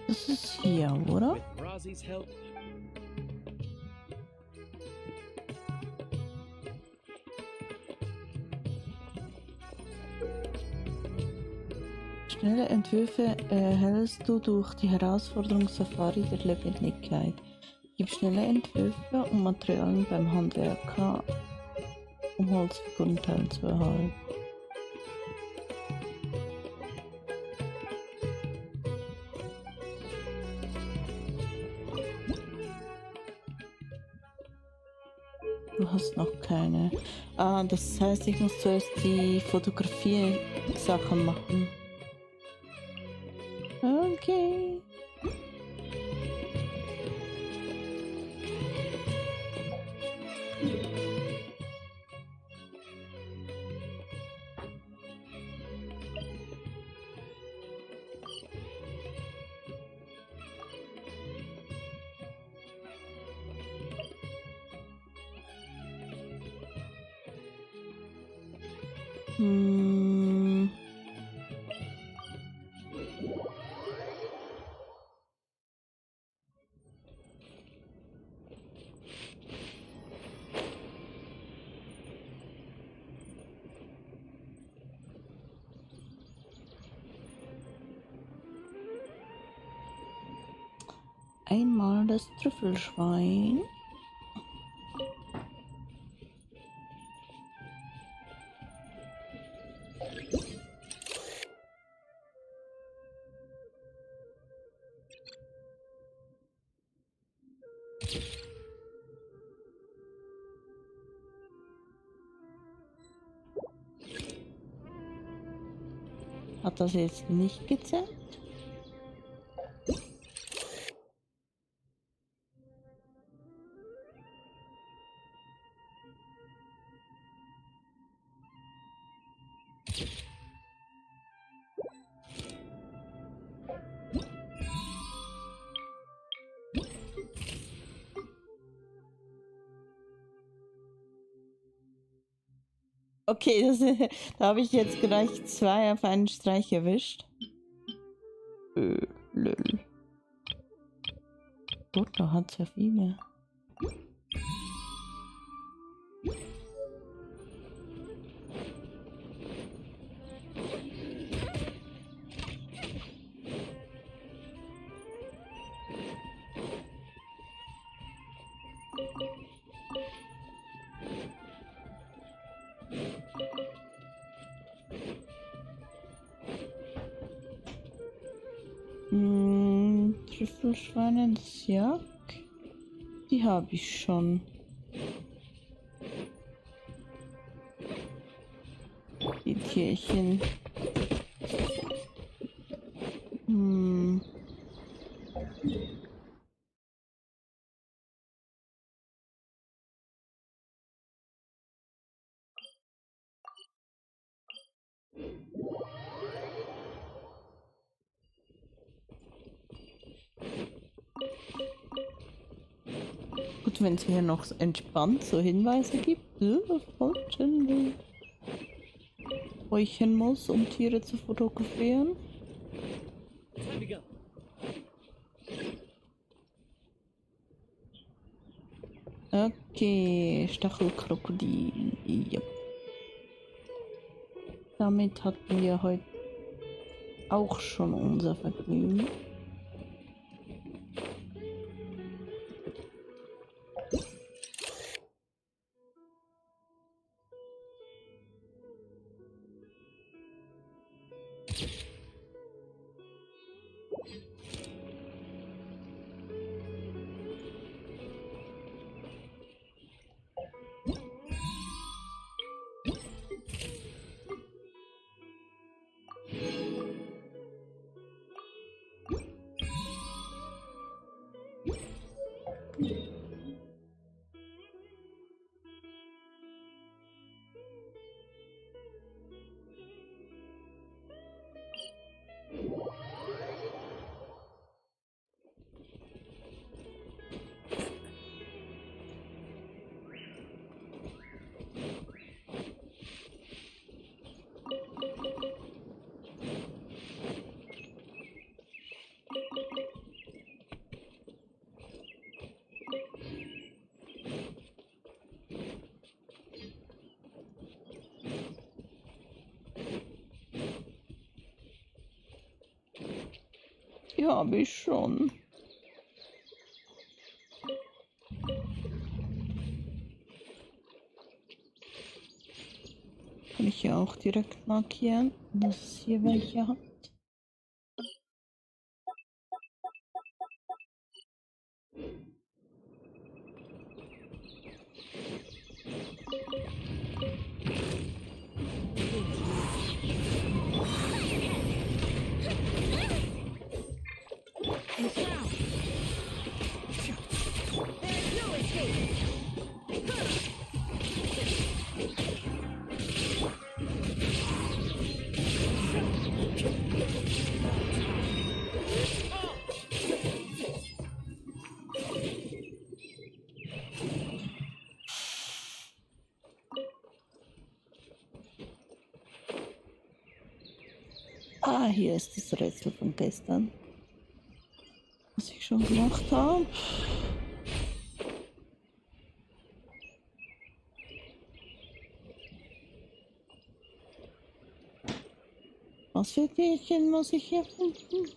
Das ist hier, oder? With Razi's help, Schnelle Entwürfe erhältst du durch die Herausforderung Safari der Lebendigkeit. Gib schnelle Entwürfe und Materialien beim Handwerker, um Holzfiguren teilzuerhalten. Du hast noch keine. Ah, das heißt, ich muss zuerst die Fotografie-Sachen machen. Okay. Hm. Einmal das Trüffelschwein. Hat das jetzt nicht gezählt? Okay, da habe ich jetzt gleich 2 auf einen Streich erwischt. Lol. Gut, da hat es ja viele. Trüffelschweine, das Jagd. Die habe ich schon. Die Tierchen. Gut, wenn es hier noch entspannt so Hinweise gibt, folgen, wo ich hin muss, um Tiere zu fotografieren. Okay, Stachelkrokodil. Ja. Damit hatten wir heute auch schon unser Vergnügen. Ja, habe ich schon. Kann ich ja auch direkt markieren, dass es hier welche hat. Ah, hier ist das Rätsel von gestern. Was ich schon gemacht habe. Was für Tierchen muss ich hier finden?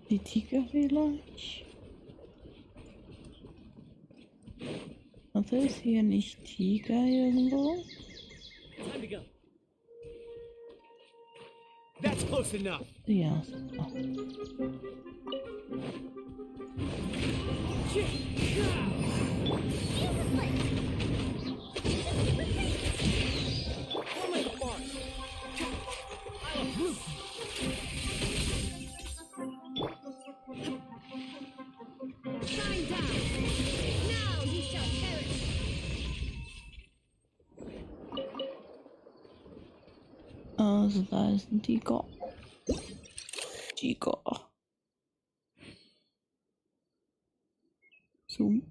Die Tiger vielleicht? Also ist hier nicht Tiger irgendwo? Time to go. That's close enough. Ja. Shine down! Now you shall perish! Also da ist ein Tiger. Tiger. Zoom.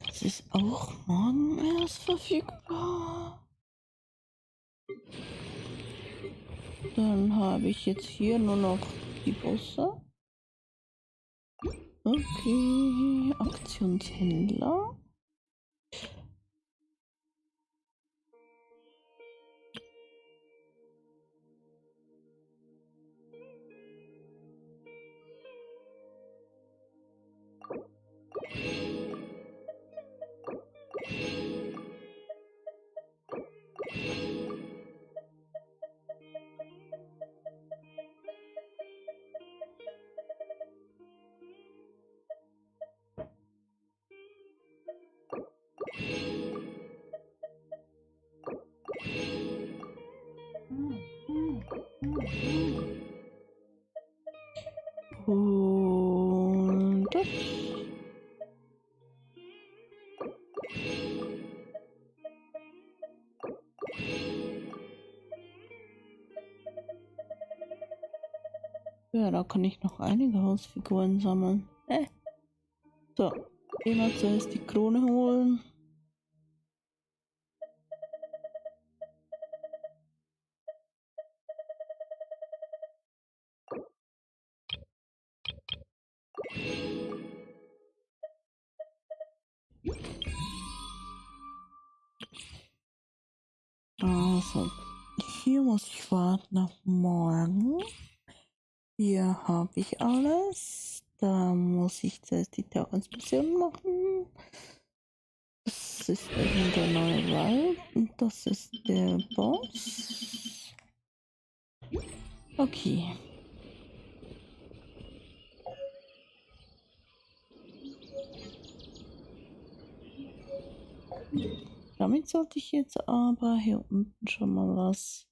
Das ist auch morgen erst verfügbar. Dann habe ich jetzt hier nur noch die Bosse. Okay, Aktionshändler. Und das. Ja, da kann ich noch einige Hausfiguren sammeln. So, gehen wir zuerst die Krone holen. Also, hier muss ich warten auf morgen. Hier habe ich alles. Da muss ich zuerst die Transmission machen. Das ist eben der neue Wald und das ist der Boss. Okay. Damit sollte ich jetzt aber hier unten schon mal was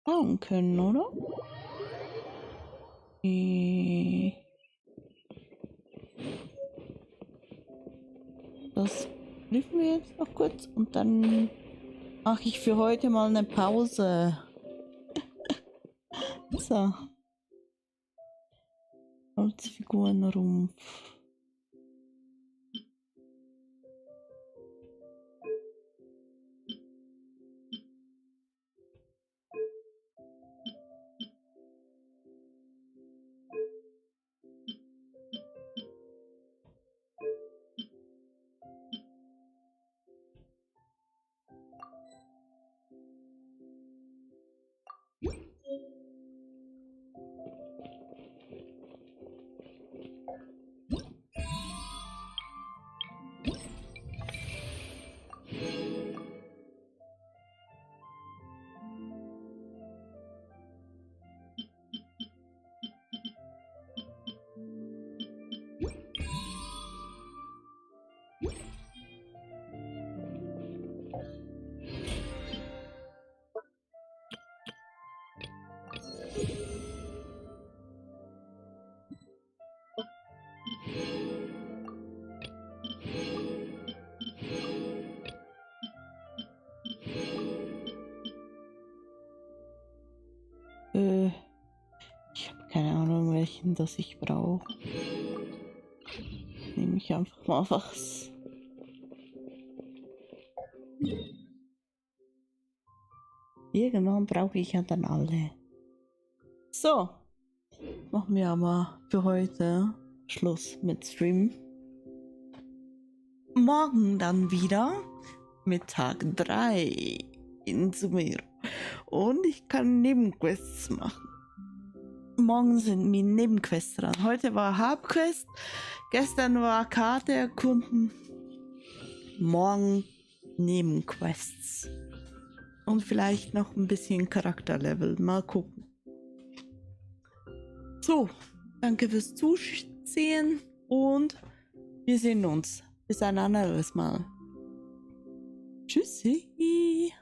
bauen können, oder? Das prüfen wir jetzt noch kurz und dann mache ich für heute mal eine Pause. So. Holzfigurenrumpf. Item, das ich brauche. Nehme ich einfach mal was. Irgendwann brauche ich ja dann alle. So, machen wir aber für heute Schluss mit Stream. Morgen dann wieder mit Tag 3 in Sumeru. Und ich kann Nebenquests machen. Morgen sind mir Nebenquests dran. Heute war Hauptquest, gestern war Karte erkunden. Morgen Nebenquests. Und vielleicht noch ein bisschen Charakterlevel. Mal gucken. So, danke fürs Zusehen und wir sehen uns. Bis ein anderes Mal. Tschüssi.